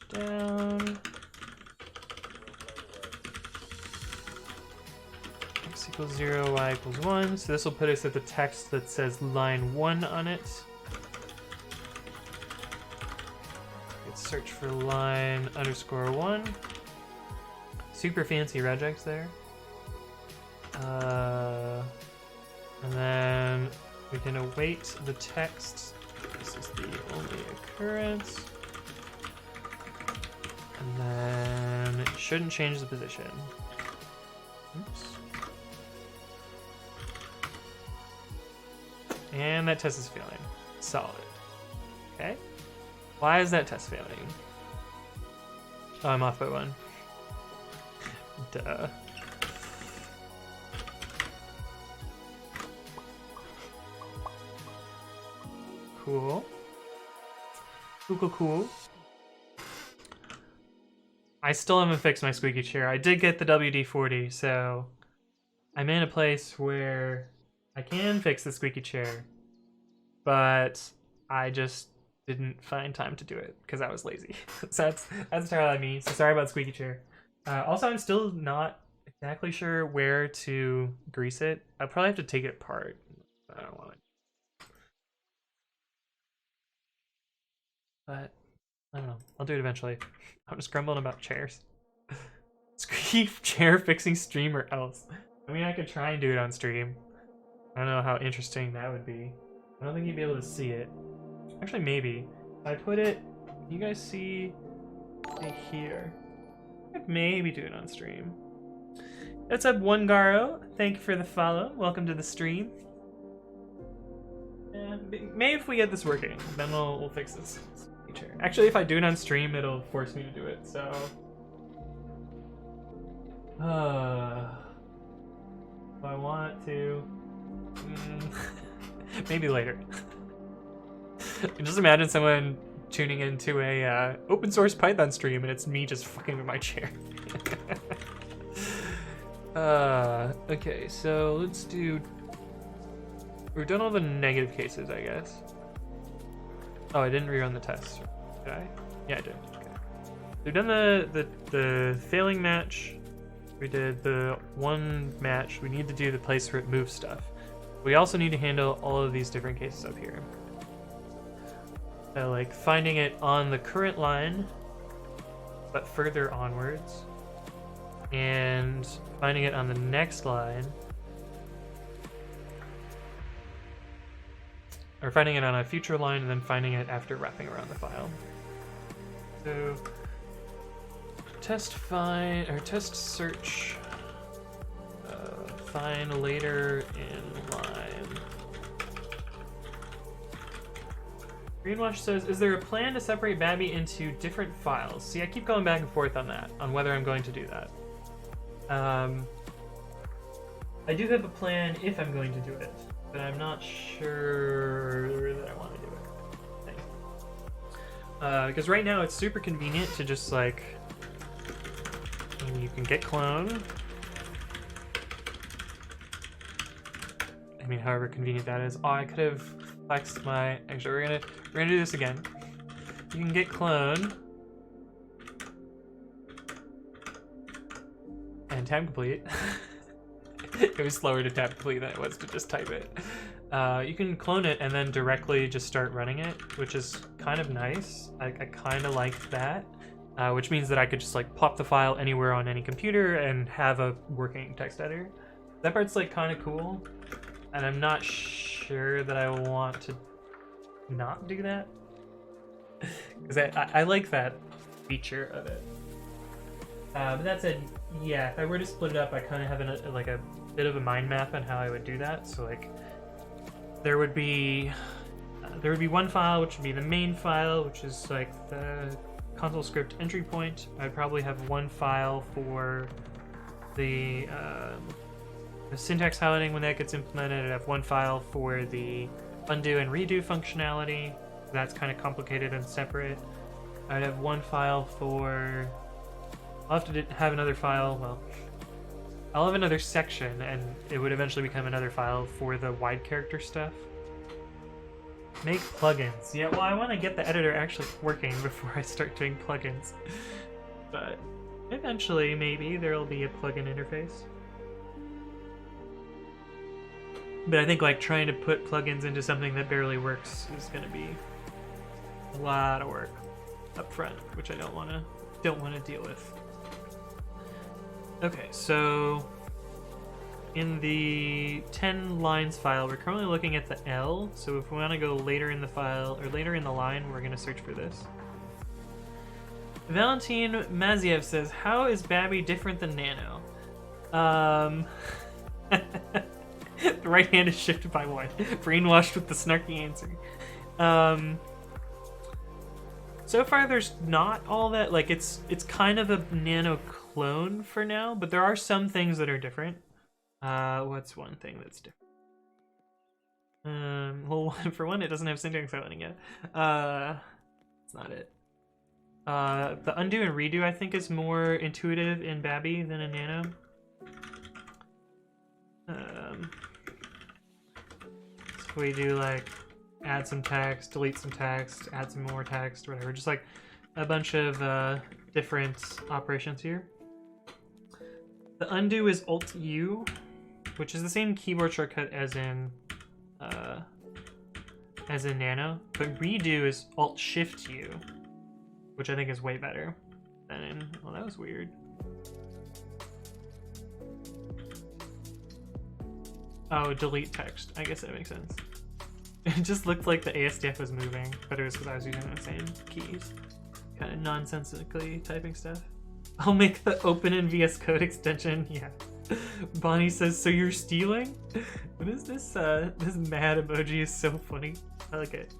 Down. X equals 0, y equals 1. So this will put us at the text that says line 1 on it. Let's search for line _1. Super fancy regex there. And then we can await the text. This is the only occurrence. And then it shouldn't change the position. Oops. And that test is failing. Solid. Okay. Why is that test failing? Oh, I'm off by 1. Duh. Cool. Cool. I still haven't fixed my squeaky chair. I did get the WD-40, so I'm in a place where I can fix the squeaky chair, but I just didn't find time to do it because I was lazy. So that's entirely me. So sorry about squeaky chair. Also, I'm still not exactly sure where to grease it. I'll probably have to take it apart. I don't want it. But I don't know. I'll do it eventually. I'm just grumbling about chairs. Squeaky chair fixing stream or else. I mean, I could try and do it on stream. I don't know how interesting that would be. I don't think you'd be able to see it. Actually, maybe. If I put it... You guys see it here? I could maybe do it on stream. What's up, One Garo? Thank you for the follow. Welcome to the stream. Yeah, maybe if we get this working, then we'll fix this feature. Actually, if I do it on stream, it'll force me to do it, so... If I want to... maybe later. Just imagine someone tuning into a open source Python stream and it's me just fucking with my chair. Okay, so let's do... We've done all the negative cases, I guess. Oh, I didn't rerun the test. Did I? Yeah, I did. Okay. We've done the failing match. We did the one match. We need to do the place where it moves stuff. We also need to handle all of these different cases up here. So, like, finding it on the current line, but further onwards. And finding it on the next line. Or finding it on a future line and then finding it after wrapping around the file. So test find or test search find later in line. Greenwatch says, is there a plan to separate Babi into different files? See, I keep going back and forth on that, on whether I'm going to do that. I do have a plan if I'm going to do it, but I'm not sure that I want to do it. Because right now it's super convenient to just like, you can get clone. I mean, however convenient that is. Oh, I could have flexed my. Actually, we're gonna do this again. You can get clone and tab complete. It was slower to tab complete than it was to just type it. You can clone it and then directly just start running it, which is kind of nice. I kind of like that, which means that I could just like pop the file anywhere on any computer and have a working text editor. That part's like kind of cool, and I'm not sure that I want to not do that, because I like that feature of it. But that said, yeah, if I were to split it up, I kind of have a bit of a mind map on how I would do that. So like, there would be one file which would be the main file, which is like the console script entry point. I'd probably have one file for the syntax highlighting when that gets implemented. I'd have one file for the undo and redo functionality. That's kind of complicated and separate. I'd have one file for... I'll have to have another file, well, I'll have another section, and it would eventually become another file for the wide character stuff. Make plugins. Yeah, well, I want to get the editor actually working before I start doing plugins. But eventually, maybe, there'll be a plugin interface. But I think, like, trying to put plugins into something that barely works is going to be a lot of work up front, which I don't want to deal with. Okay, so in the 10 lines file, we're currently looking at the L, so if we want to go later in the file, or later in the line, we're going to search for this. Valentin Maziev says, how is Babi different than Nano? The right hand is shifted by one. Brainwashed with the snarky answer. So far there's not all that, like, it's kind of a Nano clone for now, but there are some things that are different. What's one thing that's different? Well, for one, it doesn't have syntax outlining yet. That's not it. The undo and redo, I think, is more intuitive in Babi than in Nano. So we do, like, add some text, delete some text, add some more text, whatever. Just, like, a bunch of different operations here. The undo is Alt-U, which is the same keyboard shortcut as in Nano, but redo is Alt-Shift-U, which I think is way better than in... Well, that was weird. Oh, delete text. I guess that makes sense. It just looked like the ASDF was moving, but it was because I was using the same keys. Kind of nonsensically typing stuff. I'll make the open in VS Code extension. Yeah. Bonnie says, so you're stealing? What is this? This mad emoji is so funny. I like it.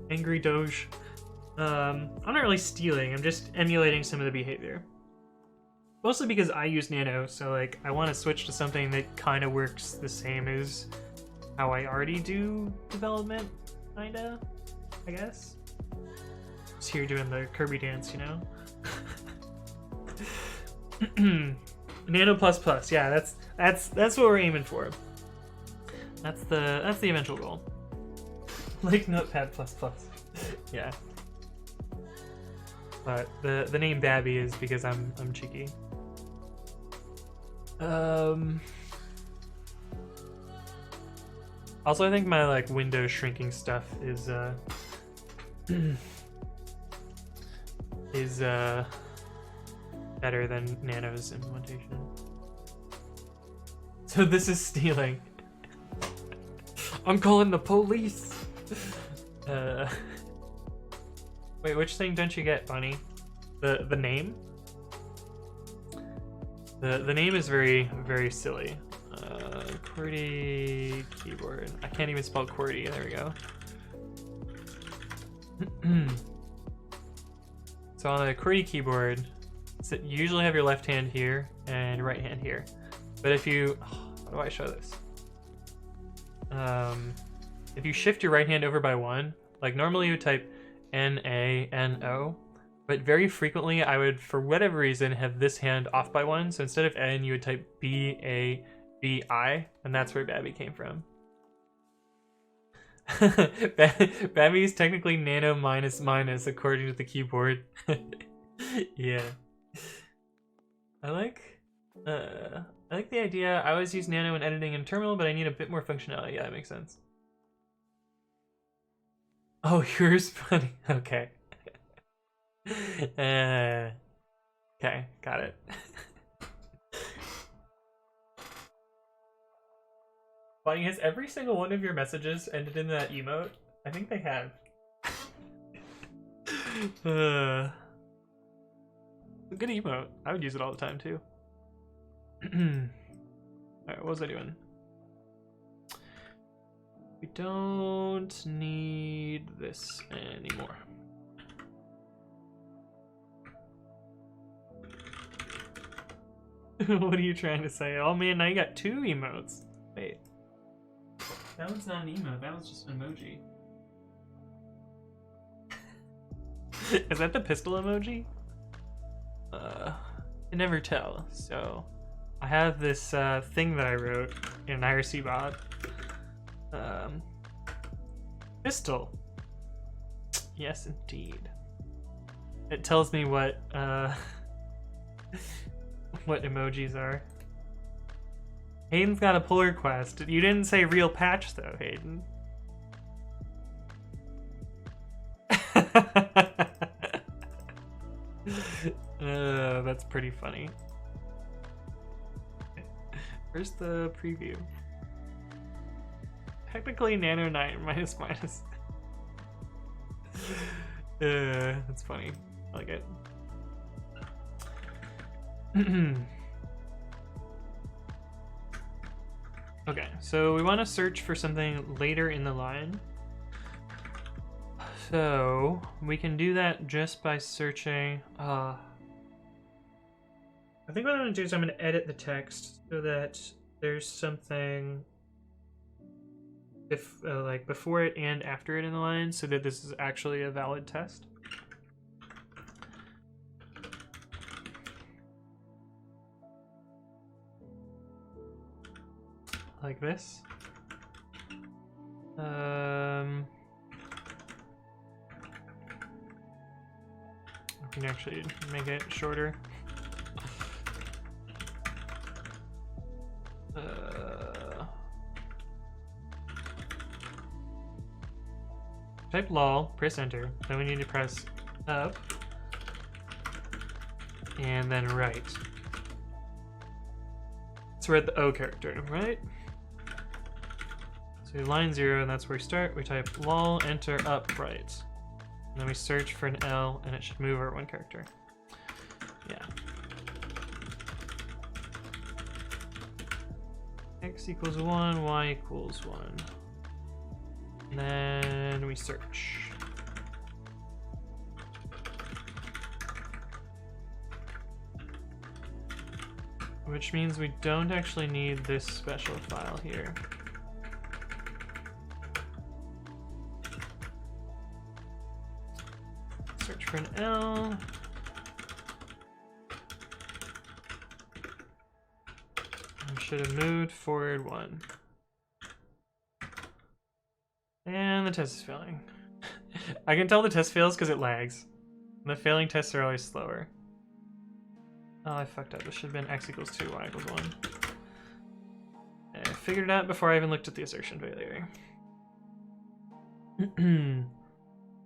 Angry Doge. I'm not really stealing, I'm just emulating some of the behavior. Mostly because I use Nano, so like I want to switch to something that kind of works the same as how I already do development, kinda, I guess. Just here doing the Kirby dance, you know? Nano++, yeah, that's what we're aiming for. That's the eventual goal. Like Notepad++. Yeah. But the name Babi is because I'm cheeky. Also, I think my like window shrinking stuff is better than Nano's implementation. So this is stealing. I'm calling the police. Wait, which thing don't you get, Bunny? The name? The name is very, very silly. QWERTY keyboard. I can't even spell QWERTY. There we go. So on the QWERTY keyboard, so you usually have your left hand here and right hand here. But if you... how do I show this? If you shift your right hand over by one, like normally you would type N-A-N-O, but very frequently I would, for whatever reason, have this hand off by one. So instead of N, you would type B-A-B-I, and that's where Babi came from. Babi is technically Nano minus minus according to the keyboard. Yeah. I like the idea. I always use Nano in editing in Terminal, but I need a bit more functionality. Yeah, that makes sense. Oh, yours funny. Okay. Okay, got it. Funny, has every single one of your messages ended in that emote? I think they have. A good emote. I would use it all the time too. Alright, what was I doing? We don't need this anymore. What are you trying to say? Oh man, now you got two emotes. Wait. That one's not an emote, that one's just an emoji. Is that the pistol emoji? I never tell. So, I have this thing that I wrote in an IRC bot. Pistol. Yes, indeed. It tells me what what emojis are. Hayden's got a pull request. You didn't say real patch though, Hayden. That's pretty funny. Where's the preview? Technically Nano 9 minus. That's funny. I like it. Okay, so we want to search for something later in the line. So we can do that just by searching. I think what I'm going to do is I'm going to edit the text so that there's something like before it and after it in the line, so that this is actually a valid test. Like this. I can actually make it shorter. Type lol, press enter. Then we need to press up and then right. So we're at the O character, right? So line 0, and that's where we start. We type lol, enter, up, right. And then we search for an L, and it should move our one character. Yeah. X equals 1, Y equals 1. And then we search. Which means we don't actually need this special file here. Search for an L. I should have moved forward 1. And the test is failing. I can tell the test fails because it lags. The failing tests are always slower. Oh, I fucked up. This should have been x equals 2, y equals 1. I figured it out before I even looked at the assertion failure.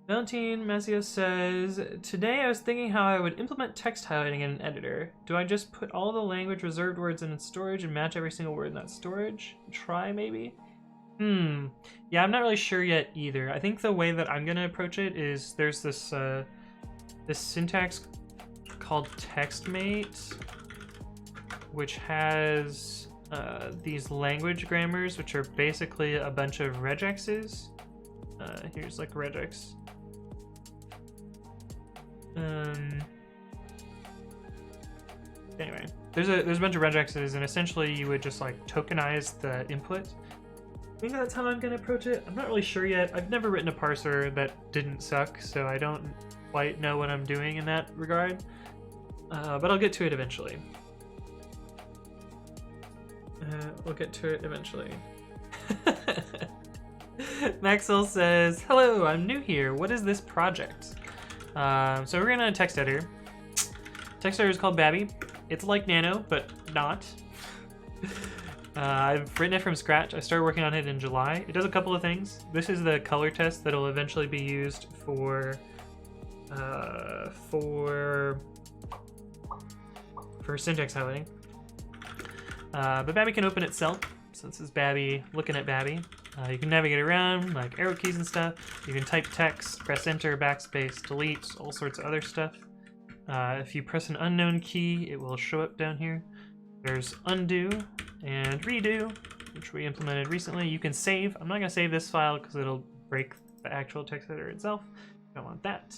Valentine Massio says, today I was thinking how I would implement text highlighting in an editor. Do I just put all the language reserved words in storage and match every single word in that storage? Try, maybe? Yeah, I'm not really sure yet either. I think the way that I'm gonna approach it is there's this this syntax called TextMate, which has these language grammars, which are basically a bunch of regexes. Here's like regex. Anyway, there's a bunch of regexes, and essentially you would just like tokenize the input. I think that's how I'm gonna approach it. I'm not really sure yet. I've never written a parser that didn't suck, so I don't quite know what I'm doing in that regard. But I'll get to it eventually. We'll get to it eventually. Maxwell says, hello, I'm new here. What is this project? So we're in a text editor. Text editor is called Babi. It's like Nano, but not. I've written it from scratch. I started working on it in July. It does a couple of things. This is the color test that'll eventually be used for syntax highlighting. But Babi can open itself. So this is Babi looking at Babi. You can navigate around, like arrow keys and stuff. You can type text, press enter, backspace, delete, all sorts of other stuff. If you press an unknown key, it will show up down here. There's undo and redo, which we implemented recently. You can save. I'm not going to save this file because it'll break the actual text editor itself. Don't want that.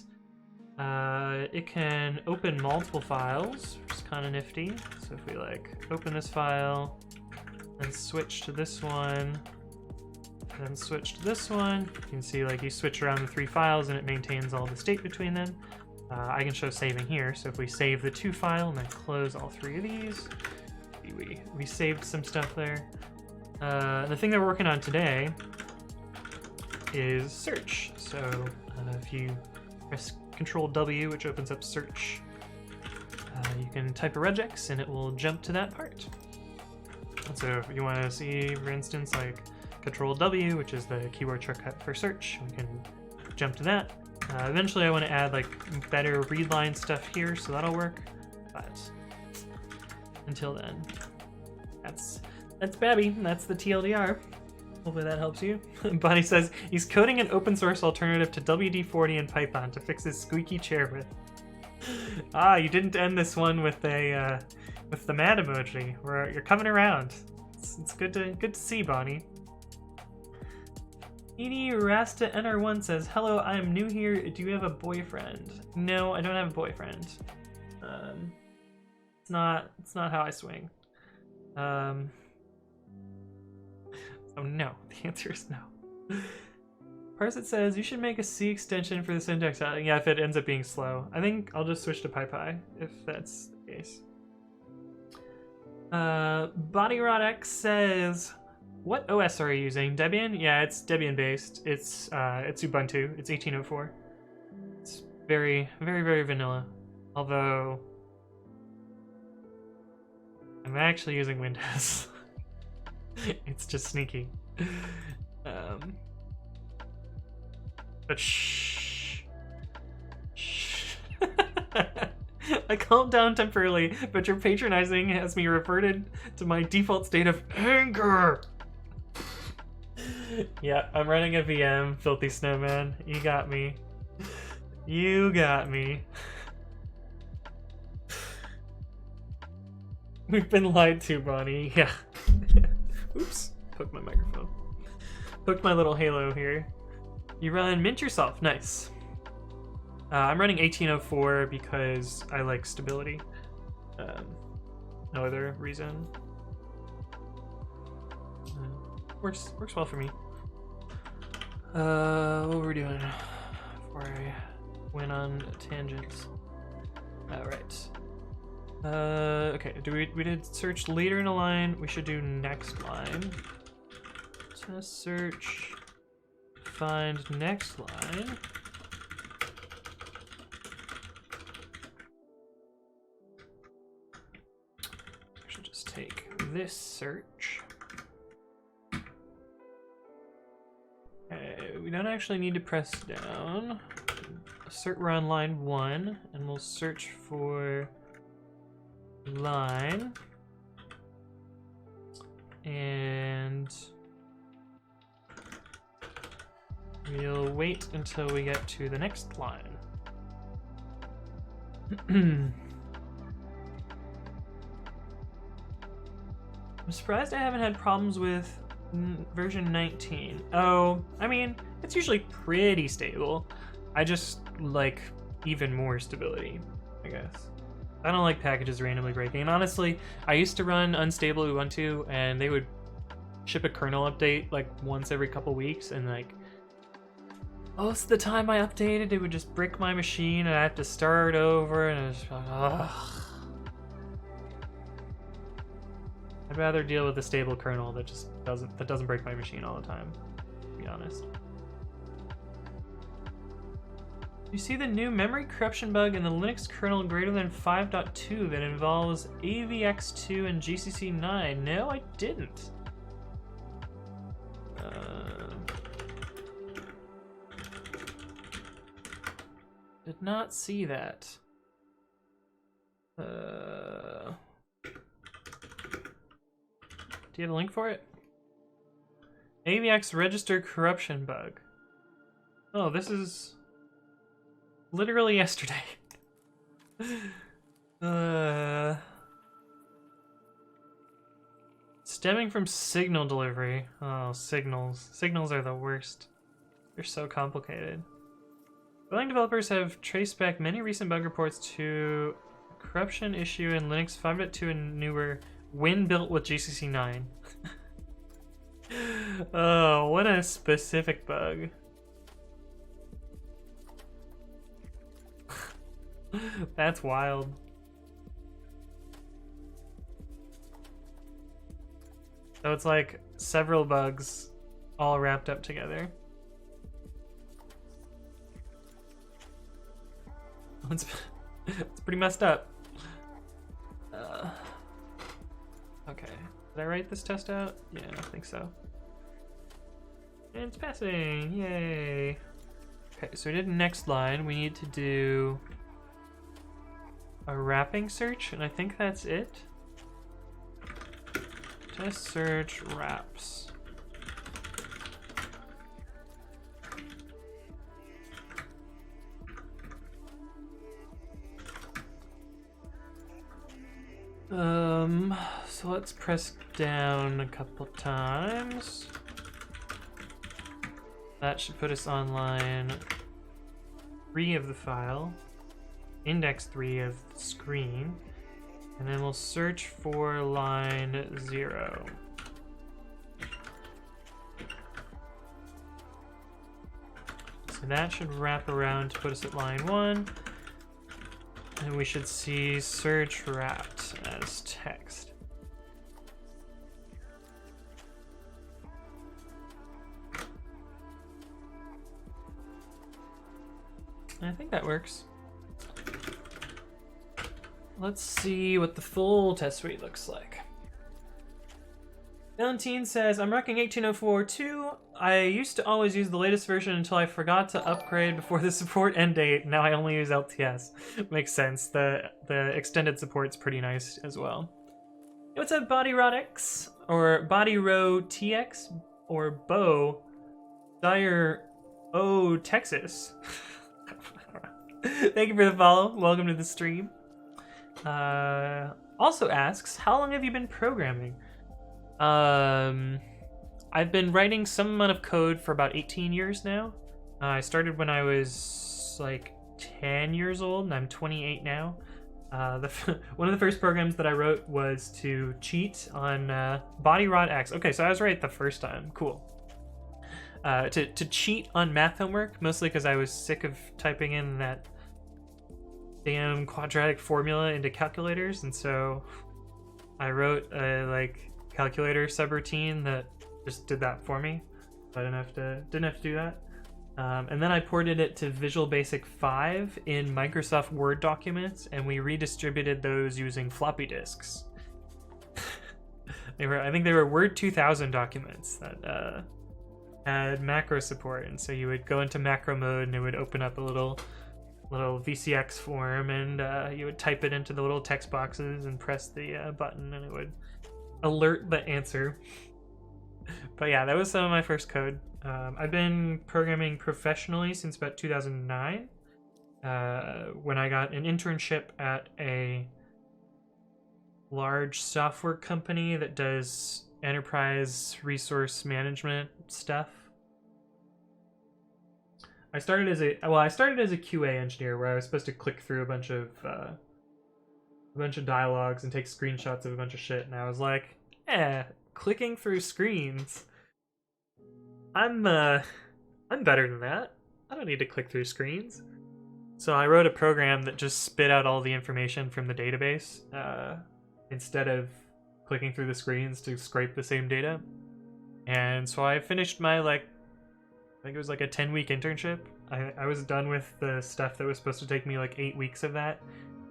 It can open multiple files, which is kind of nifty. So if we like open this file and switch to this one, then switch to this one, you can see like you switch around the 3 files and it maintains all the state between them. I can show saving here. So if we save the 2 file and then close all 3 of these, we saved some stuff there. The thing that we're working on today is search. So if you press Control W, which opens up search, you can type a regex and it will jump to that part. And so if you want to see, for instance, like Control W, which is the keyboard shortcut for search, we can jump to that. Eventually I want to add like better read line stuff here, so that'll work. But until then, that's Babi. That's the TLDR. Hopefully that helps you. Bonnie says he's coding an open source alternative to WD-40 in Python to fix his squeaky chair with. Ah, you didn't end this one with a with the mad emoji. You're coming around. It's good to see, Bonnie. Edie Rasta NR1 says, "Hello, I'm new here. Do you have a boyfriend?" No, I don't have a boyfriend. It's not how I swing. Oh no, the answer is no. Parsit says, you should make a C extension for the syntax. Yeah, if it ends up being slow. I think I'll just switch to PyPy, if that's the case. BodyRodX says, what OS are you using? Debian? Yeah, it's Debian based. It's Ubuntu. It's 1804. It's very, very, very vanilla. Although, I'm actually using Windows. It's just sneaky. But shh. I calmed down temporarily, but your patronizing has me reverted to my default state of anger. Yeah, I'm running a VM, Filthy Snowman. You got me. You got me. We've been lied to, Bonnie. Yeah. Oops. Poked my microphone. Poked my little halo here. You run Mint yourself. Nice. I'm running 1804 because I like stability. No other reason. Works well for me. What were we doing before I went on tangents? Alright. Okay, we did search later in a line. We should do next line. Test search. Find next line. I should just take this search. Okay, we don't actually need to press down. Assert we're on line 1, and we'll search for line. And we'll wait until we get to the next line. I'm surprised I haven't had problems with version 19. Oh, I mean, it's usually pretty stable. I just like even more stability, I guess. I don't like packages randomly breaking. And honestly, I used to run unstable Ubuntu, and they would ship a kernel update like once every couple weeks, and like most of the time I updated, it would just brick my machine, and I have to start over, and it's like, ugh. I'd rather deal with a stable kernel that just doesn't break my machine all the time, to be honest. You see the new memory corruption bug in the Linux kernel greater than 5.2 that involves AVX2 and GCC 9? No, I didn't. Did not see that. Do you have a link for it? AVX register corruption bug. Oh, this is literally yesterday. Stemming from signal delivery. Oh, signals. Signals are the worst. They're so complicated. Willing developers have traced back many recent bug reports to a corruption issue in Linux 5.2 and newer when built with GCC 9. Oh, what a specific bug. That's wild. So it's like several bugs all wrapped up together. It's pretty messed up. Okay. Did I write this test out? Yeah, I think so. And it's passing! Yay! Okay, so we did next line. We need to do a wrapping search, and I think that's it. Test search wraps. So let's press down a couple times. That should put us on line 3 of the file, index 3 of the screen, and then we'll search for line 0. So that should wrap around to put us at line 1. And we should see search wrapped as text. I think that works. Let's see what the full test suite looks like. Valentine says, I'm rocking 1804.2. I used to always use the latest version until I forgot to upgrade before the support end date. Now I only use LTS. Makes sense. The extended support's pretty nice as well. Hey, what's up, Body Rod X? Or Body Row TX? Or Bo Dyer O Texas? Thank you for the follow. Welcome to the stream. Also asks, how long have you been programming? I've been writing some amount of code for about 18 years now. I started when I was like 10 years old, and I'm 28 now. One of the first programs that I wrote was to cheat on Body Rod X. Okay, so I was right the first time. Cool. To cheat on math homework, mostly because I was sick of typing in that damn quadratic formula into calculators, and so I wrote a like calculator subroutine that just did that for me. So I didn't have to do that. And then I ported it to Visual Basic 5 in Microsoft Word documents, and we redistributed those using floppy disks. I think they were Word 2000 documents that had macro support, and so you would go into macro mode and it would open up a little VCX form, and you would type it into the little text boxes and press the button, and it would alert the answer. But yeah, that was some of my first code. I've been programming professionally since about 2009, when I got an internship at a large software company that does enterprise resource management stuff. I started as a QA engineer, where I was supposed to click through a bunch of dialogues and take screenshots of a bunch of shit, and I was like, clicking through screens. I'm better than that. I don't need to click through screens. So I wrote a program that just spit out all the information from the database, instead of clicking through the screens to scrape the same data. And so I finished my I think it was like a 10-week internship. I was done with the stuff that was supposed to take me like 8 weeks of that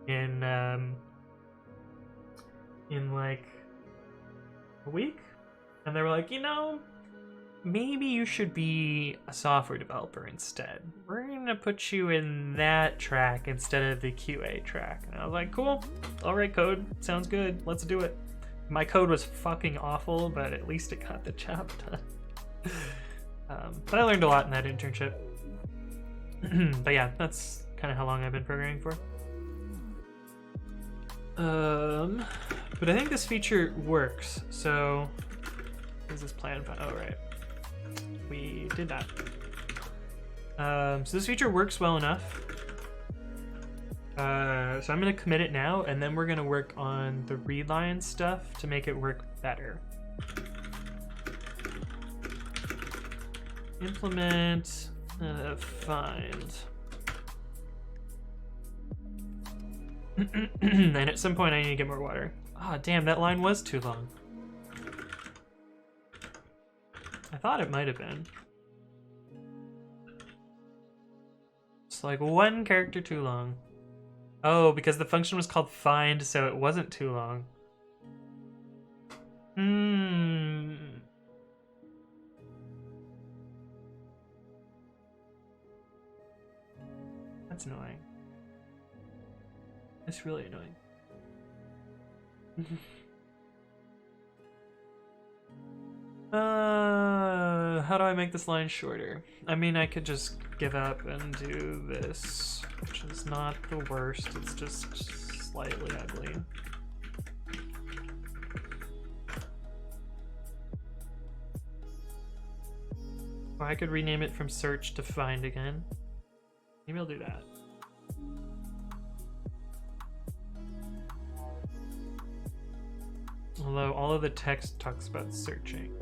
in like a week. And they were like, maybe you should be a software developer instead. We're gonna put you in that track instead of the QA track. And I was like, cool, all right, code, sounds good, let's do it. My code was fucking awful, but at least it got the job done. But I learned a lot in that internship. But yeah, that's kind of how long I've been programming for. But I think this feature works. So, what is this plan? Oh, right. We did that. So this feature works well enough. So I'm going to commit it now, and then we're going to work on the readline stuff to make it work better. Implement, find. And at some point I need to get more water. Ah, damn, that line was too long. I thought it might have been. It's like one character too long. Oh, because the function was called find, so it wasn't too long. Hmm. That's annoying. It's really annoying. How do I make this line shorter? I mean, I could just give up and do this, which is not the worst. It's just slightly ugly. Or I could rename it from search to find again. Maybe I'll do that. Although all of the text talks about searching.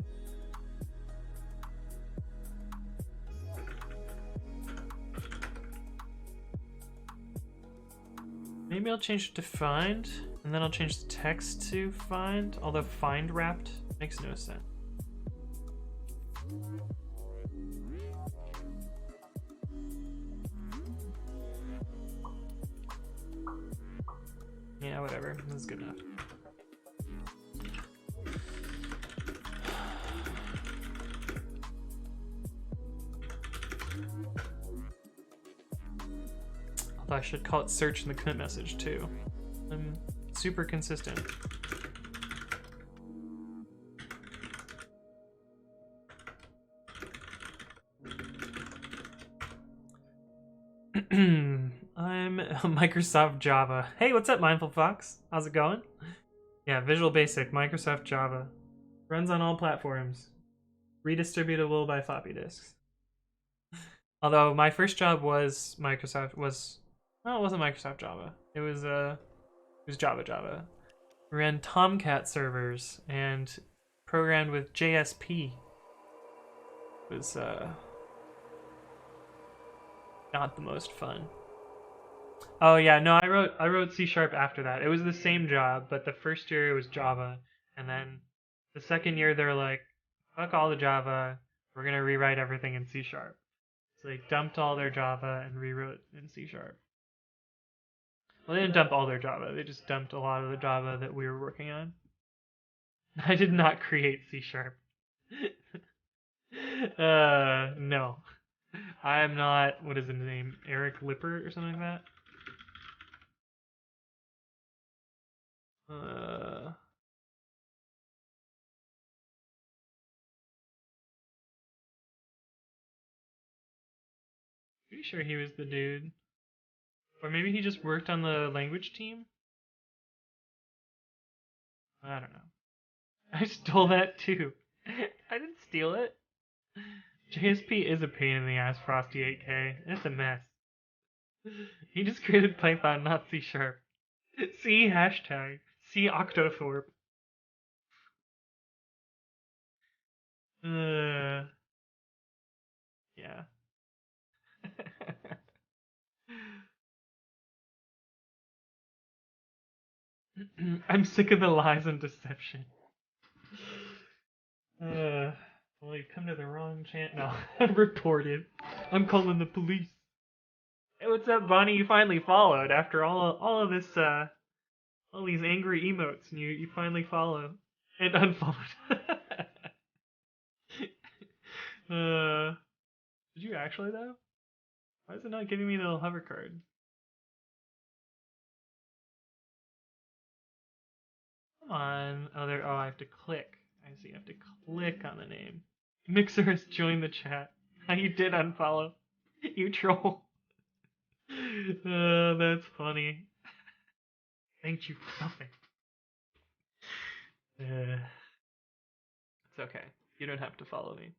Maybe I'll change it to find, and then I'll change the text to find, although find wrapped makes no sense. Yeah, whatever. This is good enough. Although I should call it search in the commit message too. I'm super consistent. I'm Microsoft Java. Hey, what's up, Mindful Fox? How's it going? Yeah, Visual Basic, Microsoft Java. Runs on all platforms. Redistributable by floppy disks. Although my first job was Microsoft no, it wasn't Microsoft Java. It was Java. We ran Tomcat servers and programmed with JSP. It was not the most fun. Oh yeah, no, I wrote C# after that. It was the same job, but the first year it was Java, and then the second year they're like, fuck all the Java, we're gonna rewrite everything in C#. So they dumped all their Java and rewrote in C#. Well, they didn't dump all their Java, they just dumped a lot of the Java that we were working on. I did not create C#. No. I'm not, what is his name, Eric Lipper or something like that? Pretty sure he was the dude. Or maybe he just worked on the language team? I don't know. I stole that too. I didn't steal it. JSP is a pain in the ass, Frosty 8K. It's a mess. He just created Python, not C#. C hashtag. C Octothorpe. Yeah. I'm sick of the lies and deception. Well, you come to the wrong channel. No, I'm reported. I'm calling the police. Hey, what's up, Bonnie? You finally followed after all of this, all these angry emotes, and you finally follow and unfollowed. Did you actually though? Why is it not giving me the hover card? Come on. Oh, I have to click. I see. I have to click on the name. Mixer has joined the chat. You did unfollow. You troll. That's funny. Thank you for nothing. It's okay. You don't have to follow me.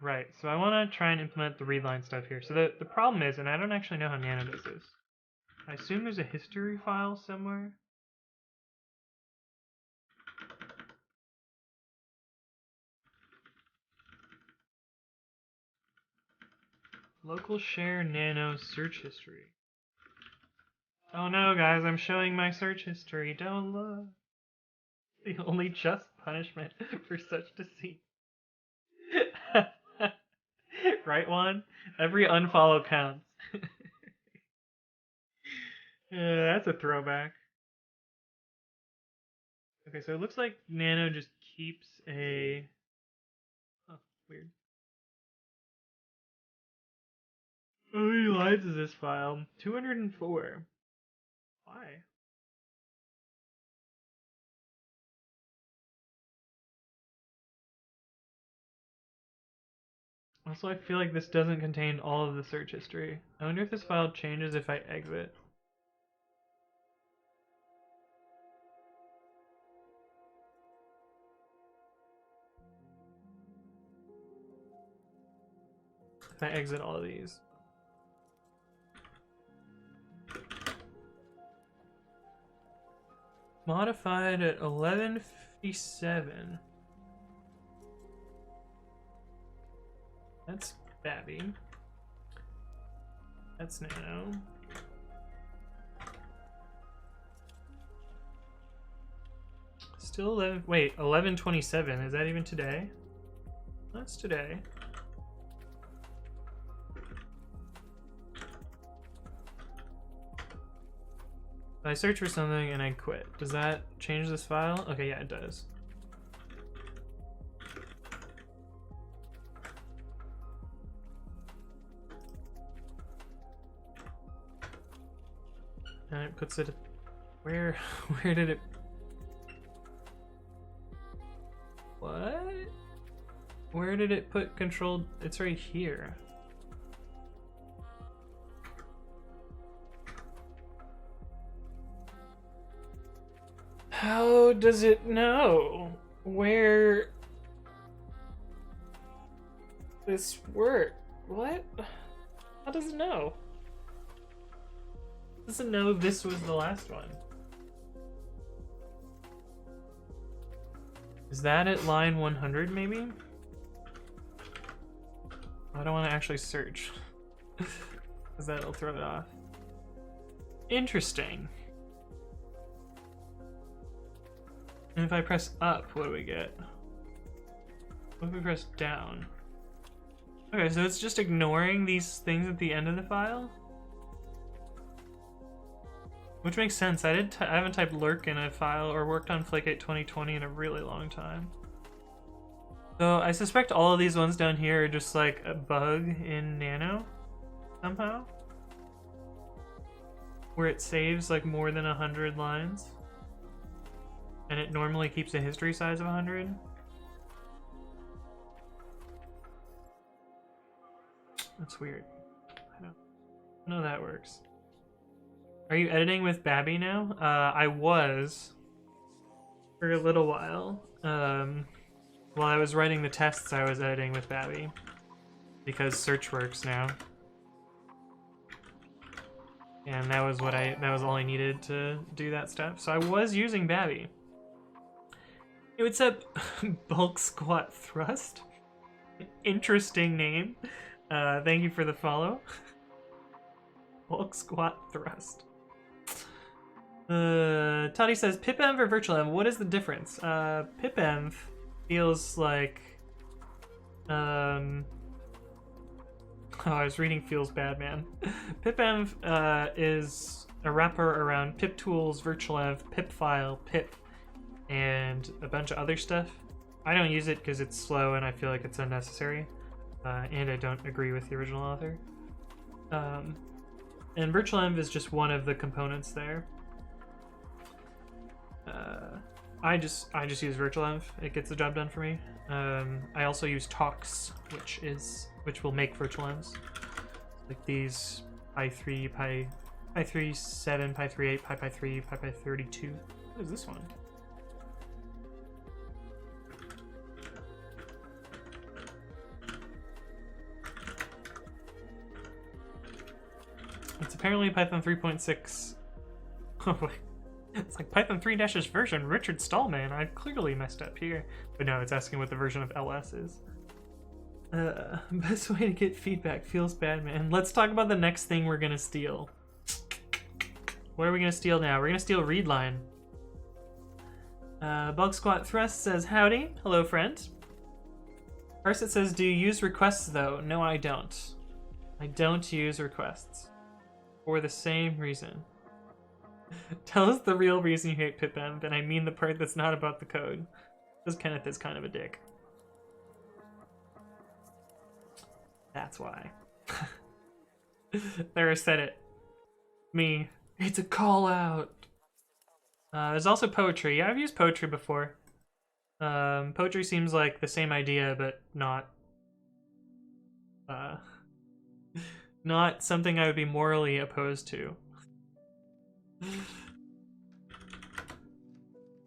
Right, so I want to try and implement the readline stuff here. So the problem is, and I don't actually know how Nano does this. I assume there's a history file somewhere. Local share Nano search history. Oh no, guys, I'm showing my search history. Don't look. The only just punishment for such deceit. Right one? Every unfollow counts. Yeah, that's a throwback. Okay, so it looks like Nano just keeps a... Huh, weird. How many lines is this file? 204. Why? Also, I feel like this doesn't contain all of the search history. I wonder if this file changes if I exit. If I exit all of these. Modified at 1157. That's Babi. That's Nano. Still 11. Wait, 1127. Is that even today? That's today. I search for something and I quit. Does that change this file? Okay, yeah, it does. And it puts it... Where did it... What? Where did it put control? It's right here. How does it know where this worked? What? How does it know? Does it know this was the last one? Is that at line 100 maybe? I don't want to actually search because that'll throw it off. Interesting. And if I press up, what do we get? What if we press down? Okay, so it's just ignoring these things at the end of the file? Which makes sense. I haven't typed lurk in a file or worked on Flake8 2020 in a really long time. So I suspect all of these ones down here are just like a bug in Nano somehow. Where it saves like more than 100 lines. And it normally keeps a history size of 100. That's weird. I don't know how that works. Are you editing with Babi now? I was for a little while. While I was writing the tests, I was editing with Babi because search works now, and that was all I needed to do that stuff. So I was using Babi. Hey, what's up, Bulk Squat Thrust? Interesting name. Thank you for the follow. Bulk Squat Thrust. Toddy says, pipenv or virtualenv, what is the difference? Pipenv feels like... Oh, I was reading feels bad, man. Pipenv is a wrapper around pip tools, virtualenv, pip file, pip, and a bunch of other stuff. I don't use it because it's slow and I feel like it's unnecessary. And I don't agree with the original author. And virtualenv is just one of the components there. I just use virtualenv. It gets the job done for me. I also use Tox, which will make virtualenvs. Like these pi3, pi3, pi3, pi3, pi32. What is this one? It's apparently Python 3.6. Oh wait. It's like Python 3-ish version, Richard Stallman. I've clearly messed up here. But no, it's asking what the version of LS is. Best way to get feedback. Feels bad, man. Let's talk about the next thing we're gonna steal. What are we gonna steal now? We're gonna steal readline. Bug Squat Thrust says, howdy. Hello, friend. First it says, do you use requests though? No, I don't. I don't use requests. For the same reason. Tell us the real reason you hate PipEmp, and I mean the part that's not about the code. Because Kenneth is kind of a dick. That's why. There, said it. Me. It's a call out. There's also poetry. Yeah, I've used poetry before. Poetry seems like the same idea, but not not something I would be morally opposed to.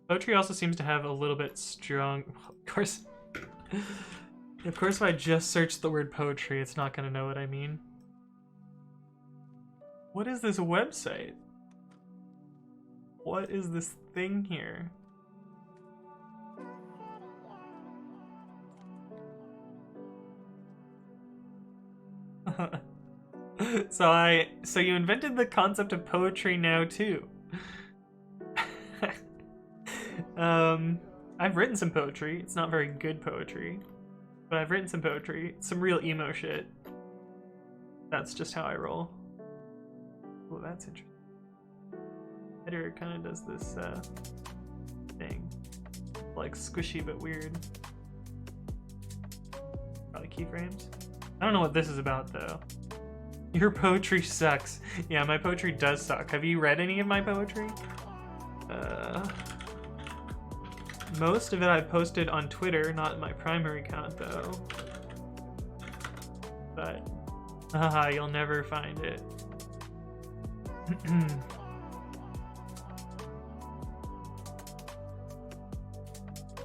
Poetry also seems to have a little bit strong. Of course, if I just search the word poetry, it's not gonna know what I mean. What is this website? What is this thing here? So you invented the concept of poetry now too. I've written some poetry. It's not very good poetry, but I've written some poetry. Some real emo shit. That's just how I roll. Oh, that's interesting. Editor kind of does this thing, like squishy but weird. Probably keyframes. I don't know what this is about though. Your poetry sucks. Yeah, my poetry does suck. Have you read any of my poetry? Most of it I posted on Twitter, not my primary account though. But, haha, you'll never find it.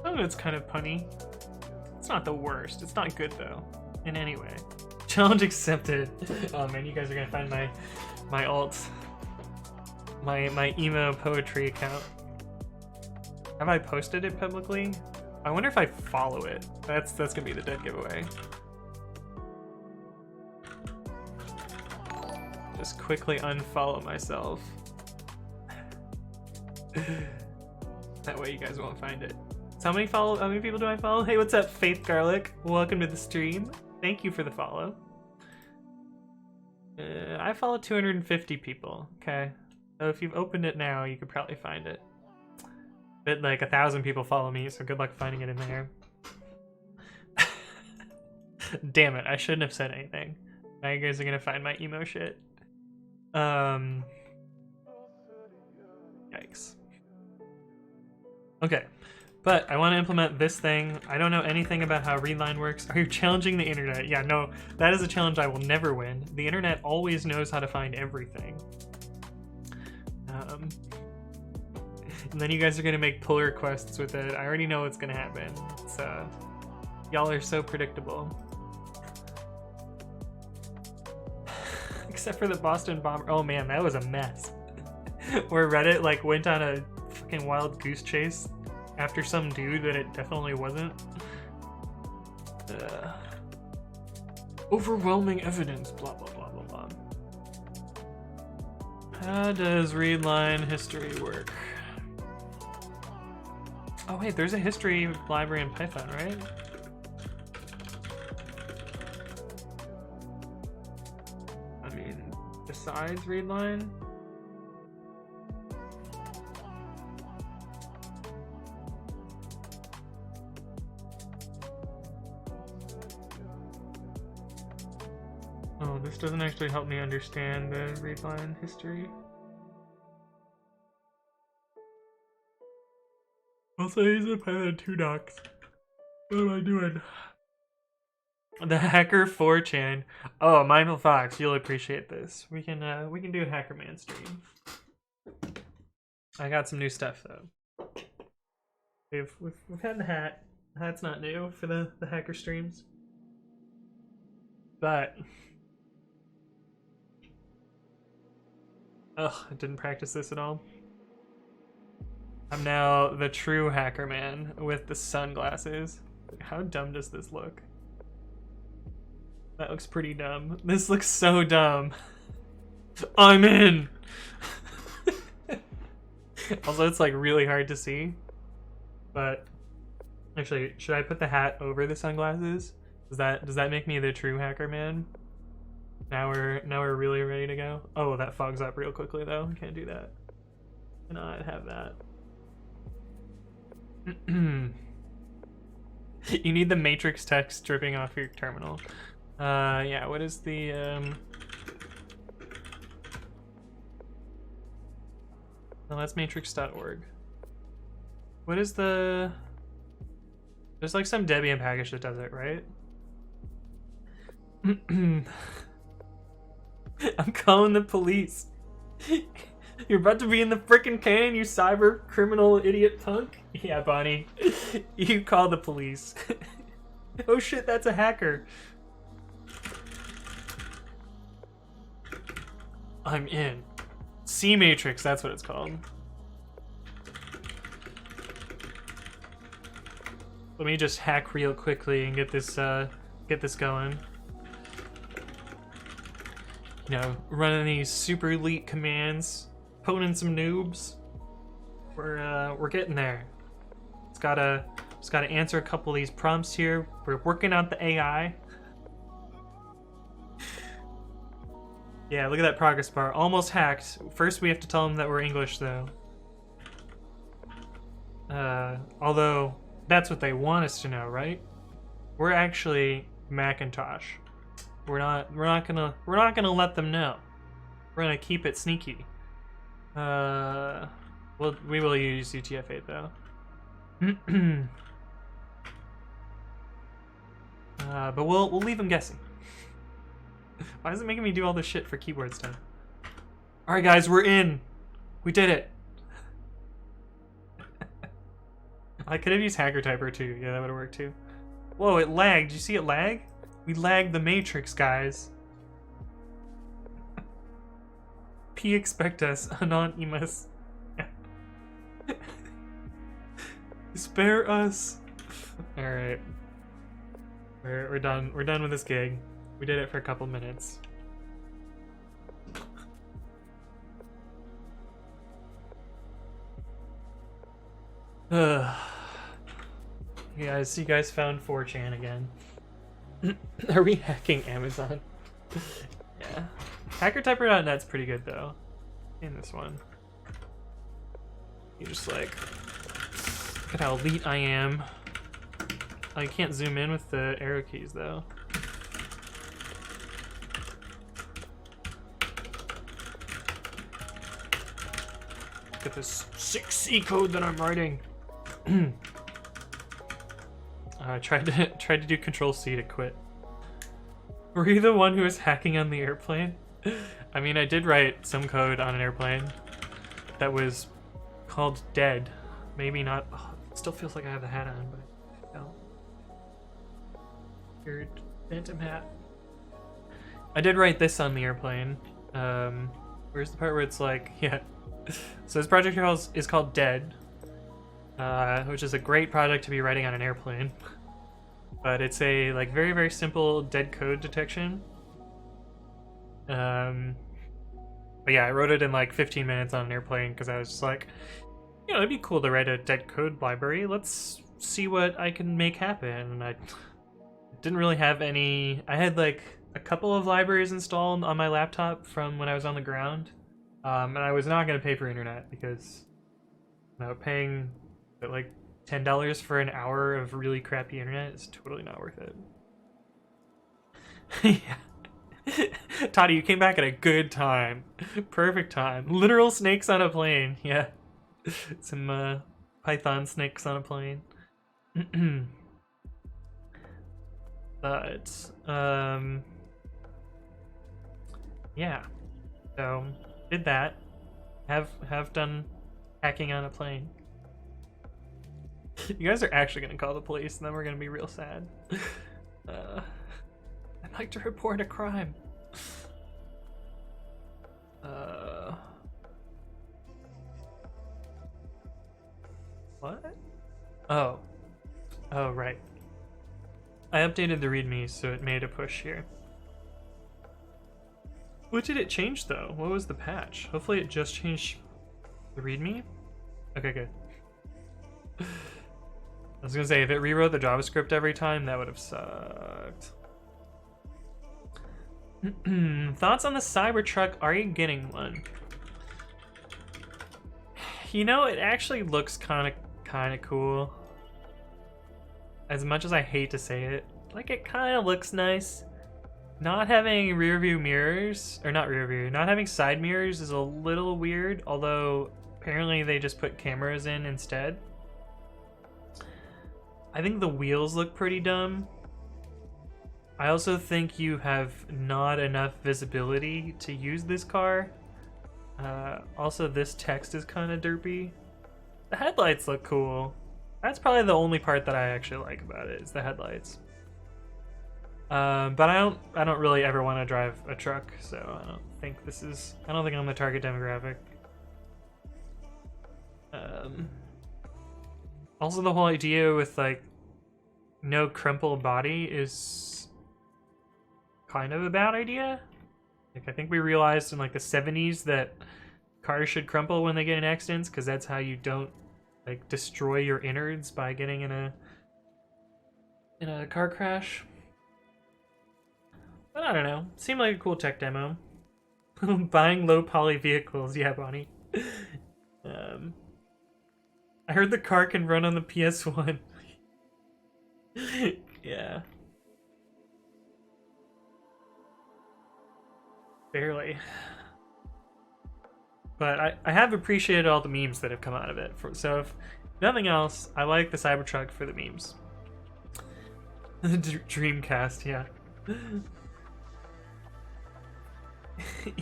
Oh, it's kind of punny. It's not the worst. It's not good though, in any way. Challenge accepted. Oh man, you guys are gonna find my alt, my emo poetry account. Have I posted it publicly? I wonder if I follow it. That's gonna be the dead giveaway. Just quickly unfollow myself. That way you guys won't find it. So how many people do I follow? Hey, what's up, Faith Garlic? Welcome to the stream. Thank you for the follow. I follow 250 people. Okay, so if you've opened it now, you could probably find it. But like 1,000 people follow me, so good luck finding it in there. Damn it, I shouldn't have said anything. Now you guys are gonna find my emo shit. Yikes. Okay, but I want to implement this thing. I don't know anything about how readline works. Are you challenging the internet? Yeah, no, that is a challenge I will never win. The internet always knows how to find everything. And then you guys are gonna make pull requests with it. I already know what's gonna happen. So, y'all are so predictable. Except for the Boston bomber. Oh man, that was a mess. Where Reddit like went on a fucking wild goose chase after some dude that it definitely wasn't. Overwhelming evidence, blah blah blah blah blah. How does readline history work? Oh wait, there's a history library in Python, right? I mean, besides readline? Oh, this doesn't actually help me understand the readline history. Also, he's in Python 2 docs. What am I doing? The hacker 4chan. Oh, Mindful Fox, you'll appreciate this. We can do a Hacker Man stream. I got some new stuff though. We've had the hat. The hat's not new for the hacker streams. But ugh, I didn't practice this at all. I'm now the true hacker man with the sunglasses. How dumb does this look? That looks pretty dumb. This looks so dumb. I'm in! Also, it's like really hard to see. But actually, should I put the hat over the sunglasses? Does that make me the true hacker man? Now we're really ready to go. Oh, that fogs up real quickly though. Can't do that. Cannot have that. You need the matrix text dripping off your terminal. Yeah, what is the no, that's matrix.org. What is the... There's like some Debian package that does it, right? I'm calling the police. You're about to be in the frickin' can, you cyber criminal idiot punk? Yeah, Bonnie. You call the police. Oh shit, that's a hacker. I'm in. C Matrix, that's what it's called. Let me just hack real quickly and get this going. You know, running these super elite commands, poning some noobs. We're getting there. Just gotta answer a couple of these prompts here. We're working out the AI. Yeah, look at that progress bar. Almost hacked. First we have to tell them that we're English though. Although that's what they want us to know, right? We're actually Macintosh. We're not gonna let them know. We're gonna keep it sneaky. Well, we will use UTF-8 though. But we'll leave them guessing. Why is it making me do all this shit for keyboard stuff? All right, guys, we're in. We did it. I could have used Hacker Typer too. Yeah, that would have worked too. Whoa, it lagged. Did you see it lag? We lagged the Matrix, guys. P expect us, anonymous. Spare us. All right, we're done. We're done with this gig. We did it for a couple minutes. You guys found 4chan again. Are we hacking Amazon? Yeah. HackerTyper.net's pretty good though. In this one. You just like, look at how elite I am. I can't zoom in with the arrow keys though. Look at this 6C code that I'm writing. I tried to do Control-C to quit. Were you the one who was hacking on the airplane? I mean, I did write some code on an airplane that was called dead. Maybe not. Oh, it still feels like I have the hat on, but I don't. Weird phantom hat. I did write this on the airplane. Where's the part where it's like, yeah. So this project is called Dead, which is a great project to be writing on an airplane. But it's a like very, very simple dead code detection. But yeah, I wrote it in like 15 minutes on an airplane because I was just like, you know, it'd be cool to write a dead code library. Let's see what I can make happen. And I didn't really have any. I had like a couple of libraries installed on my laptop from when I was on the ground. And I was not going to pay for internet because, you know, paying like $10 for an hour of really crappy internet is totally not worth it. Yeah. Toddy, you came back at a good time. Perfect time. Literal snakes on a plane. Yeah. Some Python snakes on a plane. But, yeah. So, did that. Have done hacking on a plane. You guys are actually gonna call the police and then we're gonna be real sad. I'd like to report a crime. What? Oh. Oh, right. I updated the README so it made a push here. What did it change though? What was the patch? Hopefully it just changed the README? Okay, good. I was gonna say, if it rewrote the JavaScript every time, that would have sucked. Thoughts on the Cybertruck? Are you getting one? You know, it actually looks kind of cool. As much as I hate to say it, like, it kind of looks nice. Not having rear view mirrors, or not rear view, not having side mirrors is a little weird, although apparently they just put cameras in instead. I think the wheels look pretty dumb. I also think you have not enough visibility to use this car. Also, this text is kind of derpy. The headlights look cool. That's probably the only part that I actually like about it, is the headlights. But I don't really ever want to drive a truck, so I don't think I'm the target demographic. Also, the whole idea with like no crumple body is kind of a bad idea. Like, I think we realized in like the 70s that cars should crumple when they get in accidents, because that's how you don't like destroy your innards by getting in a car crash. But I don't know. Seemed like a cool tech demo. Buying low poly vehicles, yeah, Bonnie. I heard the car can run on the PS1. Yeah. Barely. But I have appreciated all the memes that have come out of it. So if nothing else, I like the Cybertruck for the memes. Dreamcast, yeah.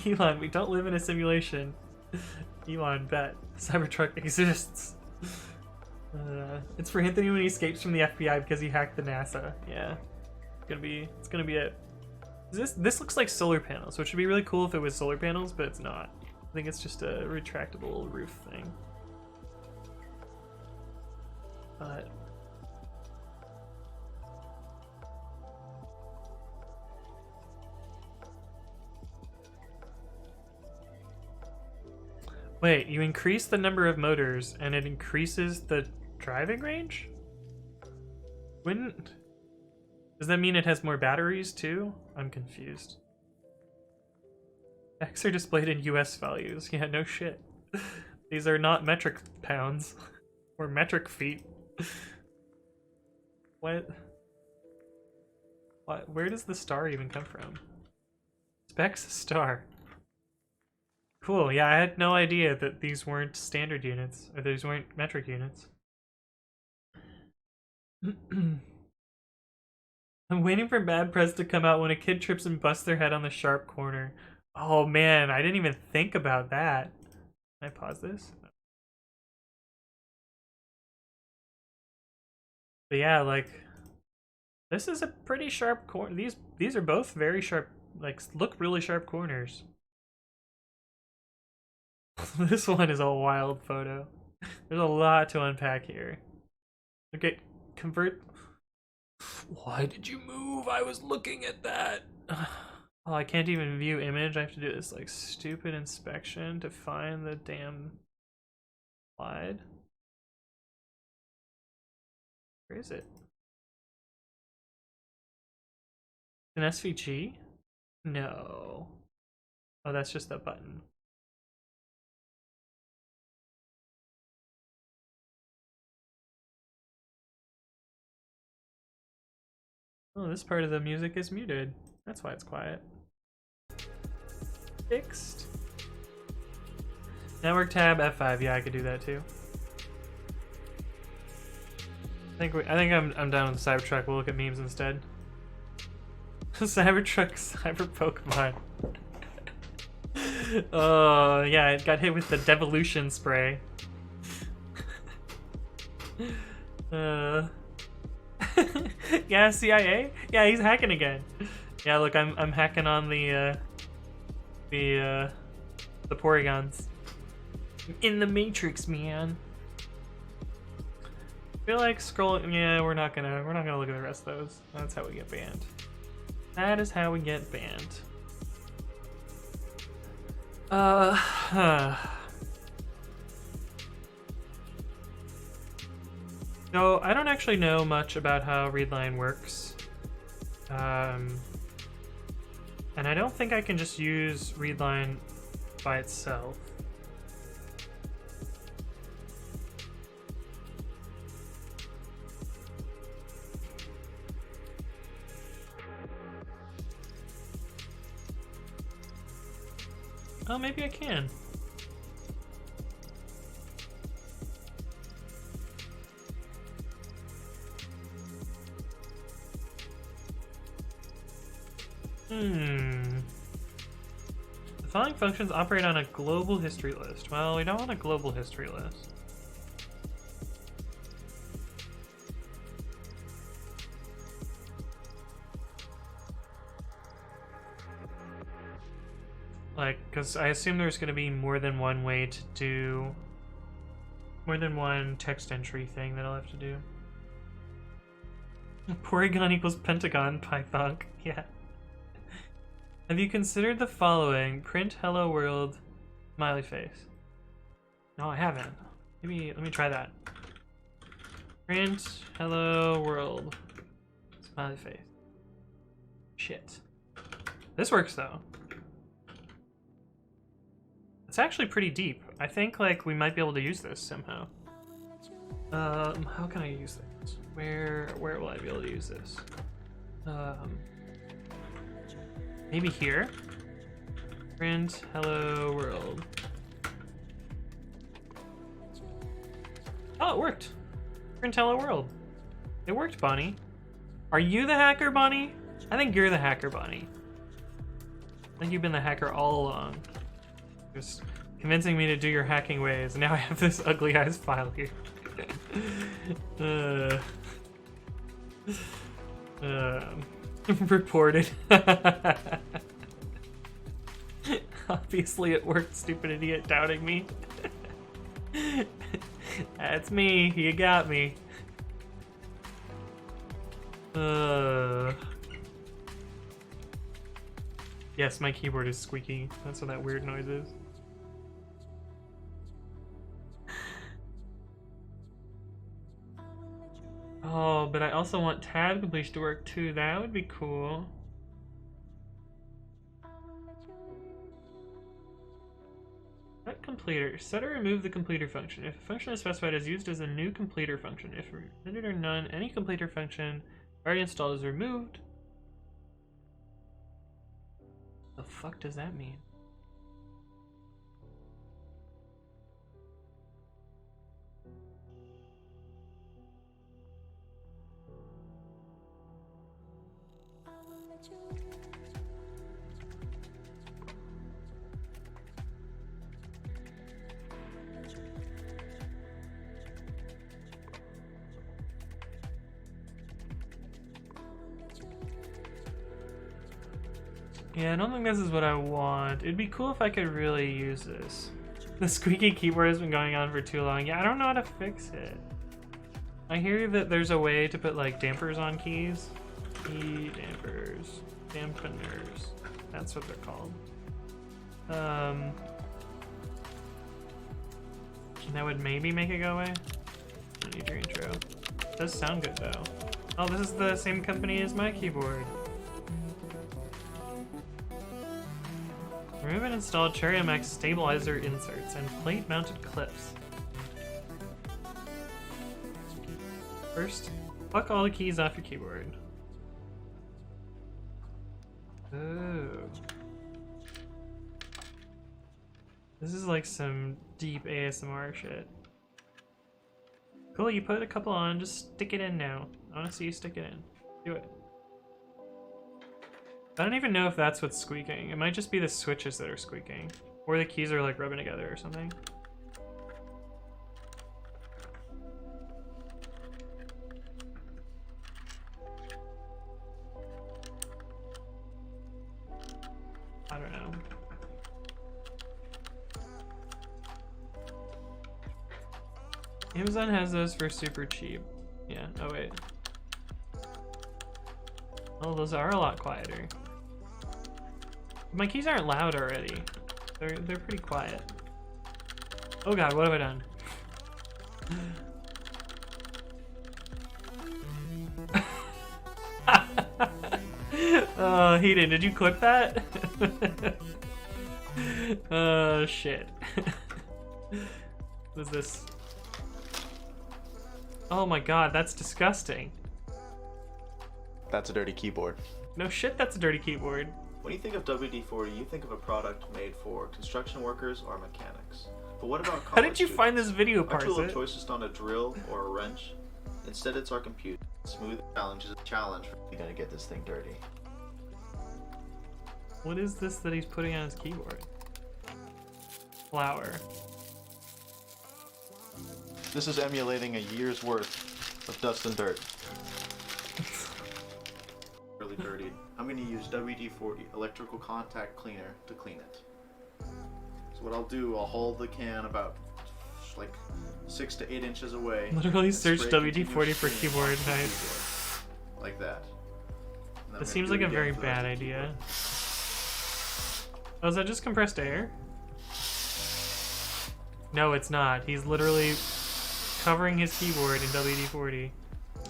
Elon, we don't live in a simulation. Elon, bet. Cybertruck exists. It's for Anthony when he escapes from the FBI because he hacked the NASA. Yeah. It's gonna be it. This looks like solar panels, which would be really cool if it was solar panels, but it's not. I think it's just a retractable roof thing. But wait, you increase the number of motors and it increases the driving range? Does that mean it has more batteries too? I'm confused. X are displayed in US values. Yeah, no shit. These are not metric pounds or metric feet. What? Where does the star even come from? Specs star. Cool, yeah, I had no idea that these weren't standard units, or these weren't metric units. I'm waiting for Bad Press to come out when a kid trips and busts their head on the sharp corner. Oh man, I didn't even think about that. Can I pause this? But yeah, like, this is a pretty sharp corner. These are both very sharp, like, look really sharp corners. This one is a wild photo. There's a lot to unpack here. Okay, convert. Why did you move? I was looking at that. Oh, I can't even view image. I have to do this like stupid inspection to find the damn slide. Where is it? An SVG? No. Oh, that's just that button. Oh, this part of the music is muted. That's why it's quiet. Fixed. Network tab F5. Yeah, I could do that too. I think I'm done with the Cybertruck. We'll look at memes instead. Cybertruck, Cyber Pokemon. Oh yeah, it got hit with the devolution spray. Yeah, CIA. Yeah, he's hacking again. Yeah, look, I'm hacking on the Porygons. In the Matrix, man. I feel like scrolling. Yeah, we're not gonna look at the rest of those. That's how we get banned. That is how we get banned. So I don't actually know much about how readline works. And I don't think I can just use readline by itself. Oh, maybe I can. The following functions operate on a global history list. Well, we don't want a global history list. Like, because I assume there's going to be more than one way to do... more than one text entry thing that I'll have to do. Porygon equals Pentagon, Python. Yeah. Have you considered the following? Print hello world, smiley face. No, I haven't. Maybe, let me try that. Print hello world, smiley face. Shit. This works though. It's actually pretty deep. I think like we might be able to use this somehow. How can I use this? Where will I be able to use this? Maybe here? Print hello world. Oh, it worked. Print hello world. It worked, Bonnie. Are you the hacker, Bonnie? I think you're the hacker, Bonnie. I think you've been the hacker all along. Just convincing me to do your hacking ways. Now I have this ugly eyes file here. Reported. Obviously it worked, stupid idiot doubting me. That's me, you got me. Yes, my keyboard is squeaky. That's what that weird noise is. Oh, but I also want tab completion to work too. That would be cool. Set completer. Set or remove the completer function. If a function is specified as used as a new completer function, if permitted or none, any completer function already installed is removed. The fuck does that mean? Yeah, I don't think this is what I want. It'd be cool if I could really use this. The squeaky keyboard has been going on for too long. Yeah, I don't know how to fix it. I hear that there's a way to put like dampers on keys. Key dampers. Dampeners. That's what they're called. And that would maybe make it go away. I don't need your intro. It does sound good though. Oh, this is the same company as my keyboard. Remove and install Cherry MX stabilizer inserts and plate mounted clips. First, pluck all the keys off your keyboard. Ooh. This is like some deep ASMR shit. Cool, you put a couple on, just stick it in now. I wanna see you stick it in. Do it. I don't even know if that's what's squeaking. It might just be the switches that are squeaking. Or the keys are like rubbing together or something. I don't know. Amazon has those for super cheap. Yeah, oh wait. Oh, those are a lot quieter. My keys aren't loud already. They're pretty quiet. Oh god, what have I done? Hayden, did you clip that? Oh, shit. What is this? Oh my god, that's disgusting. That's a dirty keyboard. No shit, that's a dirty keyboard. When you think of WD-40, you think of a product made for construction workers or mechanics. But what about college How did you students? find this video, Our tool of Parsit? choice is not a drill or a wrench. Instead, it's our computer. Smooth challenge is a challenge. You're gonna get this thing dirty. What is this that he's putting on his keyboard? Flour. This is emulating a year's worth of dust and dirt. Really dirty. I'm going to use WD-40 electrical contact cleaner to clean it. So what I'll do, I'll hold the can about like 6 to 8 inches away. Literally search spray WD-40 for continuous keyboard cleaning on the knife. keyboard, like that. And I'm This gonna seems do like it a again very for the bad rest of the idea. keyboard. Oh, is that just compressed air? No, it's not. He's literally covering his keyboard in WD-40.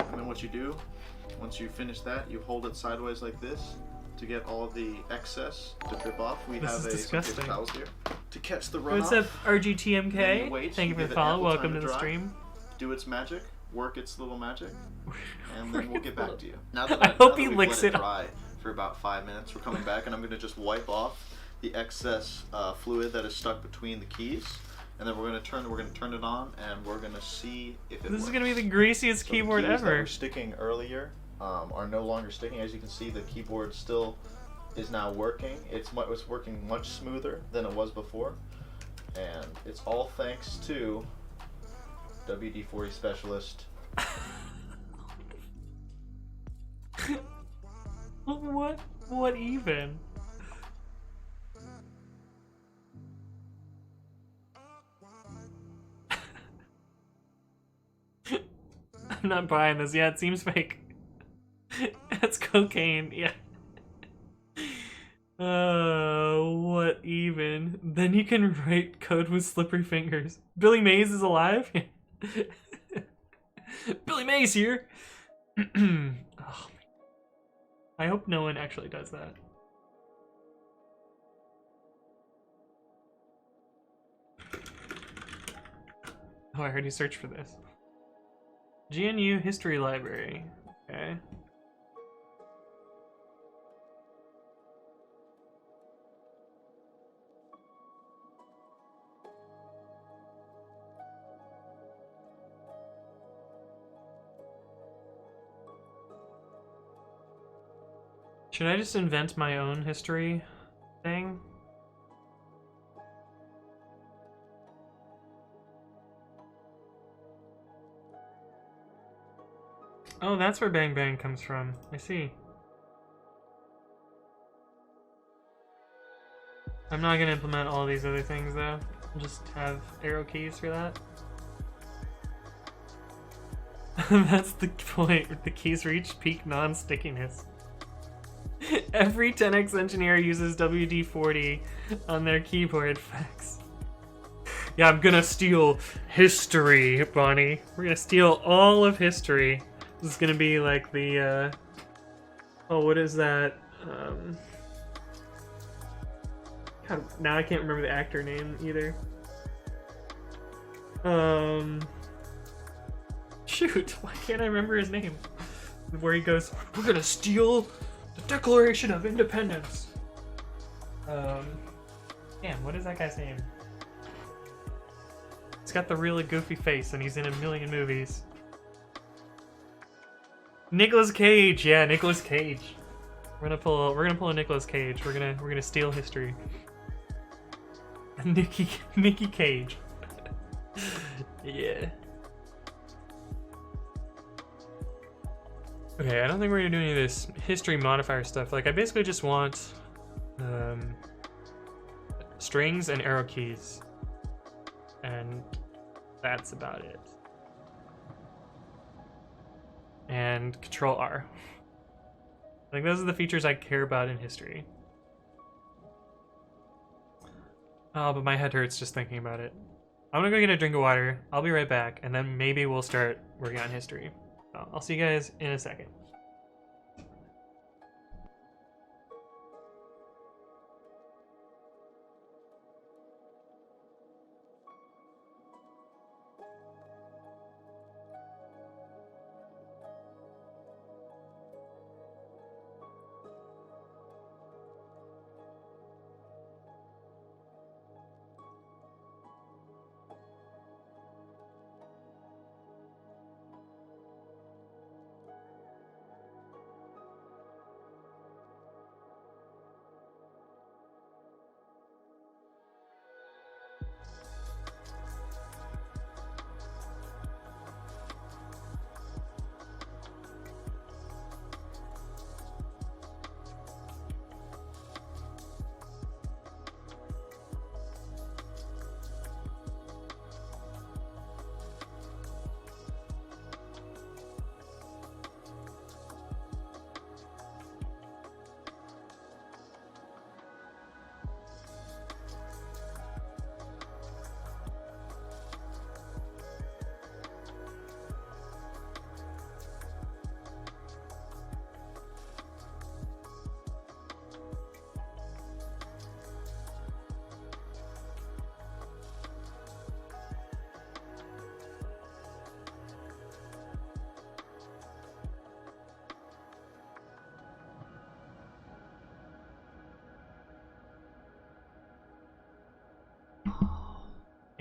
And then what you do, once you finish that, you hold it sideways like this to get all of the excess to drip off. We This have is some paper disgusting. towels here to catch the What's runoff. up, RGTMK? Then you wait, Thank you for give the it follow. ample Welcome time to to the dry. stream. Do its magic, work its little magic, and then we'll get Work back its to you. Now that I now hope that he we've licks let it dry for about 5 minutes, we're coming back, and I'm going to just wipe off the excess fluid that is stuck between the keys, and then we're going to turn it on, and we're going to see if it This works. is gonna be the greasiest So keyboard the keys that ever. were sticking earlier are no longer sticking. As you can see, the keyboard still is now working. It's working much smoother than it was before, and it's all thanks to WD-40 specialist. What even? I'm not buying this. Yeah, it seems fake. That's cocaine. Yeah. What even? Then you can write code with slippery fingers. Billy Mays is alive? Billy Mays here! Oh, I hope no one actually does that. Oh, I heard you search for this. GNU History Library. Okay. Should I just invent my own history thing? Oh, that's where Bang Bang comes from. I see. I'm not gonna implement all these other things though. I'll just have arrow keys for that. That's the point. The keys reach peak non-stickiness. Every 10x engineer uses WD-40 on their keyboard. Facts. Yeah, I'm gonna steal history, Bonnie. We're gonna steal all of history. This is gonna be like the, oh, what is that? God, now I can't remember the actor name either. Shoot, why can't I remember his name? Where he goes, we're gonna steal the Declaration of Independence. Damn, what is that guy's name? He's got the really goofy face and he's in a million movies. Nicolas Cage, yeah, Nicolas Cage. We're gonna pull a Nicolas Cage. We're gonna steal history. Nicky Cage. Yeah. Okay, I don't think we're gonna do any of this history modifier stuff. Like, I basically just want strings and arrow keys, and that's about it. And Control R. I think those are the features I care about in history. Oh, but my head hurts just thinking about it. I'm gonna go get a drink of water. I'll be right back, and then maybe we'll start working on history. I'll see you guys in a second.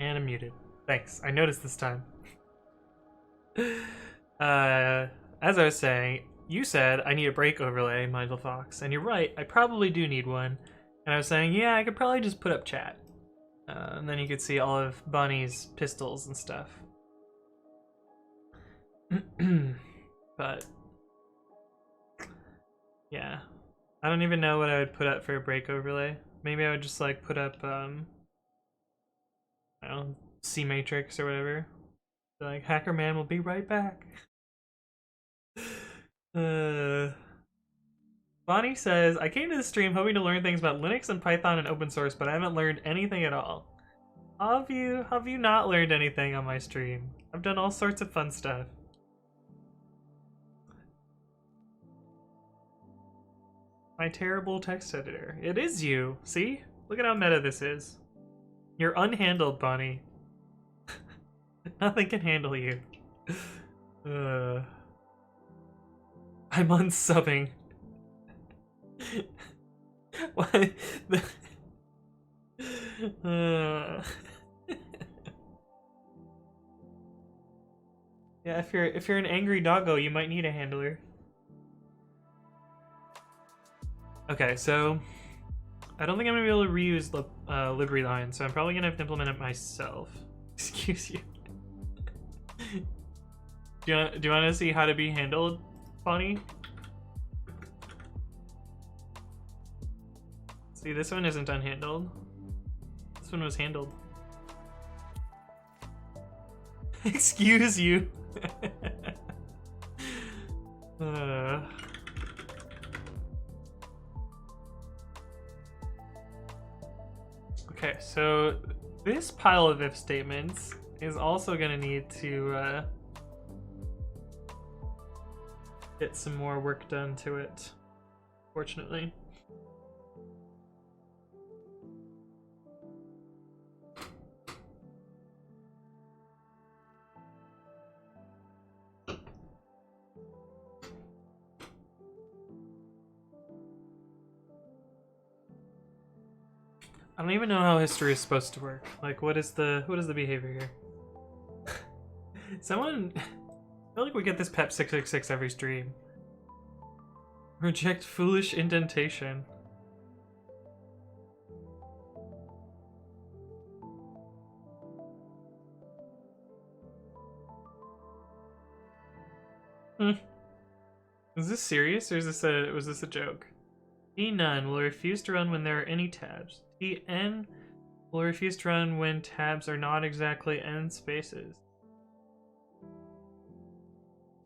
And I'm muted. Thanks. I noticed this time. As I was saying, you said I need a brake overlay, Mindful Fox, and you're right, I probably do need one. And I was saying, yeah, I could probably just put up chat. And then you could see all of Bonnie's pistols and stuff. But yeah, I don't even know what I would put up for a brake overlay. Maybe I would just like put up I don't know, C Matrix or whatever. Like, Hacker Man will be right back. Bonnie says, I came to the stream hoping to learn things about Linux and Python and open source, but I haven't learned anything at all. How have you not learned anything on my stream? I've done all sorts of fun stuff. My terrible text editor. It is you. See? Look at how meta this is. You're unhandled, Bonnie. Nothing can handle you. I'm unsubbing. What? Yeah, if you're an angry doggo, you might need a handler. Okay, so I don't think I'm gonna be able to reuse the library line, so I'm probably gonna have to implement it myself. Excuse you. Do you want to see how to be handled, Bonnie? See, this one isn't unhandled. This one was handled. Excuse you. Okay, so this pile of if statements is also gonna need to get some more work done to it, fortunately. I don't even know how history is supposed to work. Like, what is the behavior here? Someone, I feel like we get this PEP 666 every stream. Reject foolish indentation. Is this serious, or is this was this a joke? T9 will refuse to run when there are any tabs. Tn will refuse to run when tabs are not exactly n spaces.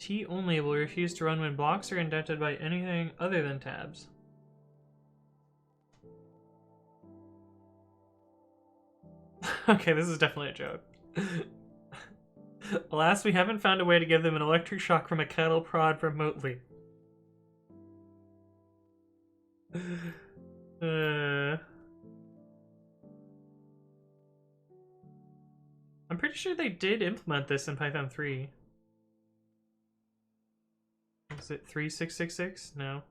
T only will refuse to run when blocks are indented by anything other than tabs. Okay, this is definitely a joke. Alas, we haven't found a way to give them an electric shock from a cattle prod remotely. I'm pretty sure they did implement this in Python 3. Was it 3666? No.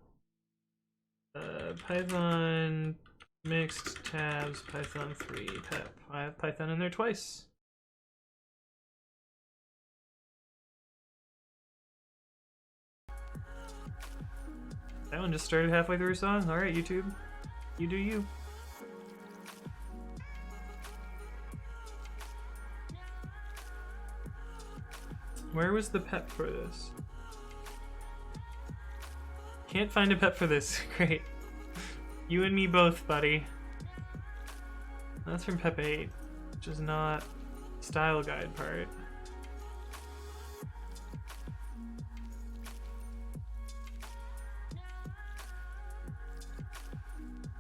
Python mixed tabs, Python 3 pep. I have Python in there twice. That one just started halfway through a song. Alright, YouTube. You do you. Where was the pep for this? Can't find a pep for this. Great. You and me both, buddy. That's from Pep 8, which is not style guide part.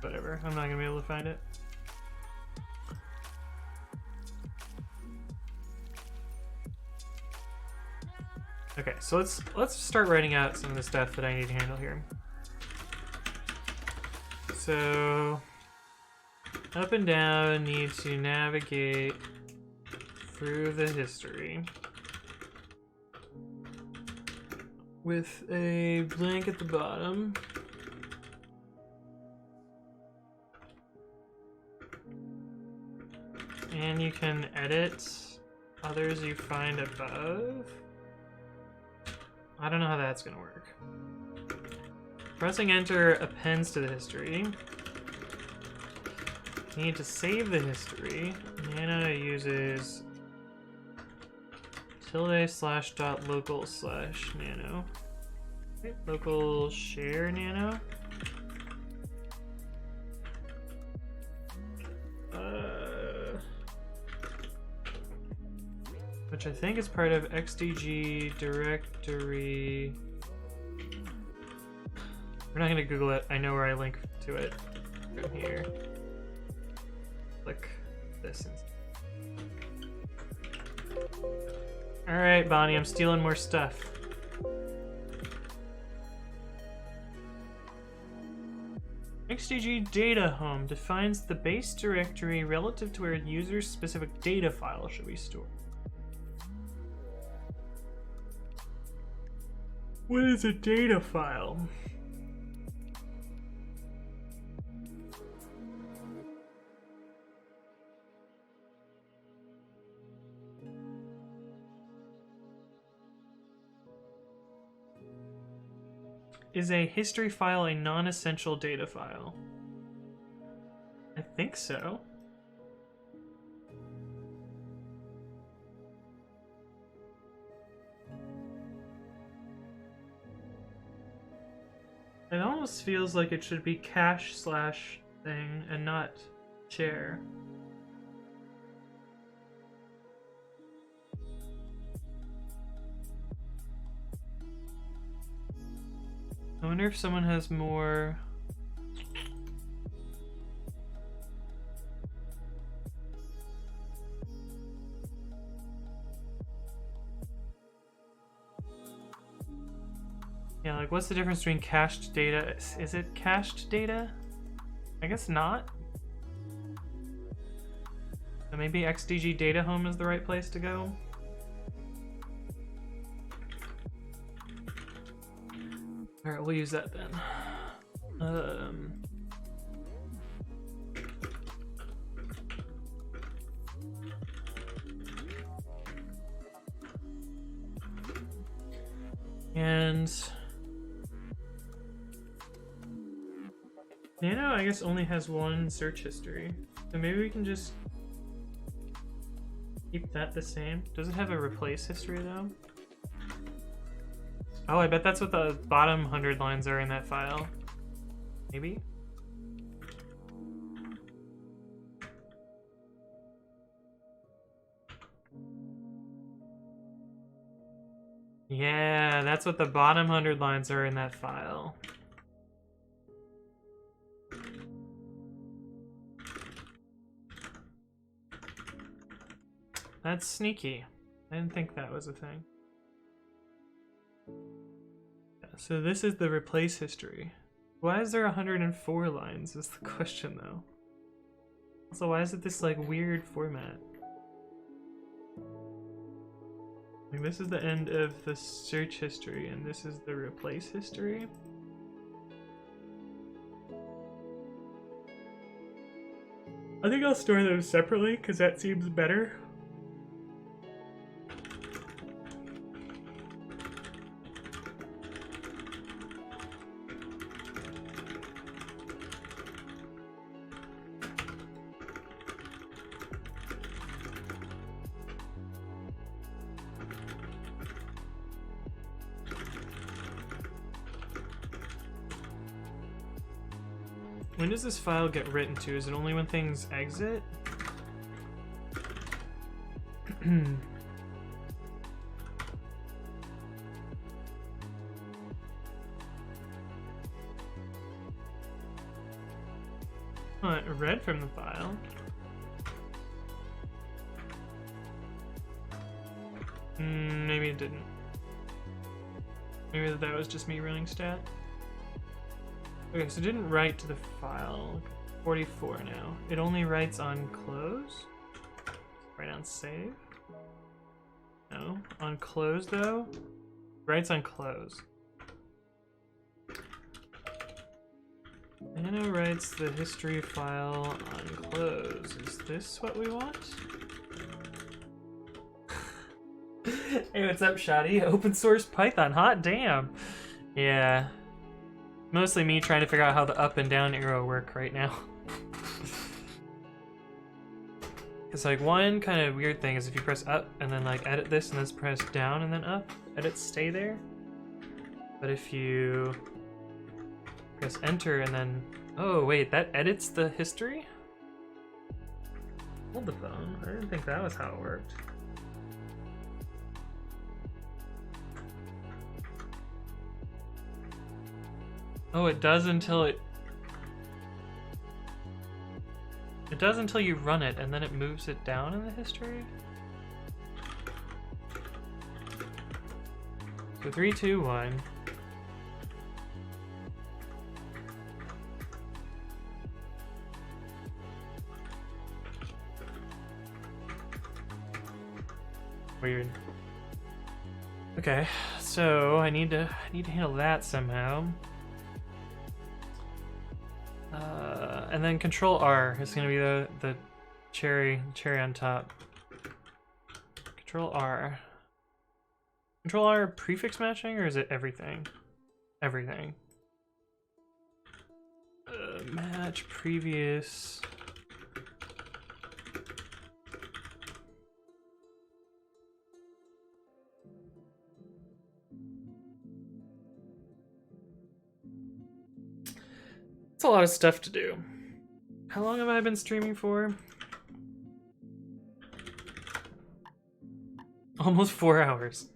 Whatever, I'm not gonna be able to find it. Okay, so let's start writing out some of the stuff that I need to handle here. So up and down need to navigate through the history with a blank at the bottom. And you can edit others you find above. I don't know how that's gonna work. Pressing enter appends to the history. You need to save the history. Nano uses ~/.local/nano. Okay, local share nano. Which I think is part of XDG directory. We're not gonna Google it. I know where I link to it from here. Click this. Alright, Bonnie, I'm stealing more stuff. XDG data home defines the base directory relative to where a user's specific data file should be stored. What is a data file? Is a history file a non-essential data file? I think so. It almost feels like it should be cache/thing and not share. I wonder if someone has more. Yeah, like what's the difference between cached data? Is it cached data? I guess not. So maybe XDG data home is the right place to go. Alright, we'll use that then. And Nano, I guess, only has one search history. So maybe we can just keep that the same. Does it have a replace history though? Oh, I bet that's what the bottom 100 lines are in that file. Maybe? Yeah, that's what the bottom 100 lines are in that file. That's sneaky. I didn't think that was a thing. So this is the replace history. Why is there 104 lines is the question though. Also, why is it this like weird format? Like this is the end of the search history and this is the replace history. I think I'll store those separately because that seems better. When does this file get written to? Is it only when things exit? Oh, it read from the file. Maybe it didn't. Maybe that was just me running stat. Okay, so it didn't write to the file. 44 now. It only writes on close. Write on save. No. On close though. Writes on close. Nano writes the history file on close. Is this what we want? Hey, what's up, Shoddy? Open source Python, hot damn. Yeah. Mostly me trying to figure out how the up and down arrow work right now. It's like one kind of weird thing is if you press up and then like edit this and then press down and then up, edits stay there. But if you press enter and then, oh wait, that edits the history? Hold the phone, I didn't think that was how it worked. Oh, it does until it does until you run it, and then it moves it down in the history? So 3, 2, 1. Weird. Okay, so I need to handle that somehow. And then Control R is going to be the cherry on top. Control R. Control R prefix matching, or is it everything? Everything. Match previous. It's a lot of stuff to do. How long have I been streaming for? Almost 4 hours.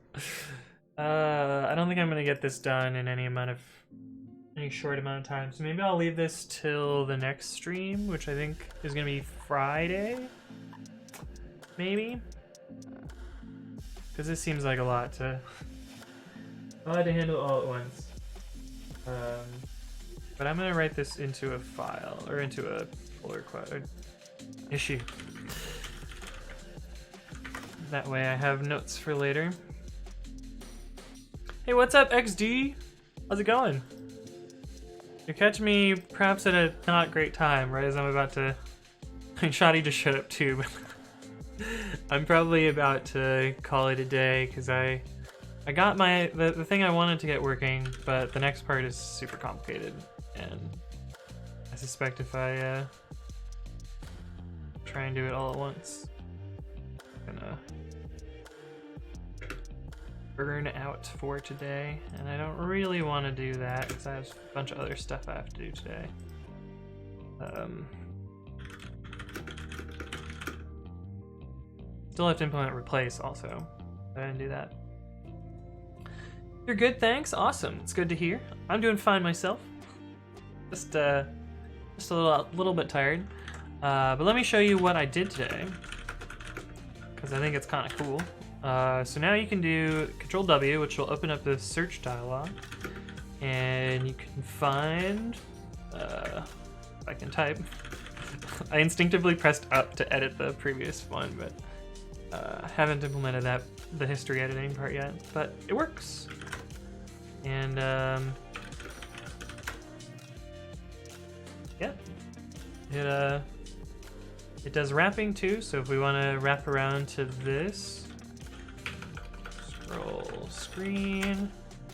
I don't think I'm gonna get this done in any short amount of time. So maybe I'll leave this till the next stream, which I think is gonna be Friday. Maybe. Because this seems like a lot to handle all at once. But I'm gonna write this into a file, or into a folder issue. That way I have notes for later. Hey, what's up, XD? How's it going? You're catching me perhaps at a not great time, right as I'm about to... I mean, Shoddy just showed up too, but I'm probably about to call it a day, because I got the thing I wanted to get working, but the next part is super complicated. And I suspect if I try and do it all at once, I'm gonna burn out for today. And I don't really want to do that because I have a bunch of other stuff I have to do today. Still have to implement replace also. I didn't do that. You're good, thanks. Awesome. It's good to hear. I'm doing fine myself. Just a little bit tired, but let me show you what I did today, because I think it's kind of cool. So now you can do Control W, which will open up the search dialog, and you can find, if I can type, I instinctively pressed up to edit the previous one, but I haven't implemented the history editing part yet, but it works. And yeah, it does wrapping too, so if we want to wrap around to this, scroll screen,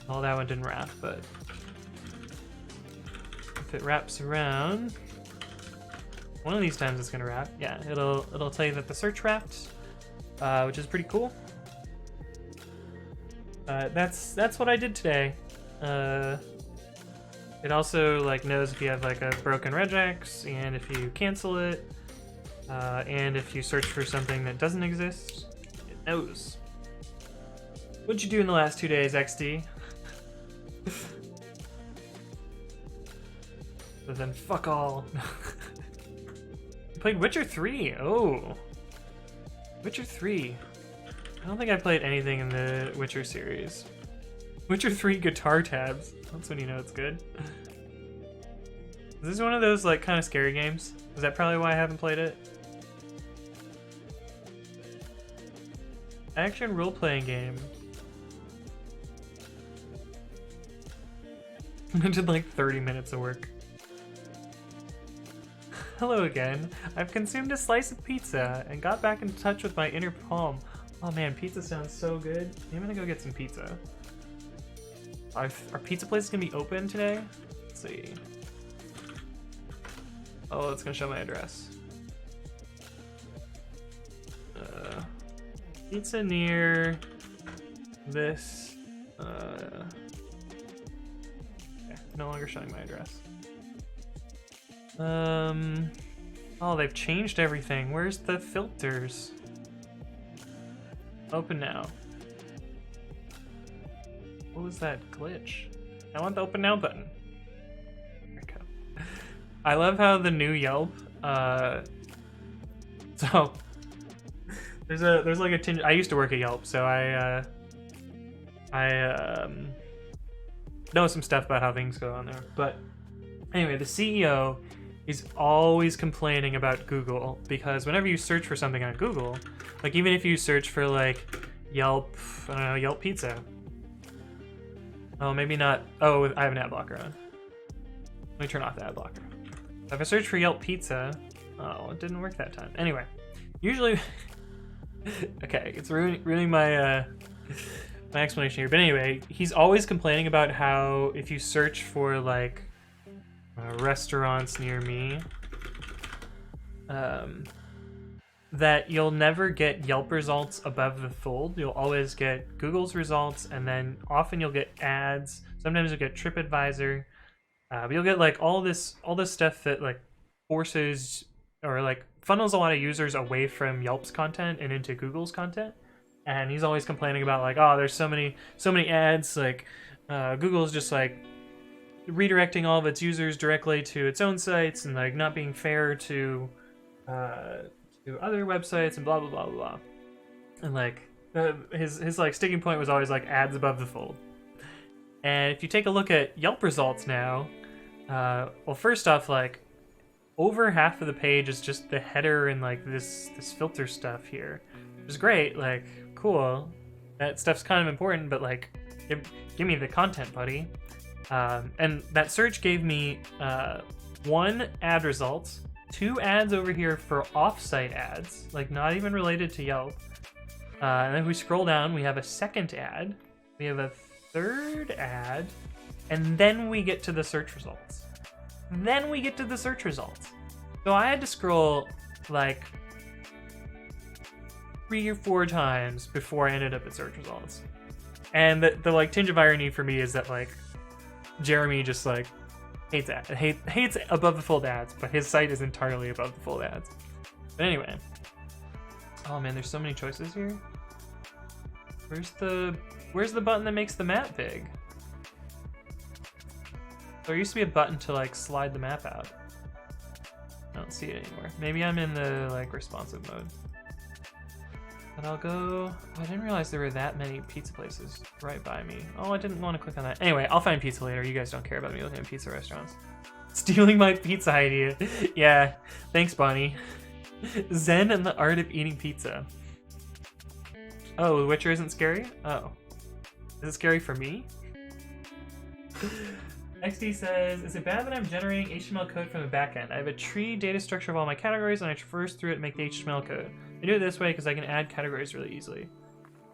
well, that one didn't wrap, but if it wraps around, one of these times it's gonna wrap. Yeah, it'll tell you that the search wrapped, which is pretty cool. That's what I did today. It also like knows if you have like a broken regex, and if you cancel it, and if you search for something that doesn't exist, it knows. What'd you do in the last 2 days, XD? But then fuck all. You played Witcher 3. Oh, Witcher 3. I don't think I played anything in the Witcher series. Witcher 3 guitar tabs. That's when you know it's good. Is this one of those like kind of scary games? Is that probably why I haven't played it? Action role-playing game. I did like 30 minutes of work. Hello again. I've consumed a slice of pizza and got back in touch with my inner palm. Oh man, pizza sounds so good. I'm gonna go get some pizza. Are pizza places gonna be open today? Let's see. Oh, it's gonna show my address. Pizza near this. Okay, no longer showing my address. Oh, they've changed everything. Where's the filters? Open now. What was that glitch? I want the open now button. There we go. I love how the new Yelp, so there's like a tinge. I used to work at Yelp, so I know some stuff about how things go on there. But anyway, the CEO is always complaining about Google because whenever you search for something on Google, like even if you search for like Yelp, I don't know, Yelp pizza. Oh, maybe not. Oh, I have an ad blocker on. Let me turn off the ad blocker. If I search for Yelp pizza, oh, it didn't work that time. Anyway, usually, okay, it's ruining my my explanation here. But anyway, he's always complaining about how if you search for like restaurants near me, that you'll never get Yelp results above the fold. You'll always get Google's results, and then often you'll get ads. Sometimes you'll get TripAdvisor, but you'll get like all this stuff that like forces or like funnels a lot of users away from Yelp's content and into Google's content. And he's always complaining about like, oh, there's so many ads. Like Google's just like redirecting all of its users directly to its own sites and like not being fair to other websites and blah blah blah blah. And like his like sticking point was always like ads above the fold. And if you take a look at Yelp results now, well, first off, like over half of the page is just the header and like this filter stuff here, which is great. Like cool, that stuff's kind of important, but like give me the content, buddy. And that search gave me 1 ad results, 2 ads over here for off-site ads, like not even related to Yelp. And then if we scroll down, we have a second ad, we have a third ad, and then we get to the search results. So I had to scroll like 3 or 4 times before I ended up at search results. And the like tinge of irony for me is that like Jeremy just like hates above the fold ads, but his site is entirely above the fold ads. But anyway, oh man, there's so many choices here. Where's the button that makes the map big? There used to be a button to like slide the map out. I don't see it anymore. Maybe I'm in the like responsive mode. But I'll go... Oh, I didn't realize there were that many pizza places right by me. Oh, I didn't want to click on that. Anyway, I'll find pizza later. You guys don't care about me looking at pizza restaurants. Stealing my pizza idea. Yeah, thanks, Bonnie. Zen and the art of eating pizza. Oh, The Witcher isn't scary? Oh. Is it scary for me? XD says, is it bad that I'm generating HTML code from the backend? I have a tree data structure of all my categories and I traverse through it and make the HTML code. I do it this way because I can add categories really easily.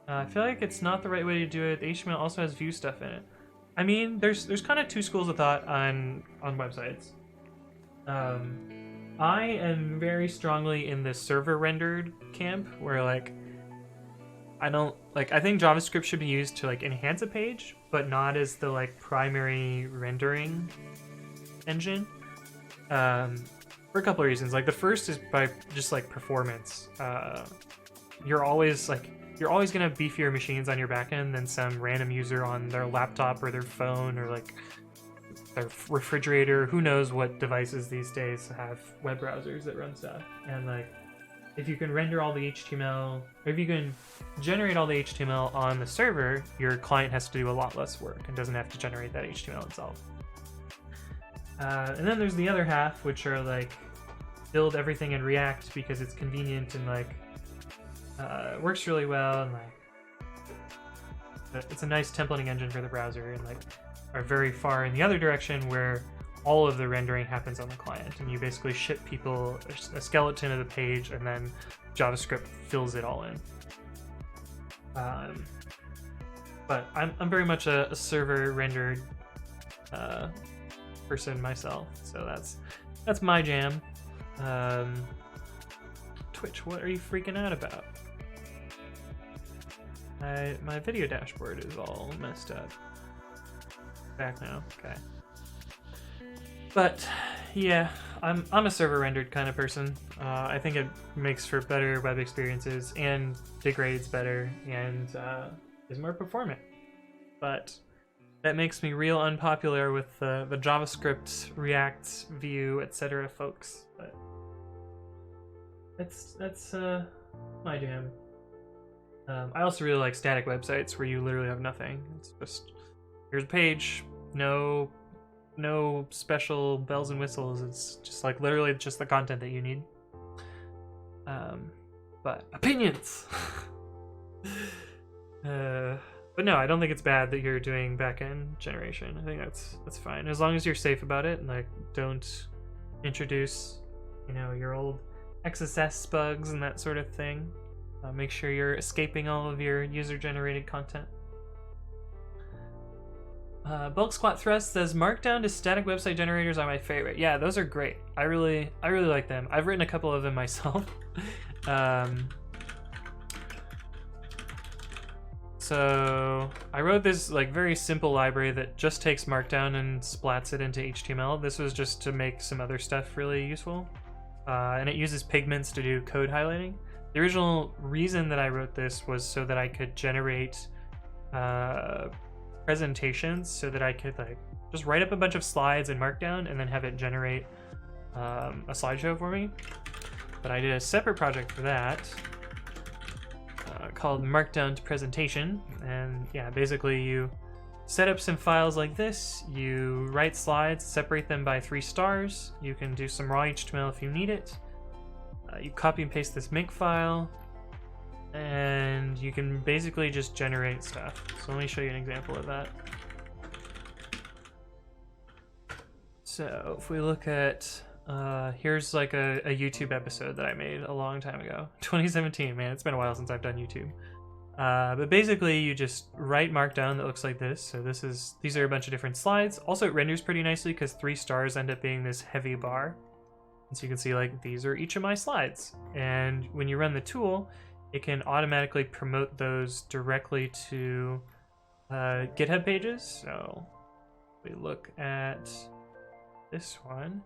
I feel like it's not the right way to do it. The HTML also has view stuff in it. I mean, there's kind of 2 schools of thought on websites. I am very strongly in the server rendered camp where like I think JavaScript should be used to like enhance a page, but not as the like primary rendering engine. For a couple of reasons. Like the first is by just like performance. You're always gonna have beefier machines on your backend than some random user on their laptop or their phone or like their refrigerator. Who knows what devices these days have web browsers that run stuff. And like if you can render all the HTML, or if you can generate all the HTML on the server, your client has to do a lot less work and doesn't have to generate that HTML itself. And then there's the other half, which are like build everything in React because it's convenient and like works really well, and like it's a nice templating engine for the browser, and like are very far in the other direction where all of the rendering happens on the client, and you basically ship people a skeleton of the page, and then JavaScript fills it all in. But I'm very much a server rendered person myself, so that's my jam. Twitch, what are you freaking out about? My video dashboard is all messed up. Back now, okay. But yeah, I'm a server rendered kind of person. I think it makes for better web experiences and degrades better and is more performant. But that makes me real unpopular with the JavaScript, React, Vue, etc. folks. But that's my jam. I also really like static websites where you literally have nothing. It's just, here's a page, no special bells and whistles. It's just like literally just the content that you need. But opinions. But no, I don't think it's bad that you're doing backend generation. I think that's fine as long as you're safe about it and like don't introduce, your old XSS bugs and that sort of thing. Make sure you're escaping all of your user-generated content. Bulk Squat Thrust says Markdown to static website generators are my favorite. Yeah, those are great. I really like them. I've written a couple of them myself. So I wrote this like very simple library that just takes Markdown and splats it into HTML. This was just to make some other stuff really useful. And it uses pigments to do code highlighting. The original reason that I wrote this was so that I could generate presentations, so that I could like just write up a bunch of slides in Markdown and then have it generate a slideshow for me. But I did a separate project for that called Markdown to Presentation, and yeah, basically you set up some files like this, you write slides, separate them by 3 stars, you can do some raw HTML if you need it, you copy and paste this make file, and you can basically just generate stuff. So let me show you an example of that. So if we look at, here's like a YouTube episode that I made a long time ago. 2017, man, it's been a while since I've done YouTube. But basically you just write Markdown that looks like this. So these are a bunch of different slides. Also it renders pretty nicely because 3 stars end up being this heavy bar. And so you can see like these are each of my slides. And when you run the tool, it can automatically promote those directly to GitHub pages. So if we look at this one,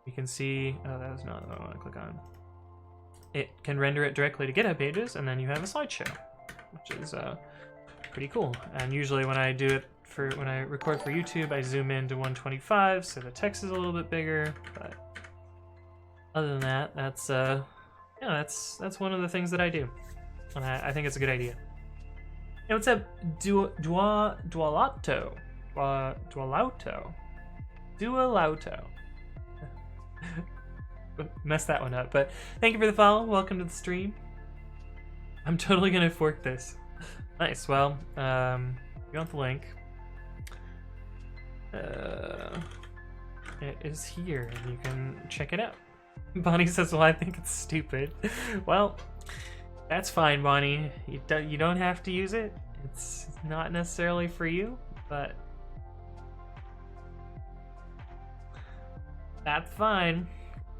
you can see, oh, that was not what I want to click on. It can render it directly to GitHub pages, and then you have a slideshow, which is pretty cool. And usually when I do it when I record for YouTube, I zoom in to 125, so the text is a little bit bigger. But other than that, that's one of the things that I do. And I think it's a good idea. Hey, what's up, Dualauto? Messed that one up, but thank you for the follow. Welcome to the stream. I'm totally gonna fork this. Nice. Well, you want the link? It is here, and you can check it out. Bonnie says, "Well, I think it's stupid." Well, that's fine, Bonnie. You don't have to use it. It's not necessarily for you, but that's fine.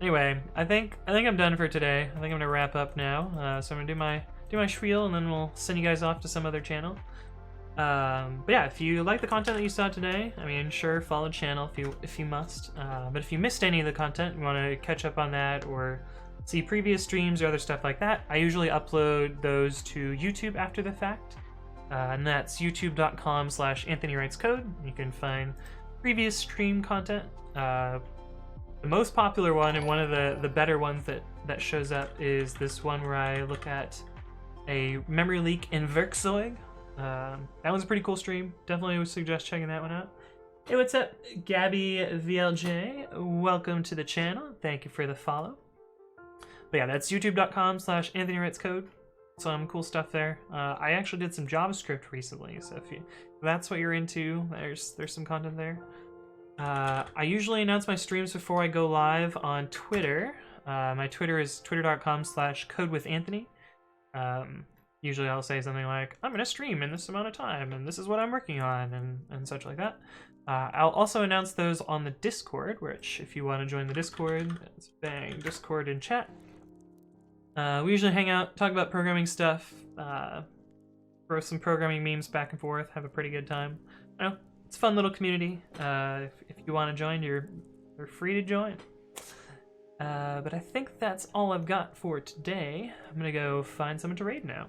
Anyway, I think I'm done for today. I think I'm gonna wrap up now. So I'm gonna do my spiel, and then we'll send you guys off to some other channel. But yeah, if you like the content that you saw today, I mean, sure, follow the channel if you must. But if you missed any of the content, you want to catch up on that or see previous streams or other stuff like that, I usually upload those to YouTube after the fact, and that's youtube.com/AnthonyWritesCode. You can find previous stream content. The most popular one and one of the better ones that shows up is this one where I look at a memory leak in Werkzeug. That was a pretty cool stream. Definitely would suggest checking that one out. Hey, what's up, Gabby VLJ? Welcome to the channel. Thank you for the follow. But yeah, that's youtube.com/AnthonyWritesCode. Some cool stuff there. I actually did some JavaScript recently, so if that's what you're into, there's some content there. I usually announce my streams before I go live on Twitter. My Twitter is twitter.com/codewithanthony. Usually I'll say something like, I'm going to stream in this amount of time, and this is what I'm working on, and such like that. I'll also announce those on the Discord, which, if you want to join the Discord, it's bang, Discord in chat. We usually hang out, talk about programming stuff, throw some programming memes back and forth, have a pretty good time. I know, it's a fun little community. If you want to join, you're free to join. But I think that's all I've got for today. I'm gonna go find someone to raid now.